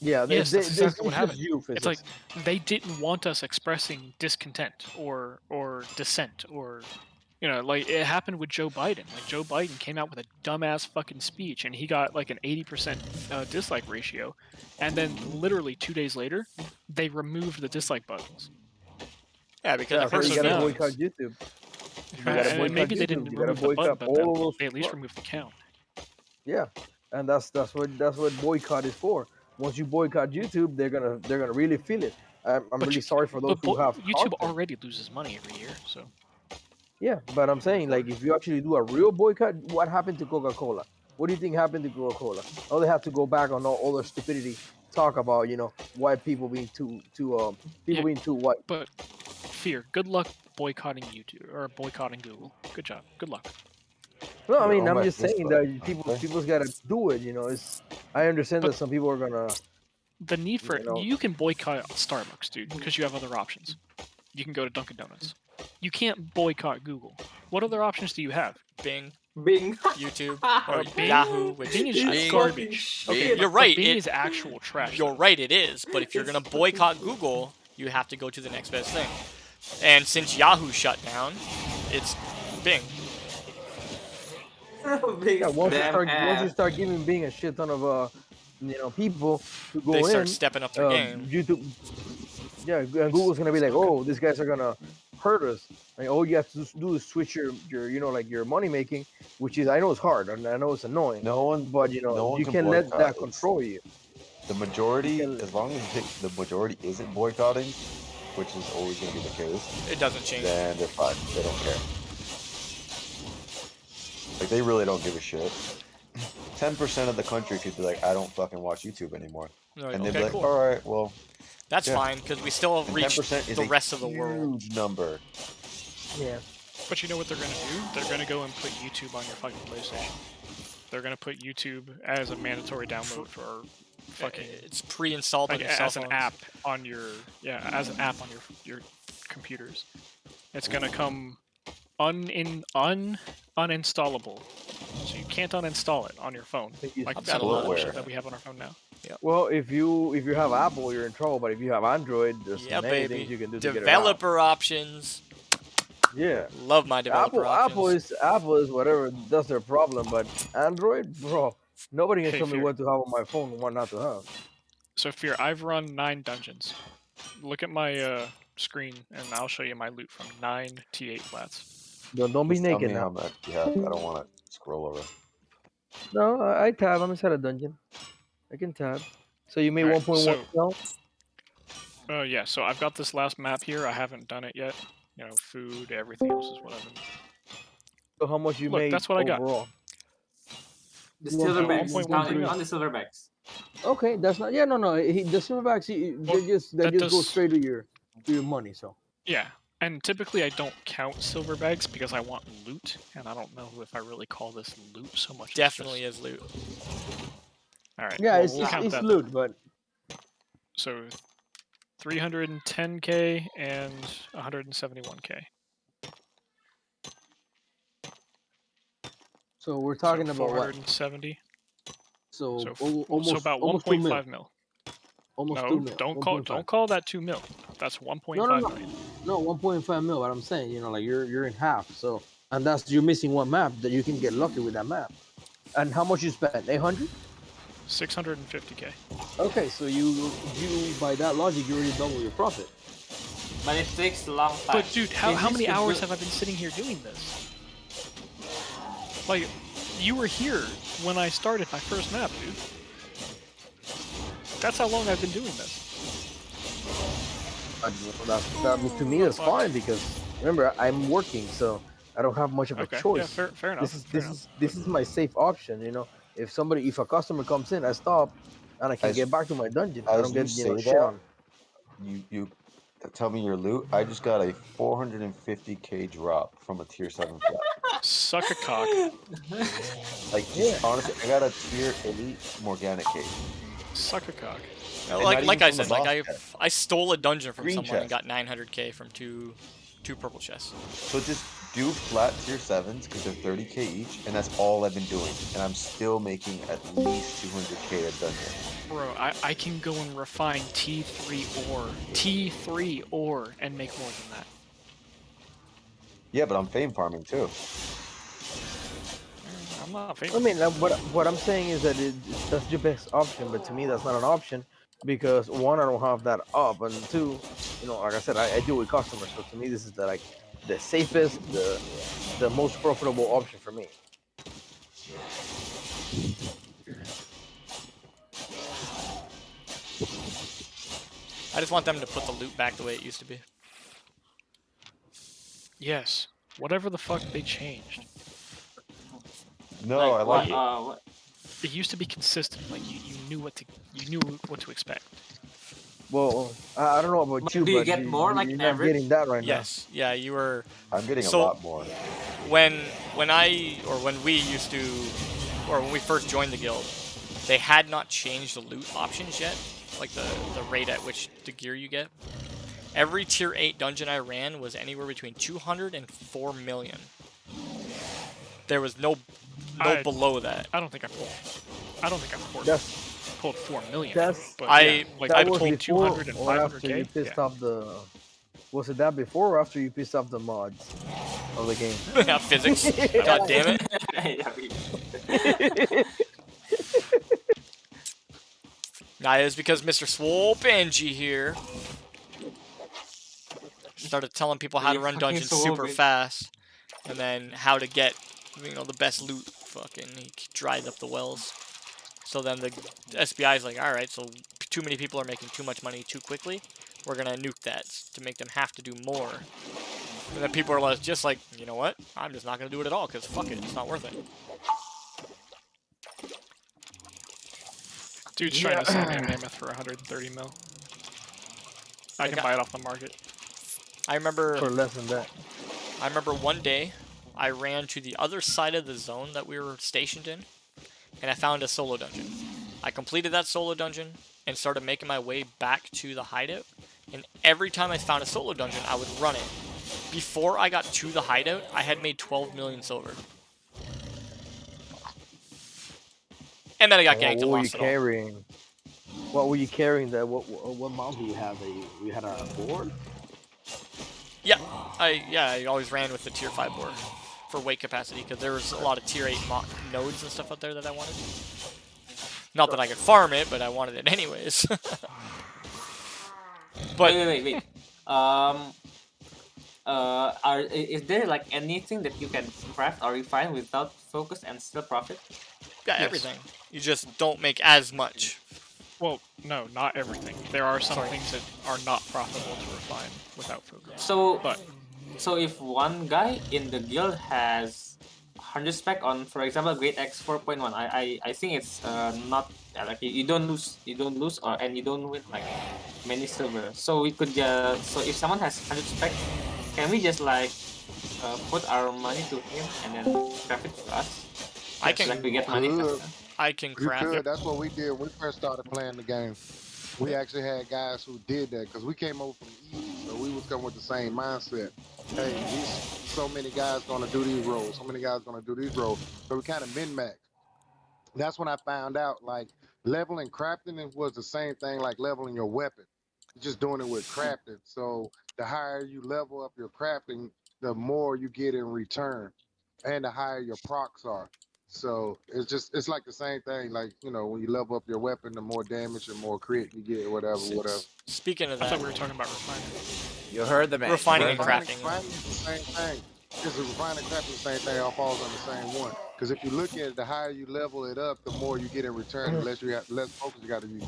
Speaker 12: Yeah,
Speaker 2: Yes, that's exactly what
Speaker 12: it's
Speaker 2: happened.
Speaker 12: just you,
Speaker 2: It's like
Speaker 12: physics.
Speaker 2: they didn't want us expressing discontent or dissent or like it happened with Joe Biden. Like Joe Biden came out with a dumbass fucking speech and he got like an 80% dislike ratio, and then literally 2 days later, they removed the dislike buttons.
Speaker 1: Yeah, because
Speaker 12: Yeah,
Speaker 1: it
Speaker 12: so
Speaker 1: hurts
Speaker 12: you
Speaker 2: So
Speaker 12: gotta
Speaker 2: now,
Speaker 12: boycott
Speaker 1: feelings.
Speaker 12: YouTube. You gotta
Speaker 2: and
Speaker 12: boycott
Speaker 2: maybe they
Speaker 12: YouTube.
Speaker 2: didn't
Speaker 12: You gotta
Speaker 2: remove the button,
Speaker 12: boycott
Speaker 2: but
Speaker 12: all of those.
Speaker 2: they at least removed the count.
Speaker 12: Yeah, and that's what boycott is for. Once you boycott YouTube, they're gonna really feel it. I'm
Speaker 2: But
Speaker 12: really sorry for those who have
Speaker 2: YouTube
Speaker 12: content.
Speaker 2: already loses money every year, so
Speaker 12: Yeah, but I'm saying like if you actually do a real boycott, what happened to Coca-Cola? What do you think happened to Coca-Cola? Oh, they have to go back on all their stupidity, talk about white people being too
Speaker 2: yeah.
Speaker 12: people being too white.
Speaker 2: But Fear, good luck boycotting YouTube or boycotting Google. Good job. Good luck.
Speaker 12: No, I
Speaker 6: You're
Speaker 12: mean
Speaker 6: on
Speaker 12: I'm
Speaker 6: my
Speaker 12: just saying
Speaker 6: Facebook,
Speaker 12: that
Speaker 6: okay?
Speaker 12: people's gotta do it. It's I understand
Speaker 2: But
Speaker 12: that some people are gonna
Speaker 2: the need for
Speaker 12: you know
Speaker 2: you can boycott Starbucks, dude, because you have other options. You can go to Dunkin' Donuts. You can't boycott Google. What other options do you have?
Speaker 1: Bing,
Speaker 3: Bing.
Speaker 1: YouTube,
Speaker 2: Or
Speaker 1: or
Speaker 2: Bing?
Speaker 1: Yahoo, which
Speaker 2: Bing is
Speaker 3: It's
Speaker 2: garbage.
Speaker 3: fucking
Speaker 2: Okay,
Speaker 3: shit.
Speaker 1: you're
Speaker 2: but
Speaker 1: right.
Speaker 2: Bing
Speaker 1: It
Speaker 2: is actual trash.
Speaker 1: You're
Speaker 2: though.
Speaker 1: right, it is. But if you're
Speaker 3: It's
Speaker 1: gonna
Speaker 3: fucking
Speaker 1: boycott
Speaker 3: shit.
Speaker 1: Google, you have to go to the next best thing. And since Yahoo shut down, it's Bing.
Speaker 3: Bing's
Speaker 12: yeah
Speaker 3: damn
Speaker 12: once you
Speaker 3: ass.
Speaker 12: start giving being a shit ton of people to
Speaker 1: They
Speaker 12: go
Speaker 1: start
Speaker 12: in,
Speaker 1: stepping up their game.
Speaker 12: YouTube and Google's gonna be like,
Speaker 1: not good.
Speaker 12: oh, these guys are gonna hurt us. And all you have to do is switch your like your money making, which is I know it's hard and I know it's annoying,
Speaker 6: No one,
Speaker 12: but
Speaker 6: no one
Speaker 12: you
Speaker 6: can
Speaker 12: can let
Speaker 6: boycott.
Speaker 12: that control you.
Speaker 6: The
Speaker 12: You
Speaker 6: majority,
Speaker 12: can
Speaker 6: as long as the majority isn't boycotting, which is always going to be the case,
Speaker 1: It doesn't change.
Speaker 6: then they're fine. They don't care. Like they really don't give a shit. 10% of the country could be like, I don't fucking watch YouTube anymore,
Speaker 1: Like,
Speaker 6: and they'd
Speaker 1: okay,
Speaker 6: be like,
Speaker 1: cool.
Speaker 6: all right, well,
Speaker 1: That's
Speaker 6: yeah.
Speaker 1: fine because we still have reached
Speaker 6: 10% is
Speaker 1: the
Speaker 6: a
Speaker 1: rest of the world.
Speaker 6: huge number.
Speaker 12: yeah.
Speaker 2: But you know what they're gonna do? They're gonna go and put YouTube on your fucking PlayStation. They're gonna put YouTube as a mandatory download for fucking
Speaker 1: It's pre-installed on
Speaker 2: like
Speaker 1: your cell
Speaker 2: as an
Speaker 1: phones.
Speaker 2: app on your as an app on your computers. It's gonna come uninstallable, so you can't uninstall it on your phone. Like
Speaker 1: I've
Speaker 2: some
Speaker 1: got a
Speaker 2: of
Speaker 1: lot
Speaker 2: the
Speaker 1: of
Speaker 2: shit
Speaker 6: shit.
Speaker 2: that we have on our phone now.
Speaker 12: Well, if you have Apple, you're in trouble. But if you have Android, there's
Speaker 1: Yeah,
Speaker 12: many
Speaker 1: baby.
Speaker 12: things you can do to get it out.
Speaker 1: Developer options.
Speaker 12: Yeah.
Speaker 1: Love my developer options.
Speaker 12: Apple is whatever. That's their problem. But Android, bro, nobody can
Speaker 2: Hey,
Speaker 12: tell me
Speaker 2: Fear.
Speaker 12: what to have on my phone and what not to have.
Speaker 2: So Fear, I've run 9 dungeons. Look at my screen, and I'll show you my loot from 9 T8 flats.
Speaker 12: Don't be
Speaker 6: Just tell
Speaker 12: naked
Speaker 6: me
Speaker 12: now.
Speaker 6: how much you have. I don't want to scroll over.
Speaker 12: No, I tab. I'm inside a dungeon. I can tab. So you made
Speaker 2: Alright,
Speaker 12: 1.1 mil?
Speaker 2: yeah, so I've got this last map here. I haven't done it yet. Food, everything else is what I've been...
Speaker 12: So how much you
Speaker 2: Look,
Speaker 12: made
Speaker 2: that's what I got.
Speaker 12: overall?
Speaker 3: The
Speaker 12: You want to-
Speaker 3: silverbacks.
Speaker 2: 1.1
Speaker 3: Counting
Speaker 2: million.
Speaker 3: on the silverbacks.
Speaker 12: Okay, that's not. Yeah, no. The silverbacks,
Speaker 2: Well,
Speaker 12: they just
Speaker 2: that
Speaker 12: go
Speaker 2: does-
Speaker 12: straight to your money. So
Speaker 2: Yeah, and typically I don't count silver bags because I want loot, and I don't know if I really call this loot so much.
Speaker 1: Definitely is loot.
Speaker 2: Alright,
Speaker 12: yeah,
Speaker 2: well,
Speaker 12: it's
Speaker 2: we'll count
Speaker 12: it's
Speaker 2: that.
Speaker 12: loot, but
Speaker 2: So 310k and 171k.
Speaker 12: so we're talking
Speaker 2: so
Speaker 12: about what?
Speaker 2: 470.
Speaker 12: So
Speaker 2: So,
Speaker 12: almost
Speaker 2: so about
Speaker 12: almost 2 mil.
Speaker 2: 1.5 mil.
Speaker 12: Almost
Speaker 2: No,
Speaker 12: 2 mil.
Speaker 2: don't
Speaker 12: 1.5.
Speaker 2: call that 2 mil. That's 1.5
Speaker 12: No, no, no.
Speaker 2: million.
Speaker 12: No, 1.5 mil. What I'm saying, like you're in half. So and that's you're missing one map that you can get lucky with that map. And how much you spent? 800.
Speaker 2: 650k.
Speaker 12: Okay, so you by that logic you already double your profit.
Speaker 3: But it takes a long time.
Speaker 2: But dude, how many hours have I been sitting here doing this? Like, you were here when I started my first map, dude. That's how long I've been doing this.
Speaker 12: To me, that's fine because remember I'm working, so I don't have much of a
Speaker 2: Okay,
Speaker 12: choice.
Speaker 2: yeah, fair enough.
Speaker 12: This is my safe option. If a customer comes in, I stop, and I can get back to my dungeon. I don't
Speaker 6: As you
Speaker 12: get
Speaker 6: say
Speaker 12: shit
Speaker 6: that,
Speaker 12: on.
Speaker 6: you tell me your loot. I just got a 450k drop from a tier 7 flat.
Speaker 2: Suck a cock.
Speaker 6: Like, just honestly, I got a tier 8 Morgana cave.
Speaker 2: Suck a cock.
Speaker 6: And not even
Speaker 1: Like I
Speaker 6: from the
Speaker 1: said, like
Speaker 6: boss chest.
Speaker 1: I stole a dungeon from
Speaker 6: Green
Speaker 1: someone and
Speaker 6: chest.
Speaker 1: got 900k from two purple chests.
Speaker 6: So just do flat tier 7s because they're 30k each, and that's all I've been doing. And I'm still making at least 200k a dungeon.
Speaker 2: Bro, I can go and refine T3 ore and make more than that.
Speaker 6: Yeah, but I'm fame farming too.
Speaker 2: I'm not fame.
Speaker 12: I mean, what I'm saying is that that's your best option, but to me, that's not an option because one, I don't have that up, and two, like I said, I deal with customers, so to me, this is the safest, the most profitable option for me.
Speaker 1: I just want them to put the loot back the way it used to be.
Speaker 2: Yes, whatever the fuck they changed.
Speaker 6: No, I like it.
Speaker 3: What?
Speaker 2: It used to be consistent. Like you knew what to expect.
Speaker 12: Well, I don't know about you,
Speaker 3: do you
Speaker 12: but
Speaker 3: get more like
Speaker 12: you're
Speaker 3: an
Speaker 12: not
Speaker 3: average?
Speaker 12: getting that right
Speaker 1: Yes, yeah, you were.
Speaker 6: I'm getting
Speaker 1: So,
Speaker 6: a lot more.
Speaker 1: When we used to, or when we first joined the guild, they had not changed the loot options yet, like the rate at which the gear you get. Every tier 8 dungeon I ran was anywhere between 200 and 4 million. There was no below that.
Speaker 2: I don't think I pulled 4 million.
Speaker 12: That's
Speaker 2: but
Speaker 1: I
Speaker 12: was
Speaker 2: pulled
Speaker 12: before
Speaker 2: 200 and
Speaker 12: or after
Speaker 2: 500k.
Speaker 12: you pissed off the. Was it that before or after you pissed off the mods of the game?
Speaker 1: Yeah, physics. God damn it. Nah, it was because Mr. Swopenji here started telling people how to run dungeons super fast, and then how to get, the best loot. Fucking, he dried up the wells. So then the SBI is like, all right, so too many people are making too much money too quickly. We're gonna nuke that to make them have to do more. And then people are just like, you know what? I'm just not gonna do it at all because fuck it, it's not worth it.
Speaker 2: Dude's trying to sell me a mammoth for 130 mil. I can buy it off the market.
Speaker 1: I remember
Speaker 12: for less than that.
Speaker 1: I remember one day I ran to the other side of the zone that we were stationed in, and I found a solo dungeon. I completed that solo dungeon and started making my way back to the hideout. And every time I found a solo dungeon, I would run it. Before I got to the hideout, I had made 12 million silver. And then I got ganked and lost it all.
Speaker 12: What were you carrying? What mount do you have? You had a board?
Speaker 1: Yeah, I always ran with the tier 5 board for weight capacity because there was a lot of tier 8 nodes and stuff out there that I wanted. Not that I could farm it, but I wanted it anyways. But
Speaker 3: wait. Is there like anything that you can craft or refine without focus and still profit?
Speaker 1: Yeah, everything. You just don't make as much.
Speaker 2: Well, no, not everything. There are some things that are not profitable to refine without focus.
Speaker 3: So if one guy in the guild has 100 spec on, for example, Great X 4.1, I think it's not like you don't lose and you don't win like many silver. So we could so if someone has 100 spec, can we just like put our money to him and then craft it to us?
Speaker 1: I can.
Speaker 3: Like we get money.
Speaker 1: I can craft it.
Speaker 4: That's what we did when we first started playing the game. We actually had guys who did that because we came over from East, so we was coming with the same mindset. Hey, so many guys gonna do these roles, so many guys gonna do these roles. So we kind of min-max. That's when I found out like leveling crafting was the same thing like leveling your weapon. You're just doing it with crafting. So the higher you level up your crafting, the more you get in return, and the higher your procs are. So it's like the same thing. Like when you level up your weapon, the more damage and more crit you get, whatever.
Speaker 1: Speaking of that,
Speaker 2: I thought we were talking about refining.
Speaker 11: You heard the man.
Speaker 1: Refining and crafting.
Speaker 4: Refining is the same thing. Because refining and crafting is the same thing. It all falls on the same one. Because if you look at it, the higher you level it up, the more you get in return. The less focus you got to use.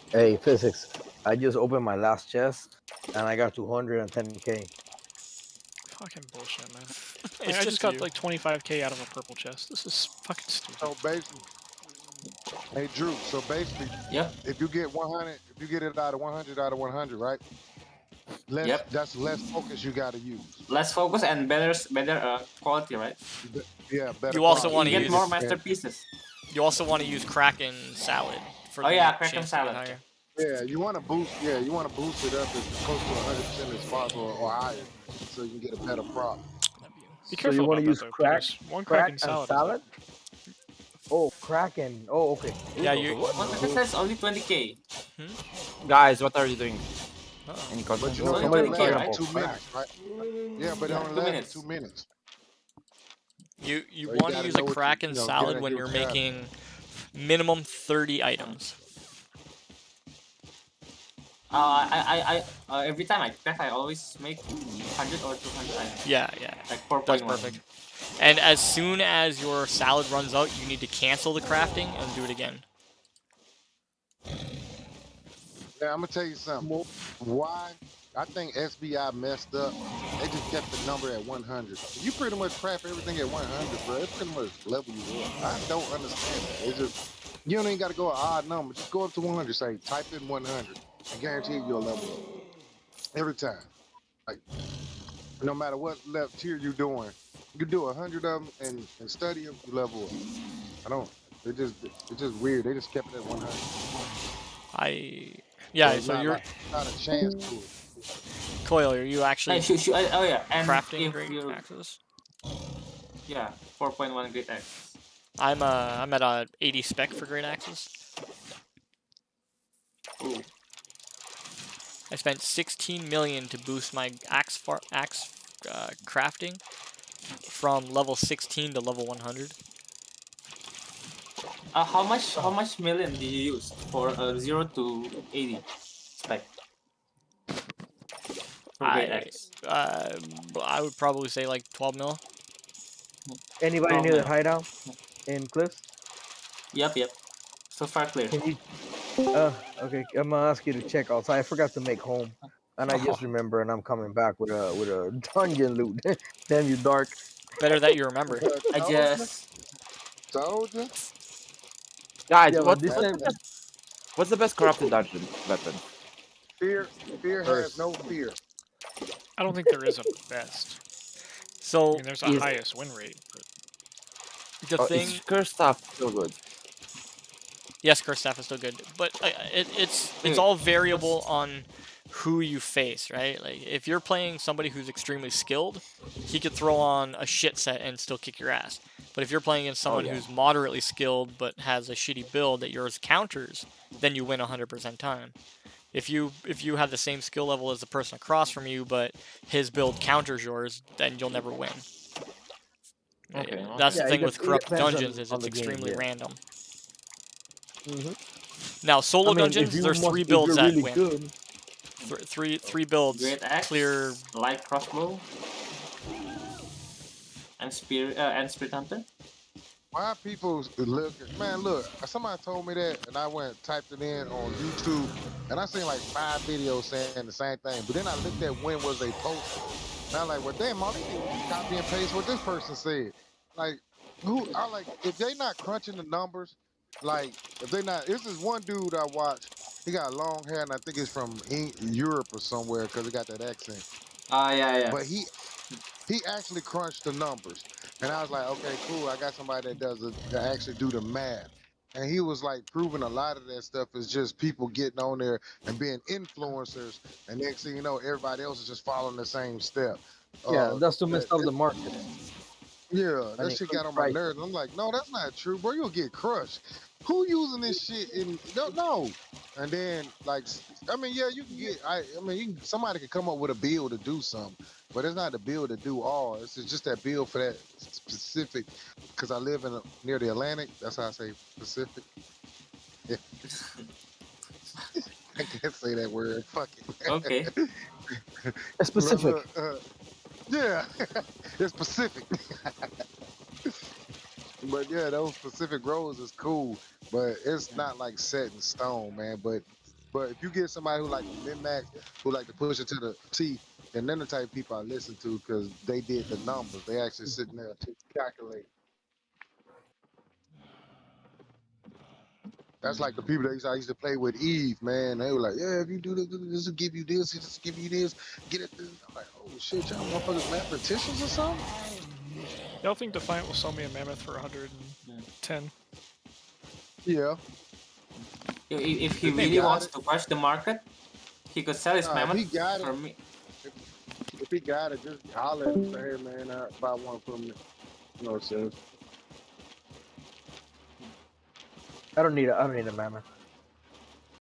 Speaker 12: Hey, physics. I just opened my last chest, and I got 210k.
Speaker 2: Fucking bullshit, man.
Speaker 1: It's
Speaker 2: I
Speaker 1: just
Speaker 2: just got
Speaker 1: you.
Speaker 2: like 25k out of a purple chest. This is fucking stupid.
Speaker 4: So basically, hey Drew. So basically,
Speaker 3: Yep.
Speaker 4: if you get 100, if you get it out of 100, right?
Speaker 3: Yep.
Speaker 4: That's less focus you got to use.
Speaker 3: Less focus and better quality, right?
Speaker 4: Yeah, better
Speaker 1: You also
Speaker 4: quality.
Speaker 1: want
Speaker 3: You
Speaker 1: to
Speaker 3: get more
Speaker 1: use.
Speaker 3: masterpieces.
Speaker 1: You also want to use Kraken Salad for
Speaker 3: Oh
Speaker 1: the
Speaker 3: yeah, Kraken
Speaker 1: chance to get
Speaker 3: salad.
Speaker 1: higher.
Speaker 4: Yeah, you want to boost. Yeah, you want to boost it up as close to 100% as possible or higher, so you can get a better prop.
Speaker 2: Be
Speaker 12: So you
Speaker 2: careful
Speaker 12: want
Speaker 2: about
Speaker 12: to
Speaker 2: that
Speaker 12: use
Speaker 2: though,
Speaker 12: crack,
Speaker 2: because one
Speaker 12: crack
Speaker 2: Kraken
Speaker 12: and
Speaker 2: salad is
Speaker 12: salad? Oh, Kraken. Oh, okay.
Speaker 1: Yeah,
Speaker 12: So
Speaker 1: you.
Speaker 12: what?
Speaker 3: One Kraken salad is only 20k.
Speaker 9: Guys, what are you doing?
Speaker 1: Uh-oh.
Speaker 9: Any
Speaker 4: But
Speaker 9: content?
Speaker 4: you know, it
Speaker 3: only
Speaker 4: only
Speaker 3: 20k,
Speaker 4: lasts
Speaker 3: right?
Speaker 4: for 2 minutes, right? Yeah, but it
Speaker 3: Yeah,
Speaker 4: only
Speaker 3: 2
Speaker 4: lasts for
Speaker 3: minutes.
Speaker 4: 2 minutes.
Speaker 1: You
Speaker 4: So you
Speaker 1: want to
Speaker 4: got to
Speaker 1: use a
Speaker 4: know what
Speaker 1: Kraken
Speaker 4: you
Speaker 1: Salad
Speaker 4: gotta
Speaker 1: when
Speaker 4: get
Speaker 1: you're
Speaker 4: what you got.
Speaker 1: making minimum 30 items.
Speaker 3: Every time I test, I always make 100 or 200 items.
Speaker 1: Yeah,
Speaker 3: Like
Speaker 1: that's
Speaker 3: 4.1.
Speaker 1: perfect. And as soon as your salad runs out, you need to cancel the crafting and do it again.
Speaker 4: Yeah, I'm gonna tell you something. Why? I think SBI messed up. They just kept the number at 100. You pretty much craft everything at 100, bro. It pretty much level you up. I don't understand that. It's just you don't even got to go an odd number. Just go up to 100. Say type in 100. I guarantee you'll level up every time. Like no matter what level tier you're doing, you do 100 of them and study them, you level up. I don't. It's just weird. They just kept it at 100.
Speaker 1: Yeah,
Speaker 4: It's
Speaker 1: so
Speaker 4: not
Speaker 1: you're
Speaker 4: like not a chance to it.
Speaker 1: Coil, are you actually
Speaker 3: Oh yeah, and
Speaker 1: crafting
Speaker 3: if
Speaker 1: great
Speaker 3: you
Speaker 1: axes?
Speaker 3: yeah 4.1 great axes.
Speaker 1: I'm at a 80 spec for great axes.
Speaker 3: Ooh.
Speaker 1: I spent 16 million to boost my axe crafting from level 16 to level 100.
Speaker 3: How much million do you use for 0 to 80 spec for great axe?
Speaker 1: I would probably say like 12 mil.
Speaker 12: Anybody
Speaker 3: 12
Speaker 12: near the
Speaker 3: mil.
Speaker 12: hideout in Cliffs?
Speaker 3: Yep. So far clear.
Speaker 12: Can you? Okay. I'm gonna ask you to check outside. I forgot to make home, and I just remember, and I'm coming back with a dungeon loot. Damn you, Dark.
Speaker 1: Better that you remember.
Speaker 3: I just
Speaker 4: Told you.
Speaker 9: Guys,
Speaker 12: Yeah, but this time,
Speaker 9: what's the best corrupted dungeon weapon?
Speaker 4: Fear has no fear.
Speaker 2: I don't think there is a best. I
Speaker 1: So
Speaker 2: mean, there's a
Speaker 9: Is
Speaker 2: highest win rate. But
Speaker 1: the thing,
Speaker 9: is cursed stuff still good?
Speaker 1: yes, curse staff is still good, but it's
Speaker 3: wait,
Speaker 1: all variable
Speaker 3: what's
Speaker 1: on who you face, right? Like if you're playing somebody who's extremely skilled, he could throw on a shit set and still kick your ass. But if you're playing against someone
Speaker 9: yeah.
Speaker 1: who's moderately skilled but has a shitty build that yours counters, then you win 100% time. If you have the same skill level as the person across from you, but his build counters yours, then you'll never win.
Speaker 9: Okay.
Speaker 1: That's the
Speaker 12: yeah,
Speaker 1: thing with
Speaker 12: it
Speaker 1: corrupt
Speaker 12: depends
Speaker 1: dungeons is
Speaker 12: on
Speaker 1: it's
Speaker 12: the game.
Speaker 1: extremely
Speaker 12: Yeah.
Speaker 1: random.
Speaker 12: Hmm.
Speaker 1: Now
Speaker 12: I
Speaker 1: solo
Speaker 12: mean, if
Speaker 1: dungeons, there's three
Speaker 12: if
Speaker 1: builds
Speaker 12: you're
Speaker 1: that
Speaker 12: really
Speaker 1: win.
Speaker 12: good,
Speaker 1: Three builds
Speaker 3: great axe,
Speaker 1: clear.
Speaker 3: light crossbow, and spirit hunter.
Speaker 4: Why people look? Man, look. Somebody told me that, and I went typed it in on YouTube, and I seen like 5 videos saying the same thing. But then I looked at when was they posted, and I'm like, well, damn, all they did was copy and paste what this person said. Like, who? I like if they not crunching the numbers, like if they not. This is one dude I watched. He got long hair, and I think it's from Europe or somewhere because he got that accent.
Speaker 3: Yeah.
Speaker 4: But he actually crunched the numbers, and I was like, okay, cool. I got somebody that that actually do the math, and he was like proving a lot of that stuff is just people getting on there and being influencers, and next thing you know, everybody else is just following the same step.
Speaker 12: yeah, that's to mess
Speaker 4: That
Speaker 12: up
Speaker 4: it,
Speaker 12: the market
Speaker 4: yeah,
Speaker 12: and
Speaker 4: that shit
Speaker 12: increase
Speaker 4: got on my
Speaker 12: prices.
Speaker 4: nerves. I'm like, no, that's not true, bro. You'll get crushed. Who using this shit in? Don't know. And then, like, I mean, yeah, you can get. I mean, somebody can come up with a bill to do something, but it's not the bill to do all. It's just that bill for that specific. Because I live near the Atlantic. That's how I say Pacific. Yeah, I can't say that word. Fuck it.
Speaker 3: Okay.
Speaker 4: But
Speaker 12: Specific.
Speaker 4: look, yeah, it's Pacific. But yeah, those Pacific roads is cool, but it's not like set in stone, man. But But if you get somebody who like a min-max, who like to push it to the and then the type of people I listen to because they did the numbers. They actually sitting there to calculate. That's like the people that I used to play with Eve, man. They were like, yeah, if you do this will give you this, this will give you this, get it. This. I'm like, oh shit, y'all motherfuckers mathematicians or something?
Speaker 2: Y'all think Defiant will sell me a mammoth for 110?
Speaker 4: Yeah.
Speaker 3: If he
Speaker 4: If he
Speaker 3: really
Speaker 4: got
Speaker 3: wants
Speaker 4: it,
Speaker 3: to crush the market, he could sell his
Speaker 4: if he
Speaker 3: mammoth
Speaker 4: got it,
Speaker 3: for me.
Speaker 4: if he got it, just holler at him and say, hey man, I buy one from me. You know what I'm saying?
Speaker 12: I don't need a mammoth.